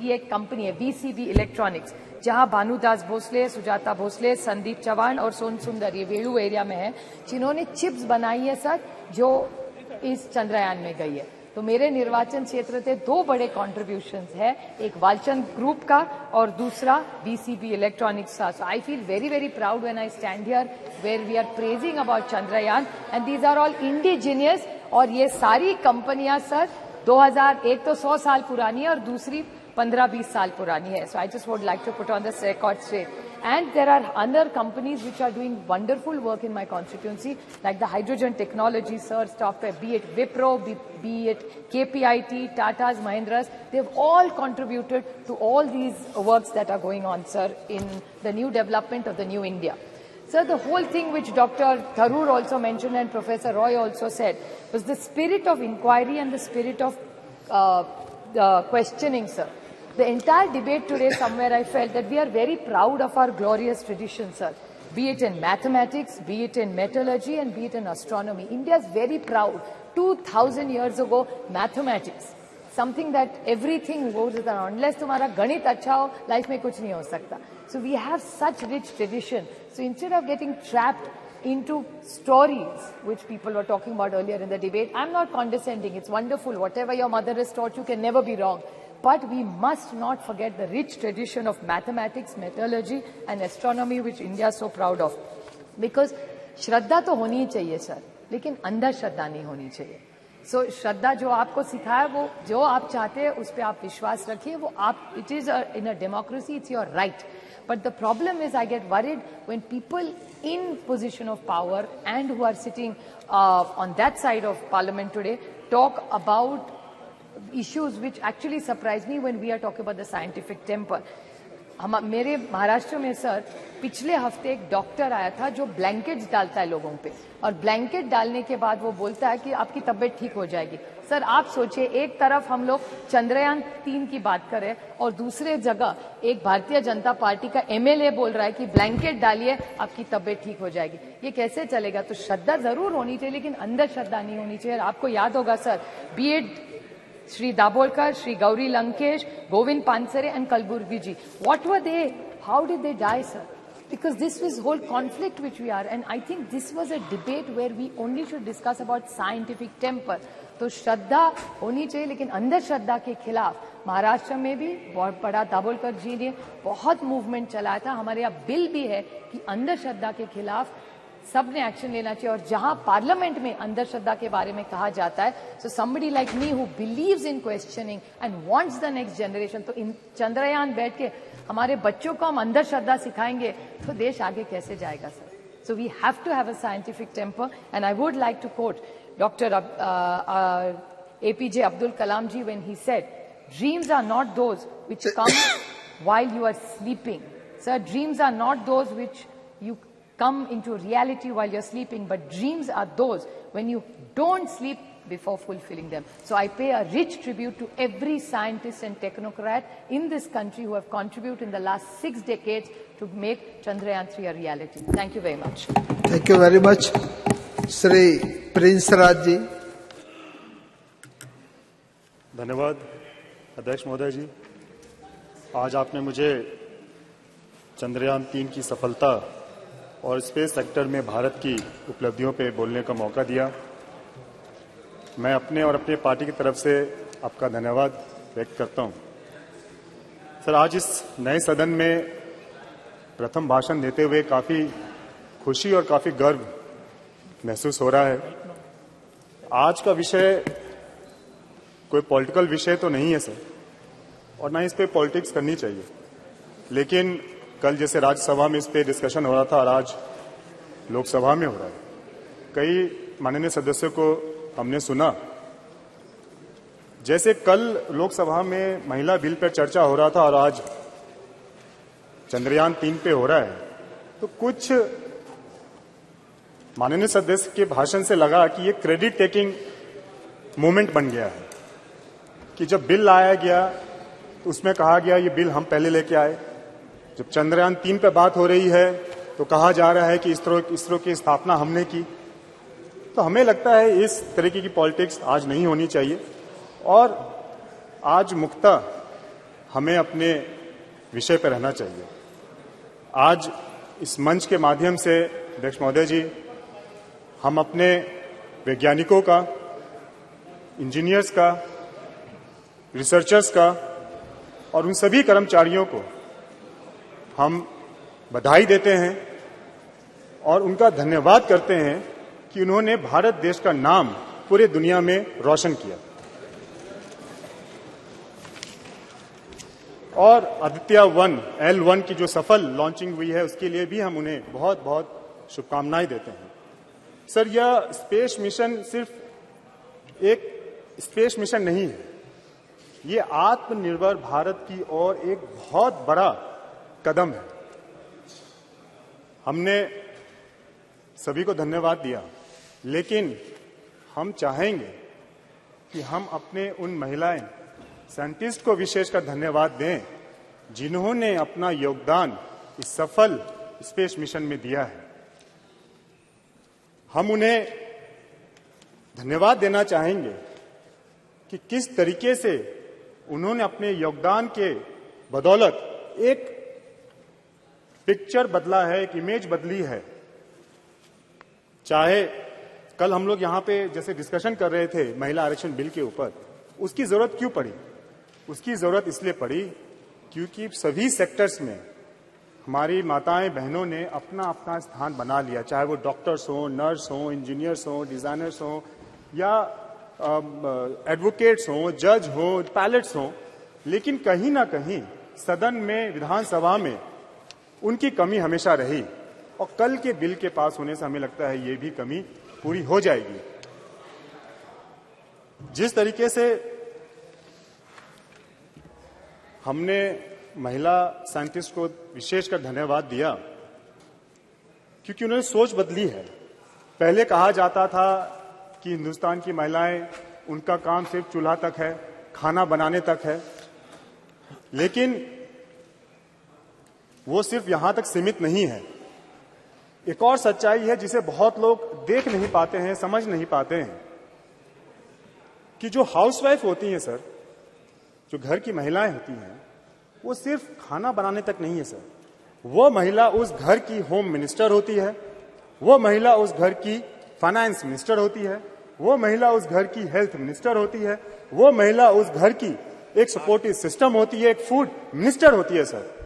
की एक कंपनी है, VCB इलेक्ट्रॉनिक्स, जहाँ भानुदास भोसले, सुजाता भोसले, संदीप चौहान और सोन सुंदर ये वेलू एरिया में है, जिन्होंने चिप्स बनाई है सर जो इस चंद्रयान में गई है. तो मेरे निर्वाचन क्षेत्र से दो बड़े कॉन्ट्रीब्यूशंस है, एक वालचंद ग्रुप का और दूसरा VCB इलेक्ट्रॉनिक्स का. So I feel very very proud when I stand here where we are praising about Chandrayaan, and these are all indigenous. और ये सारी कंपनियां सर 2001 तो 100 साल पुरानी है और दूसरी 15-20 साल पुरानी है. So I just would like to put on this record straight. And there are other companies which are doing wonderful work in my constituency, like the hydrogen technology, sir, software, be it Wipro, be it KPIT, Tata's, Mahindra's, they've all contributed to all these works that are going on, sir, in the new development of the new India. Sir, the whole thing which Dr. Tharoor also mentioned and Professor Roy also said was the spirit of inquiry and the spirit of questioning, sir. The entire debate today, somewhere I felt that we are very proud of our glorious tradition, sir. Be it in mathematics, be it in metallurgy, and be it in astronomy. India is very proud. 2000 years ago, mathematics, something that everything goes with, unless तुम्हारा गणित अच्छा हो, life में कुछ नहीं हो सकता. So we have such rich tradition. So instead of getting trapped into stories, which people were talking about earlier in the debate, I'm not condescending. It's wonderful. Whatever your mother has taught you can never be wrong. But we must not forget the rich tradition of mathematics, metallurgy and astronomy which India is so proud of. Because श्रद्धा तो होनी ही चाहिए sir, लेकिन अंधा श्रद्धा नहीं होनी चाहिए. So श्रद्धा जो आपको सिखाया वो जो आप चाहते हैं उस पर आप विश्वास रखिए, वो आप, it is in a democracy, it's your right. But the problem is I get worried when people in position of power and who are sitting on that side of parliament today talk about issues which actually surprise me when we are talking about the scientific temper. मेरे महाराष्ट्र में sir पिछले हफ्ते एक doctor आया था जो blankets डालता है लोगों पे, और ब्लैंकेट डालने के बाद वो बोलता है कि आपकी तबीयत ठीक हो जाएगी. सर आप सोचिए, एक तरफ हम लोग चंद्रयान 3 की बात करें और दूसरे जगह एक भारतीय जनता पार्टी का MLA बोल रहा है कि ब्लैंकेट डालिए आपकी तबीयत ठीक हो जाएगी. ये कैसे चलेगा? तो श्रद्धा जरूर होनी चाहिए लेकिन अंदर श्रद्धा नहीं होनी चाहिए. आपको याद होगा sir, B Ed Sri Dabolkar, Sri Gauri Lankesh, Govind Pansare and Kalburgi ji. What were they? How did they die, sir? Because this was whole conflict which we are, and I think this was a debate where we only should discuss about scientific temper. तो श्रद्धा होनी चाहिए, लेकिन अंधश्रद्धा के खिलाफ महाराष्ट्र में भी बहुत बड़ा दाभोलकर जी ने बहुत मूवमेंट चलाया था. हमारे यहाँ बिल भी है कि अंधश्रद्धा के खिलाफ सबने एक्शन लेना चाहिए. और जहां पार्लियामेंट में अंधश्रद्धा के बारे में कहा जाता है, so somebody like me who believes in questioning and wants the next generation, तो इन चंद्रयान बैठ के हमारे बच्चों को हम अंधश्रद्धा सिखाएंगे तो देश आगे कैसे जाएगा sir. So we have to have a scientific temper. And I would like to quote Dr. APJ Abdul Kalam ji when he said, dreams are not those which come while you are sleeping. Sir, dreams are not those which you come into reality while you're sleeping, but dreams are those when you don't sleep before fulfilling them. So I pay a rich tribute to every scientist and technocrat in this country who have contributed in the last 6 decades to make Chandrayaan 3 a reality. Thank you very much. Thank you very much. Shri Prince Raj ji. धन्यवाद अध्यक्ष महोदय जी. आज आपने मुझे चंद्रयान 3 की सफलता और space sector में भारत की उपलब्धियों पे बोलने का मौका दिया. मैं अपने और अपने पार्टी की तरफ से आपका धन्यवाद व्यक्त करता हूं. सर, आज इस नए सदन में प्रथम भाषण देते हुए काफी खुशी और काफी गर्व महसूस हो रहा है. आज का विषय कोई पॉलिटिकल विषय तो नहीं है सर, और ना इस पे पॉलिटिक्स करनी चाहिए. लेकिन कल जैसे राज्यसभा में इस पे डिस्कशन हो रहा था और आज लोकसभा में हो रहा है. कई माननीय सदस्यों को हमने सुना, जैसे कल लोकसभा में महिला बिल पर चर्चा हो रहा था और आज चंद्रयान 3 पे हो रहा है, तो कुछ माननीय सदस्य के भाषण से लगा कि ये क्रेडिट टेकिंग मूवमेंट बन गया है. कि जब बिल लाया गया तो उसमें कहा गया ये बिल हम पहले लेके आए. जब चंद्रयान 3 पे बात हो रही है तो कहा जा रहा है कि इसरो की स्थापना हमने की. तो हमें लगता है इस तरीके की पॉलिटिक्स आज नहीं होनी चाहिए और आज मुक्ता हमें अपने विषय पर रहना चाहिए. आज इस मंच के माध्यम से अध्यक्ष महोदय जी, हम अपने वैज्ञानिकों का, इंजीनियर्स का, रिसर्चर्स का और उन सभी कर्मचारियों को हम बधाई देते हैं और उनका धन्यवाद करते हैं कि उन्होंने भारत देश का नाम पूरे दुनिया में रोशन किया. और आदित्य 1 L1 की जो सफल लॉन्चिंग हुई है उसके लिए भी हम उन्हें बहुत बहुत शुभकामनाएं देते हैं. सर, यह स्पेस मिशन सिर्फ एक स्पेस मिशन नहीं है, ये आत्मनिर्भर भारत की ओर एक बहुत बड़ा कदम है. हमने सभी को धन्यवाद दिया, लेकिन हम चाहेंगे कि हम अपने उन महिलाएं साइंटिस्ट को विशेषकर धन्यवाद दें जिन्होंने अपना योगदान इस सफल स्पेस मिशन में दिया है. हम उन्हें धन्यवाद देना चाहेंगे कि किस तरीके से उन्होंने अपने योगदान के बदौलत एक पिक्चर बदला है, एक इमेज बदली है. चाहे कल हम लोग यहां पे जैसे डिस्कशन कर रहे थे महिला आरक्षण बिल के ऊपर, उसकी जरूरत क्यों पड़ी? उसकी जरूरत इसलिए पड़ी क्योंकि सभी सेक्टर्स में हमारी माताएं बहनों ने अपना अपना स्थान बना लिया. चाहे वो डॉक्टर्स हों, नर्स हों, इंजीनियर्स हों, डिजाइनर्स हों या एडवोकेट्स हों, जज हों, पायलट्स हों, लेकिन कहीं ना कहीं सदन में, विधानसभा में उनकी कमी हमेशा रही. और कल के बिल के पास होने से हमें लगता है ये भी कमी पूरी हो जाएगी. जिस तरीके से हमने महिला साइंटिस्ट को विशेषकर धन्यवाद दिया क्योंकि उन्होंने सोच बदली है. पहले कहा जाता था कि हिंदुस्तान की महिलाएं, उनका काम सिर्फ चूल्हा तक है, खाना बनाने तक है, लेकिन वो सिर्फ यहां तक सीमित नहीं है. एक और सच्चाई है जिसे बहुत लोग देख नहीं पाते हैं, समझ नहीं पाते हैं, कि जो हाउसवाइफ होती हैं सर, जो घर की महिलाएं होती हैं, वो सिर्फ खाना बनाने तक नहीं है सर. वो महिला उस घर की होम मिनिस्टर होती है, वो महिला उस घर की फाइनेंस मिनिस्टर होती है, वो महिला उस घर की हेल्थ मिनिस्टर होती है, वो महिला उस घर की एक सपोर्टिव सिस्टम होती है, एक फूड मिनिस्टर होती है सर।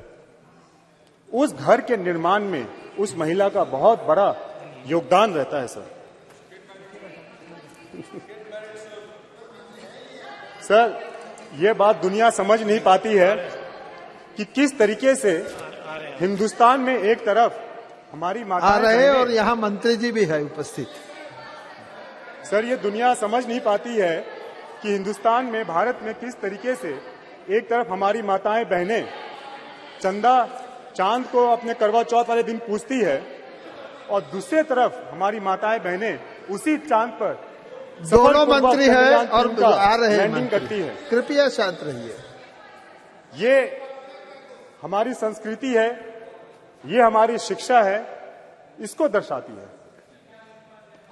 उस घर के निर्माण में उस महिला का बहुत बड़ा योगदान रहता है सर। सर, ये बात दुनिया समझ नहीं पाती है कि किस तरीके से हिंदुस्तान में एक तरफ हमारी माताएं आ रहे और यहाँ मंत्री जी भी है उपस्थित। सर, ये दुनिया समझ नहीं पाती है कि हिंदुस्तान में, भारत में किस तरीके से एक तरफ हमारी माताएं बहनें चंदा चांद को अपने करवा चौथ वाले दिन पूजती है और दूसरे तरफ हमारी माताएं बहनें उसी चांद पर दोनों मंत्री है और आ रहे हैं लैंडिंग करती है। कृपया शांत रहिए। ये हमारी संस्कृति है, ये हमारी शिक्षा है, इसको दर्शाती है।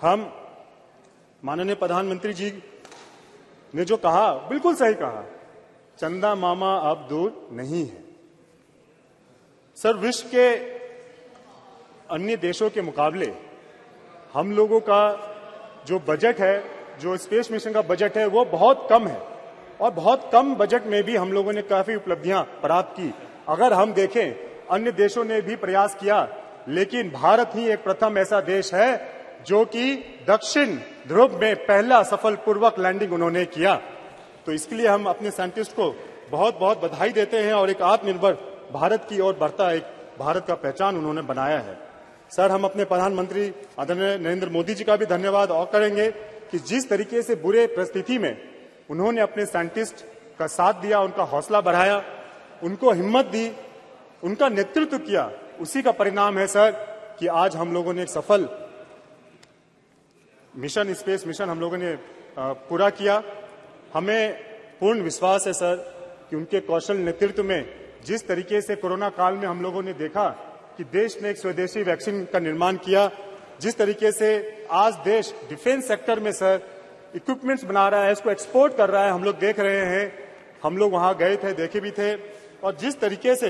हम माननीय प्रधानमंत्री जी ने जो कहा, बिल्कुल सही कहा, चंदा मामा अब दूर नहीं है। सर, विश्व के अन्य देशों के मुकाबले हम लोगों का जो बजट है, जो स्पेस मिशन का बजट है, वो बहुत कम है और बहुत कम बजट में भी हम लोगों ने काफी उपलब्धियां प्राप्त की। अगर हम देखें, अन्य देशों ने भी प्रयास किया, लेकिन भारत ही एक प्रथम ऐसा देश है जो कि दक्षिण ध्रुव में पहला सफलपूर्वक लैंडिंग उन्होंने किया। तो इसके लिए हम अपने साइंटिस्ट को बहुत बहुत बधाई देते हैं और एक आत्मनिर्भर भारत की ओर बढ़ता एक भारत का पहचान उन्होंने बनाया है। सर, हम अपने प्रधानमंत्री आदरणीय नरेंद्र मोदी जी का भी धन्यवाद और करेंगे कि जिस तरीके से बुरे परिस्थिति में उन्होंने अपने साइंटिस्ट का साथ दिया, उनका हौसला बढ़ाया, उनको हिम्मत दी, उनका नेतृत्व किया, उसी का परिणाम है सर कि आज हम लोगों ने एक सफल मिशन, स्पेस मिशन हम लोगों ने पूरा किया। हमें पूर्ण विश्वास है सर कि उनके कौशल नेतृत्व में जिस तरीके से कोरोना काल में हम लोगों ने देखा कि देश ने एक स्वदेशी वैक्सीन का निर्माण किया, जिस तरीके से आज देश डिफेंस सेक्टर में सर इक्विपमेंट्स बना रहा है, इसको एक्सपोर्ट कर रहा है, हम लोग देख रहे हैं। हम लोग वहां गए थे, देखे भी थे। और जिस तरीके से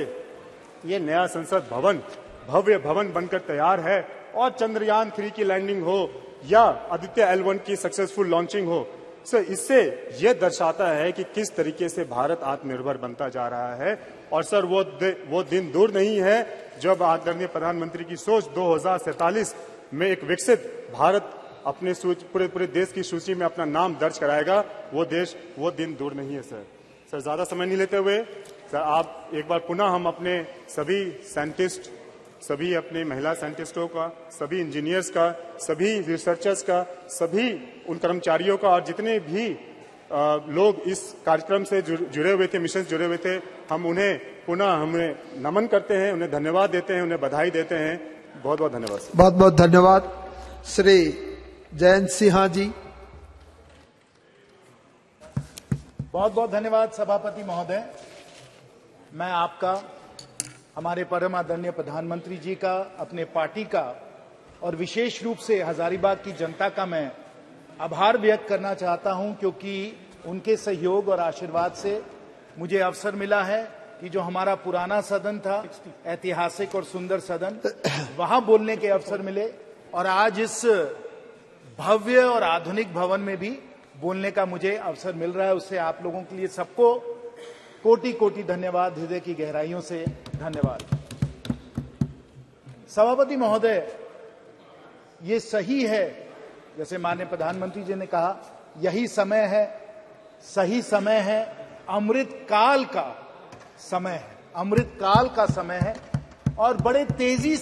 ये नया संसद भवन भव्य भवन बनकर तैयार है और चंद्रयान 3 की लैंडिंग हो या आदित्य L1 की सक्सेसफुल लॉन्चिंग हो, सर इससे यह दर्शाता है कि किस तरीके से भारत आत्मनिर्भर बनता जा रहा है। और सर वो दिन दूर नहीं है जब आदरणीय प्रधानमंत्री की सोच 2047 में एक विकसित भारत अपने पूरे देश की सूची में अपना नाम दर्ज कराएगा। वो दिन दूर नहीं है सर। सर, ज्यादा समय नहीं लेते हुए सर, आप एक बार पुनः हम अपने सभी साइंटिस्ट, सभी अपने महिला साइंटिस्टों का, सभी इंजीनियर्स का, सभी रिसर्चर्स का, सभी उन कर्मचारियों का और जितने भी लोग इस कार्यक्रम से जुड़े हुए थे, मिशन से जुड़े हुए थे, हम उन्हें पुनः नमन करते हैं, उन्हें धन्यवाद देते हैं, उन्हें बधाई देते हैं। बहुत बहुत धन्यवाद। बहुत बहुत धन्यवाद। श्री जयंत सिन्हा जी। बहुत बहुत धन्यवाद सभापति महोदय। मैं आपका, हमारे परम आदरणीय प्रधानमंत्री जी का, अपने पार्टी का और विशेष रूप से हजारीबाग की जनता का मैं आभार व्यक्त करना चाहता हूं, क्योंकि उनके सहयोग और आशीर्वाद से मुझे अवसर मिला है कि जो हमारा पुराना सदन था, ऐतिहासिक और सुंदर सदन, वहां बोलने के अवसर मिले और आज इस भव्य और आधुनिक भवन में भी बोलने का मुझे अवसर मिल रहा है। उससे आप लोगों के लिए सबको कोटि कोटि धन्यवाद, हृदय की गहराइयों से धन्यवाद। सभापति महोदय, ये सही है, जैसे माननीय प्रधानमंत्री जी ने कहा, यही समय है, सही समय है, अमृत काल का समय है, अमृत काल का समय है। और बड़ी तेजी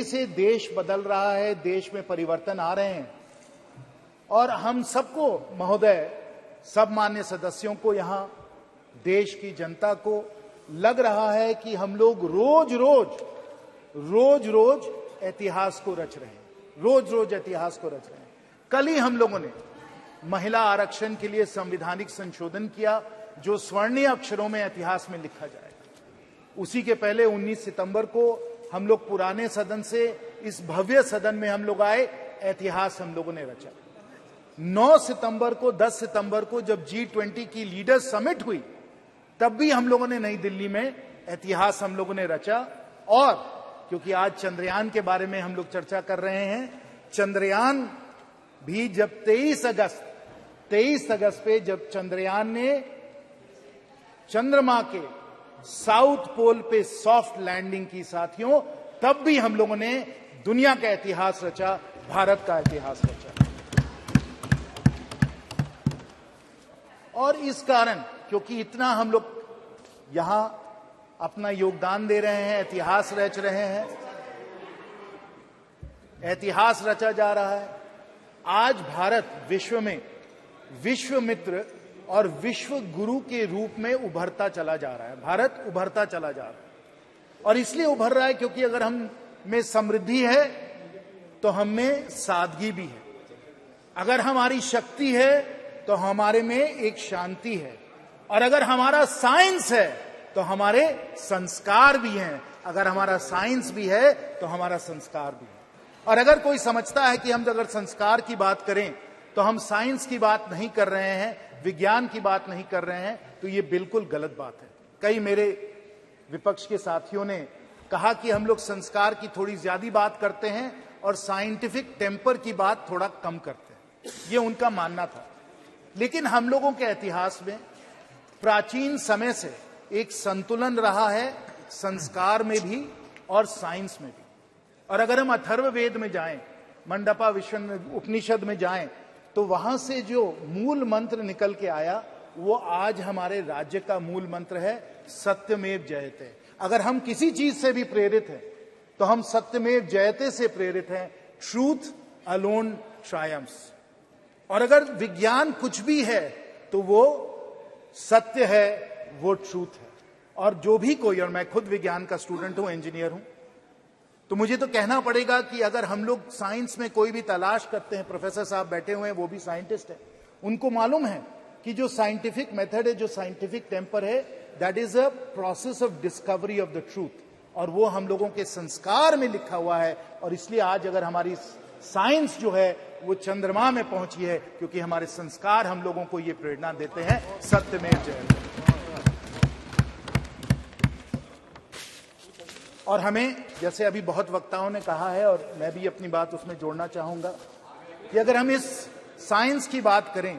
से देश बदल रहा है, देश में परिवर्तन आ रहे हैं और हम सबको महोदय, सब मान्य सदस्यों को, यहां देश की जनता को लग रहा है कि हम लोग रोज रोज इतिहास को रच रहे हैं, रोज इतिहास को रच रहे हैं। कल ही हम लोगों ने महिला आरक्षण के लिए संवैधानिक संशोधन किया, जो स्वर्णीय अक्षरों में इतिहास में लिखा जाएगा। उसी के पहले 19 सितंबर को हम लोग पुराने सदन से इस भव्य सदन में हम लोग आए, इतिहास हम लोगों ने रचा। 9 सितंबर को, 10 सितंबर को जब G20 की लीडर्स समिट हुई, तब भी हम लोगों ने नई दिल्ली में इतिहास हम लोगों ने रचा। और क्योंकि आज चंद्रयान के बारे में हम लोग चर्चा कर रहे हैं, चंद्रयान भी जब 23 अगस्त पे जब चंद्रयान ने चंद्रमा के साउथ पोल पे सॉफ्ट लैंडिंग की साथियों, तब भी हम लोगों ने दुनिया का इतिहास रचा, भारत का इतिहास रचा। और इस कारण, क्योंकि इतना हम लोग यहां अपना योगदान दे रहे हैं, इतिहास रच रहे हैं, इतिहास रचा जा रहा है, आज भारत विश्व में विश्व मित्र और विश्व गुरु के रूप में उभरता चला जा रहा है। भारत उभरता चला जा रहा है और इसलिए उभर रहा है क्योंकि अगर हम में समृद्धि है तो हम में सादगी भी है, अगर हमारी शक्ति है तो हमारे में एक शांति है, और अगर हमारा साइंस है तो हमारे संस्कार भी हैं, अगर हमारा साइंस भी है तो हमारा संस्कार भी है। और अगर कोई समझता है कि हम अगर संस्कार की बात करें तो हम साइंस की बात नहीं कर रहे हैं, विज्ञान की बात नहीं कर रहे हैं, तो ये बिल्कुल गलत बात है। कई मेरे विपक्ष के साथियों ने कहा कि हम लोग संस्कार की थोड़ी ज्यादा बात करते हैं और साइंटिफिक टेम्पर की बात थोड़ा कम करते हैं, ये उनका मानना था। लेकिन हम लोगों के इतिहास में प्राचीन समय से एक संतुलन रहा है, संस्कार में भी और साइंस में भी। और अगर हम अथर्ववेद में जाएं, मंडपा उपनिषद में जाएं, तो वहां से जो मूल मंत्र निकल के आया वो आज हमारे राज्य का मूल मंत्र है, सत्यमेव जयते। अगर हम किसी चीज से भी प्रेरित हैं तो हम सत्यमेव जयते से प्रेरित हैं, ट्रूथ अलोन ट्रायम्फ्स। और अगर विज्ञान कुछ भी है तो वो सत्य है, वो ट्रूथ है। और जो भी कोई, और मैं खुद विज्ञान का स्टूडेंट हूं, इंजीनियर हूं, तो मुझे तो कहना पड़ेगा कि अगर हम लोग साइंस में कोई भी तलाश करते हैं, प्रोफेसर साहब बैठे हुए हैं, वो भी साइंटिस्ट हैं, उनको मालूम है कि जो साइंटिफिक मेथड है, जो साइंटिफिक टेम्पर है, that is a process of discovery of the truth, और वो हम लोगों के संस्कार में लिखा हुआ है। और इसलिए आज अगर हमारी साइंस जो है वो चंद्रमा में पहुंची है, क्योंकि हमारे संस्कार हम लोगों को ये प्रेरणा देते हैं, सत्यमेव जयते। और हमें, जैसे अभी बहुत वक्ताओं ने कहा है और मैं भी अपनी बात उसमें जोड़ना चाहूंगा, कि अगर हम इस साइंस की बात करें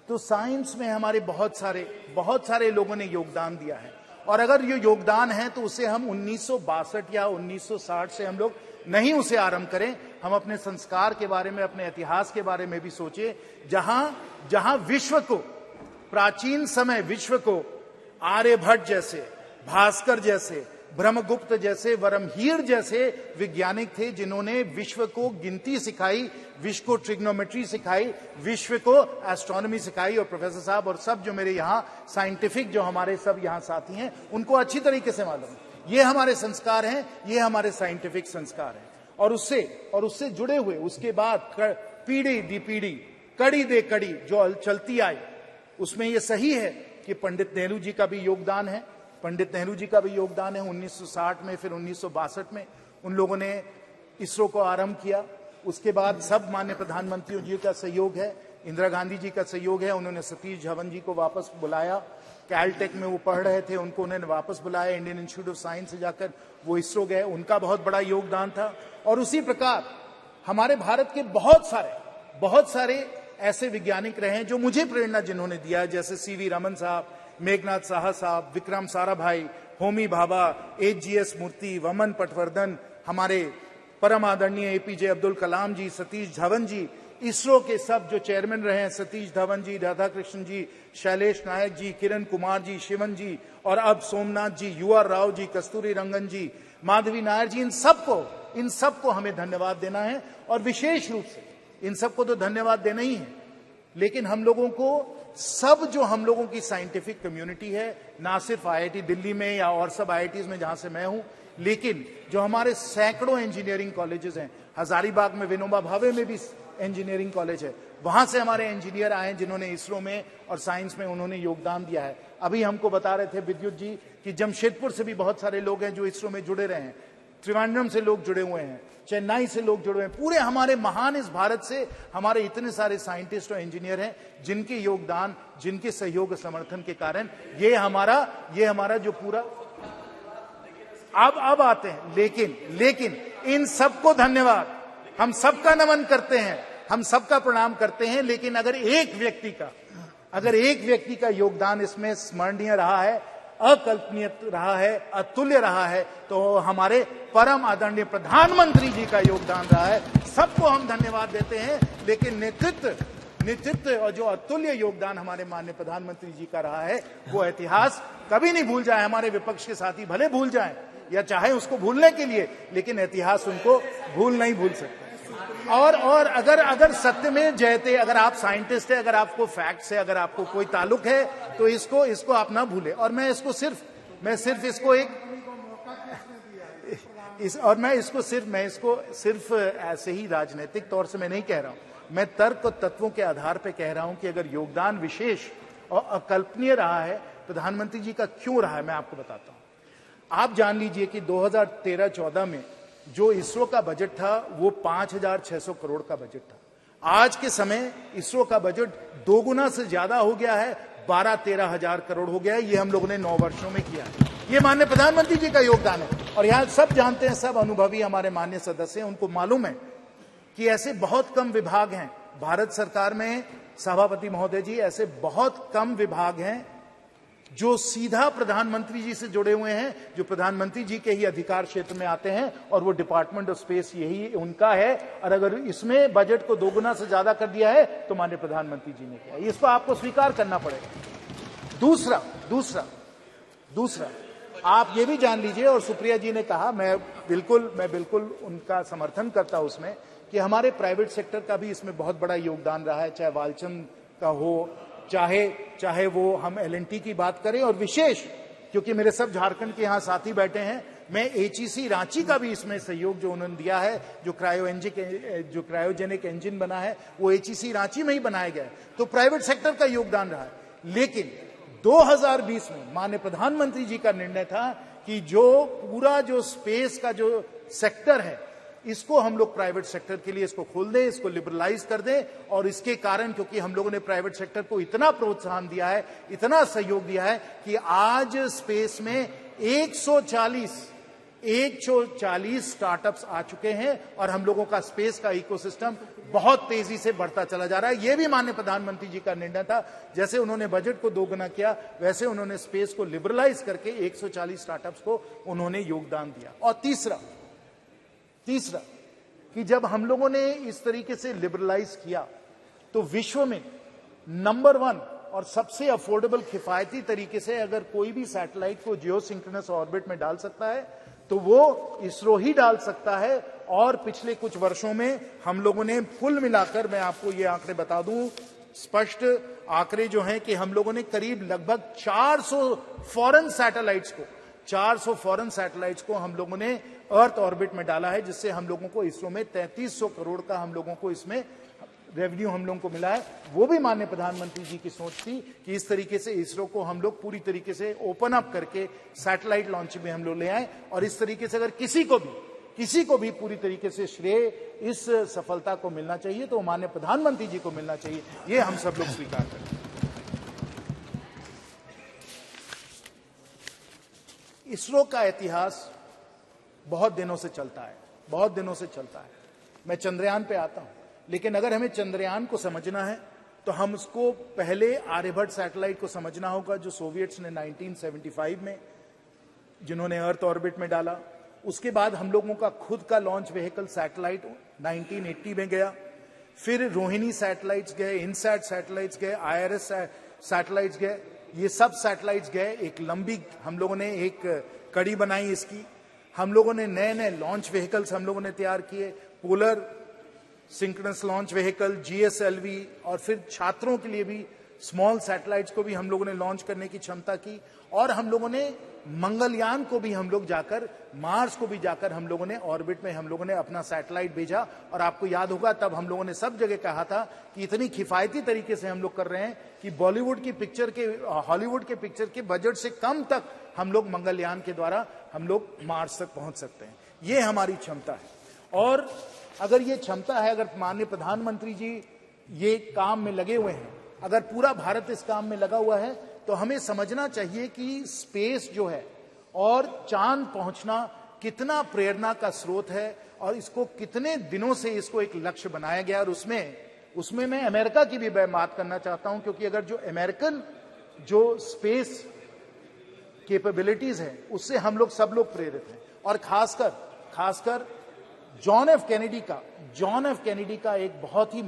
तो साइंस में हमारे बहुत सारे लोगों ने योगदान दिया है। और अगर ये योगदान है तो उसे हम 1962 या 1960 से हम लोग नहीं उसे आरंभ करें, हम अपने संस्कार के बारे में, अपने इतिहास के बारे में भी सोचें, जहां विश्व को, प्राचीन समय विश्व को आर्यभट्ट जैसे, भास्कर जैसे, ब्रह्मगुप्त जैसे, वरमहीर जैसे वैज्ञानिक थे जिन्होंने विश्व को गिनती सिखाई, विश्व को ट्रिग्नोमेट्री सिखाई, विश्व को एस्ट्रोनॉमी सिखाई। और प्रोफेसर साहब और सब जो मेरे यहाँ साइंटिफिक जो हमारे सब यहाँ साथी हैं, उनको अच्छी तरीके से मालूम है ये हमारे संस्कार हैं, ये हमारे साइंटिफिक संस्कार हैं। और उससे जुड़े हुए उसके बाद पीढ़ी दी पीढ़ी, कड़ी दे कड़ी जो चलती आई, उसमें ये सही है कि पंडित नेहरू जी का भी योगदान है। पंडित नेहरू जी का भी योगदान है। 1960 में, फिर 1962 में उन लोगों ने इसरो को आरंभ किया। उसके बाद सब माननीय प्रधानमंत्रियों जी का सहयोग है, इंदिरा गांधी जी का सहयोग है। उन्होंने सतीश धवन जी को वापस बुलाया, कैलटेक में वो पढ़ रहे थे, उनको उन्होंने वापस बुलाया, इंडियन इंस्टीट्यूट ऑफ साइंस से जाकर वो इसरो गए, उनका बहुत बड़ा योगदान था। और उसी प्रकार हमारे भारत के बहुत सारे ऐसे वैज्ञानिक रहे हैं जो मुझे प्रेरणा जिन्होंने दिया है, जैसे सीवी रमन साहब, मेघनाथ साहा साहब, विक्रम साराभाई, होमी भाभा, एचजीएस मूर्ति, वमन पटवर्धन, हमारे परम आदरणीय एपीजे अब्दुल कलाम जी, सतीश धवन जी, इसरो के सब जो चेयरमैन रहे हैं, सतीश धवन जी, राधाकृष्ण जी, शैलेश नायक जी, किरण कुमार जी, शिवन जी, और अब सोमनाथ जी, यूआर राव जी, कस्तूरी रंगन जी, माधवी नायर जी, इन सबको हमें धन्यवाद देना है। और विशेष रूप से इन सबको तो धन्यवाद देना ही है, लेकिन हम लोगों को सब जो हम लोगों की साइंटिफिक कम्युनिटी है, ना सिर्फ आईआईटी दिल्ली में या और सब आईआईटीज में जहां से मैं हूं, लेकिन जो हमारे सैकड़ों इंजीनियरिंग कॉलेजेस हैं, हजारीबाग में विनोबा भावे में भी इंजीनियरिंग कॉलेज है, वहां से हमारे इंजीनियर आए जिन्होंने इसरो में और साइंस में उन्होंने योगदान दिया है। अभी हमको बता रहे थे विद्युत जी कि जमशेदपुर से भी बहुत सारे लोग हैं जो इसरो में जुड़े रहे हैं, त्रिवेंद्रम से लोग जुड़े हुए हैं, चेन्नई से लोग जुड़े हुए हैं। पूरे हमारे महान इस भारत से हमारे इतने सारे साइंटिस्ट और इंजीनियर हैं जिनके योगदान, जिनके सहयोग समर्थन के कारण ये हमारा जो पूरा अब आते हैं, लेकिन इन सबको धन्यवाद, हम सबका नमन करते हैं, हम सबका प्रणाम करते हैं। लेकिन अगर एक व्यक्ति का योगदान इसमें स्मरणीय रहा है, अकल्पनीय रहा है, अतुल्य रहा है, तो हमारे परम आदरणीय प्रधानमंत्री जी का योगदान रहा है। सबको हम धन्यवाद देते हैं। लेकिन नेतृत्व और जो अतुल्य योगदान हमारे माननीय प्रधानमंत्री जी का रहा है, वो इतिहास कभी नहीं भूल जाए। हमारे विपक्ष के साथी भले भूल जाएं या चाहे उसको भूलने के लिए, लेकिन इतिहास उनको नहीं भूल सकता। और अगर सत्य में जयते, अगर आप साइंटिस्ट है, अगर आपको फैक्ट से अगर आपको कोई ताल्लुक है, तो इसको आप ना भूले। और मैं इसको सिर्फ ऐसे ही राजनीतिक तौर से मैं नहीं कह रहा हूं, मैं तर्क और तत्वों के आधार पर कह रहा हूं कि अगर योगदान विशेष और अकल्पनीय रहा है प्रधानमंत्री जी का, क्यों रहा है, मैं आपको बताता हूं। आप जान लीजिए कि 2013-14 में जो इसरो का बजट था वो 5,600 करोड़ का बजट था। आज के समय इसरो का बजट 2 गुना से ज्यादा हो गया है, 12-13 हजार करोड़ हो गया है। ये हम लोगों ने 9 वर्षों में किया है। ये माननीय प्रधानमंत्री जी का योगदान है। और यहां सब जानते हैं, सब अनुभवी हमारे माननीय सदस्य हैं, उनको मालूम है कि ऐसे बहुत कम विभाग हैं भारत सरकार में, सभापति महोदय जी, ऐसे बहुत कम विभाग हैं जो सीधा प्रधानमंत्री जी से जुड़े हुए हैं, जो प्रधानमंत्री जी के ही अधिकार क्षेत्र में आते हैं, और वो डिपार्टमेंट ऑफ स्पेस यही उनका है। और अगर इसमें बजट को 2 गुना से ज्यादा कर दिया है तो माननीय प्रधानमंत्री जी ने किया, इसको आपको स्वीकार करना पड़ेगा। दूसरा आप ये भी जान लीजिए, और सुप्रिया जी ने कहा, मैं बिल्कुल उनका समर्थन करता हूं उसमें, कि हमारे प्राइवेट सेक्टर का भी इसमें बहुत बड़ा योगदान रहा है, चाहे वालचंद का हो, चाहे वो हम LNT की बात करें, और विशेष क्योंकि मेरे सब झारखंड के यहां साथी बैठे हैं, मैं HEC रांची का भी इसमें सहयोग जो उन्होंने दिया है, जो क्रायोजेनिक इंजन बना है वो HEC रांची में ही बनाया गया है, तो प्राइवेट सेक्टर का योगदान रहा है। लेकिन 2020 में माननीय प्रधानमंत्री जी का निर्णय था कि जो स्पेस का जो सेक्टर है, इसको हम लोग प्राइवेट सेक्टर के लिए इसको खोल दें, इसको लिबरलाइज कर दें। और इसके कारण, क्योंकि हम लोगों ने प्राइवेट सेक्टर को इतना प्रोत्साहन दिया है, इतना सहयोग दिया है, कि आज स्पेस में 140 स्टार्टअप्स आ चुके हैं, और हम लोगों का स्पेस का इकोसिस्टम बहुत तेजी से बढ़ता चला जा रहा है। यह भी माननीय प्रधानमंत्री जी का निर्णय था। जैसे उन्होंने बजट को 2 गुना किया, वैसे उन्होंने स्पेस को लिबरलाइज करके 140 स्टार्टअप्स को उन्होंने योगदान दिया। और तीसरा कि जब हम लोगों ने इस तरीके से लिबरलाइज किया, तो विश्व में नंबर 1 और सबसे अफोर्डेबल किफायती तरीके से अगर कोई भी सैटेलाइट को जियोसिंक्रोनस ऑर्बिट में डाल सकता है, तो वो इसरो ही डाल सकता है। और पिछले कुछ वर्षों में हम लोगों ने कुल मिलाकर, मैं आपको ये आंकड़े बता दूं, स्पष्ट आंकड़े जो हैं, कि हम लोगों ने करीब लगभग 400 फॉरेन सैटेलाइट्स को हम लोगों ने अर्थ ऑर्बिट में डाला है, जिससे हम लोगों को इसरो में 3300 करोड़ का हम लोगों को इसमें रेवेन्यू हम लोगों को मिला है। वो भी माननीय प्रधानमंत्री जी की सोच थी कि इस तरीके से इसरो को हम लोग पूरी तरीके से ओपन अप करके सैटेलाइट लॉन्च में हम लोग ले आए। और इस तरीके से अगर किसी को भी पूरी तरीके से श्रेय इस सफलता को मिलना चाहिए, तो माननीय प्रधानमंत्री जी को मिलना चाहिए। ये हम सब लोग स्वीकार करें। इसरो का इतिहास बहुत दिनों से चलता है। मैं चंद्रयान पे आता हूं, लेकिन अगर हमें चंद्रयान को समझना है, तो हम उसको पहले आर्यभट्ट सैटेलाइट को समझना होगा, जो सोवियट्स ने 1975 में जिन्होंने अर्थ ऑर्बिट में डाला। उसके बाद हम लोगों का खुद का लॉन्च व्हीकल सैटेलाइट 1980 में गया। फिर रोहिणी सैटेलाइट्स गए, इनसैट सैटेलाइट्स गए, IRS सैटेलाइट्स गए। ये सब सैटेलाइट्स गए, एक लंबी हम लोगों ने एक कड़ी बनाई इसकी। हम लोगों ने नए लॉन्च व्हीकल्स हम लोगों ने तैयार किए, polar synchronous launch vehicle, GSLV, और फिर छात्रों के लिए भी स्मॉल सैटेलाइट्स को भी हम लोगों ने लॉन्च करने की क्षमता की। और हम लोगों ने मंगलयान को भी हम लोग जाकर, मार्स को भी जाकर हम लोगों ने ऑर्बिट में हम लोगों ने अपना सैटेलाइट भेजा। और आपको याद होगा, तब हम लोगों ने सब जगह कहा था कि इतनी किफायती तरीके से हम लोग कर रहे हैं कि बॉलीवुड की पिक्चर के, हॉलीवुड के पिक्चर के बजट से कम तक हम लोग मंगलयान के द्वारा हम लोग मार्स तक पहुंच सकते हैं। ये हमारी क्षमता है। और अगर ये क्षमता है, अगर माननीय प्रधानमंत्री जी ये काम में लगे हुए हैं, अगर पूरा भारत इस काम में लगा हुआ है, तो हमें समझना चाहिए कि स्पेस जो है और चांद पहुंचना कितना प्रेरणा का स्रोत है और इसको कितने दिनों से इसको एक लक्ष्य बनाया गया। और उसमें मैं अमेरिका की भी बात करना चाहता हूं, क्योंकि अगर जो अमेरिकन जो स्पेस कैपेबिलिटीज है उससे हम लोग सब लोग प्रेरित हैं। और खासकर जॉन एफ कैनेडी का एक बहुत ही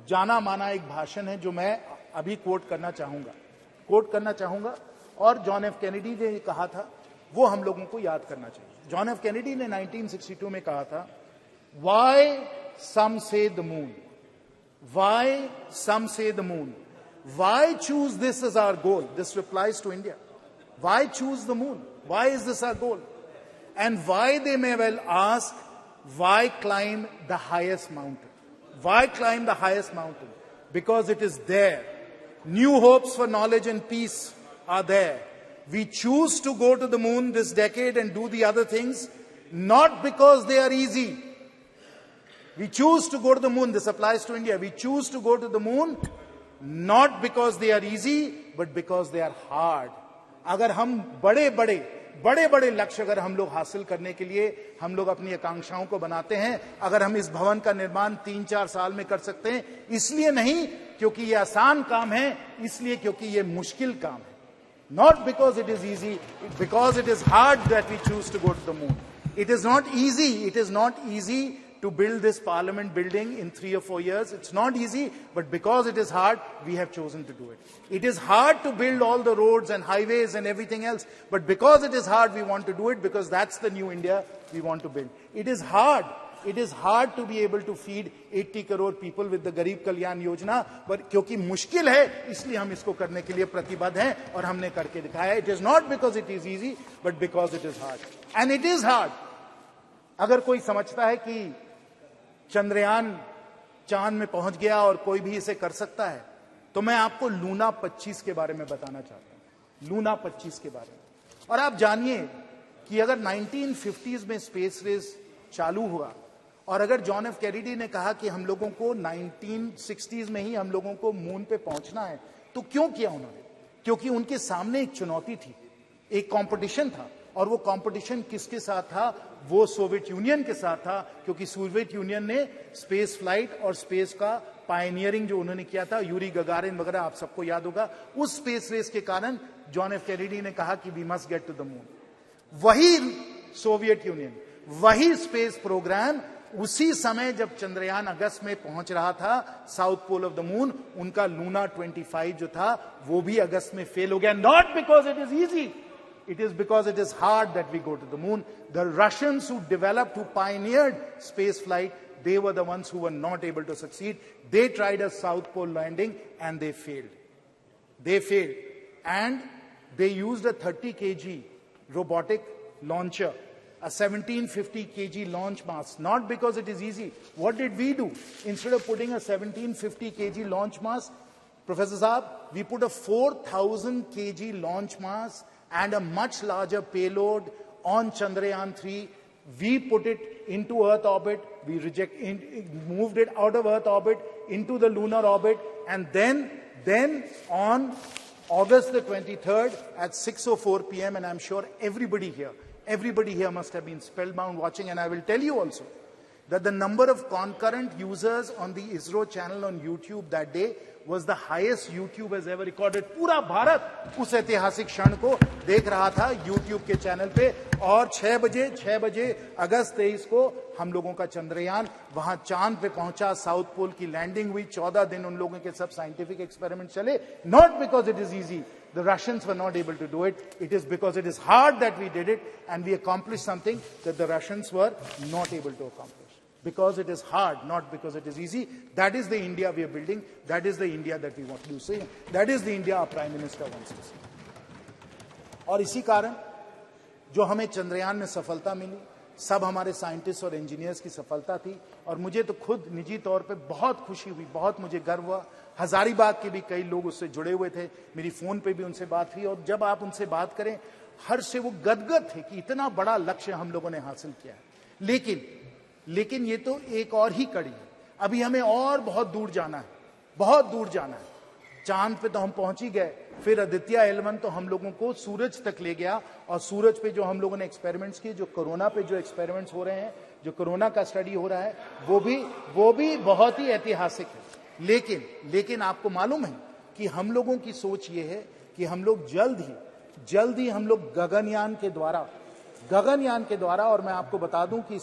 जाना माना एक भाषण है जो मैं अभी कोट करना चाहूंगा और जॉन एफ कैनेडी ने कहा था वो हम लोगों को याद करना चाहिए। जॉन एफ कैनेडी ने 1962 में कहा था, Y some say the moon, why some say the moon, why choose this is our goal. This replies to India, why choose the moon, why is this our goal, and why they may well ask, why climb the highest mountain? Why climb the highest mountain? Because it is there. New hopes for knowledge and peace are there. We choose to go to the moon this decade and do the other things, not because they are easy. We choose to go to the moon. This applies to India. We choose to go to the moon not because they are easy, but because they are hard. अगर हम बड़े लक्ष्य अगर हम लोग हासिल करने के लिए हम लोग अपनी आकांक्षाओं को बनाते हैं, अगर हम इस भवन का निर्माण 3-4 साल में कर सकते हैं, इसलिए नहीं क्योंकि ये आसान काम है, इसलिए क्योंकि ये मुश्किल काम है। Not because it is easy, because it is hard that we choose to go to the moon. It is not easy to build this parliament building in 3 or 4 years. It's not easy, but because it is hard, we have chosen to do it. It is hard to build all the roads and highways and everything else, but because it is hard, we want to do it, because that's the new India we want to build. It is hard to be able to feed 80 crore people with the Garib Kalyan Yojana, but क्योंकि मुश्किल है इसलिए हम इसको करने के लिए प्रतिबद्ध हैं और हमने करके दिखाया है. It is not because it is easy, but because it is hard. And it is hard. अगर कोई समझता है कि चंद्रयान चांद में पहुंच गया और कोई भी इसे कर सकता है, तो मैं आपको लूना 25 के बारे में बताना चाहता हूं. लूना 25 के बारे में. और आप जानिए कि अगर 1950s में स्पेस रेस चालू हुआ और अगर जॉन एफ कैनेडी ने कहा कि हम लोगों को 1960s में ही हम लोगों को मून पे पहुंचना है, तो क्यों किया उन्होंने? क्योंकि उनके सामने एक चुनौती थी, एक कंपटीशन था. और वो कंपटीशन किसके साथ था? वो सोवियत यूनियन के साथ था, क्योंकि सोवियत यूनियन ने स्पेस फ्लाइट और स्पेस का पायनियरिंग जो उन्होंने किया था, यूरी गगारिन वगैरह आप सबको याद होगा. उस स्पेस रेस के कारण जॉन एफ कैनेडी ने कहा कि we must get to the moon. वही सोवियत यूनियन, वही स्पेस प्रोग्राम उसी समय जब चंद्रयान अगस्त में पहुंच रहा था south pole of the moon, उनका लूना 25 जो था वो भी अगस्त में फेल हो गया. Not because it is easy, it is because it is hard that we go to the moon. The Russians who developed, who pioneered space flight, they were the ones who were not able to succeed. They tried a South Pole landing and they failed. They failed. And they used a 30 kg robotic launcher, a 1750 kg launch mass. Not because it is easy. What did we do? Instead of putting a 1750 kg launch mass, Professor Saab, we put a 4000 kg launch mass and a much larger payload on Chandrayaan 3. We put it into Earth orbit. We moved it out of Earth orbit into the lunar orbit. And then on August the 23rd at 6:04 p.m., and I'm sure everybody here must have been spellbound watching. And I will tell you also that the number of concurrent users on the ISRO channel on YouTube that day was the highest YouTube has ever recorded. पूरा भारत उस ऐतिहासिक क्षण को देख रहा था YouTube के channel पे. और 6 बजे अगस्त 23 को हम लोगों का चंद्रयान वहां चांद पे पहुंचा. साउथ पोल की लैंडिंग हुई. 14 दिन उन लोगों के सब साइंटिफिक एक्सपेरिमेंट चले. Not because it is easy. The Russians were not able to do it. It is because it is hard that we did it, and we accomplished something that the Russians were not able to accomplish. Because it is hard, not because it is easy. That is the India we are building. That is the India that we want to see. That is the India our Prime Minister wants to see. और इसी कारण जो हमें चंद्रयान में सफलता मिली, सब हमारे scientist और इंजीनियर्स की सफलता थी. और मुझे तो खुद निजी तौर पे बहुत खुशी हुई, बहुत मुझे गर्व हुआ. हजारीबाग के भी कई लोग उससे जुड़े हुए थे, मेरी फोन पे भी उनसे बात हुई. और जब आप उनसे बात करें, हर से वो गदगद थे कि इतना बड़ा लक्ष्य हम लोगों ने हासिल किया है. लेकिन ये तो एक और ही कड़ी है. अभी हमें और बहुत दूर जाना है, बहुत दूर जाना है. चांद पे तो हम पहुंच ही गए, फिर आदित्य एल1 तो हम लोगों को सूरज तक ले गया, और सूरज पे जो हम लोगों ने एक्सपेरिमेंट्स किए, जो कोरोना पे जो एक्सपेरिमेंट्स हो रहे हैं, जो कोरोना का स्टडी हो रहा है, वो भी बहुत ही ऐतिहासिक है। लेकिन आपको मालूम है कि हम लोगों की सोच ये है कि हम लोग जल्द ही हम लोग गगनयान के द्वारा, और मैं आपको बता दूं कि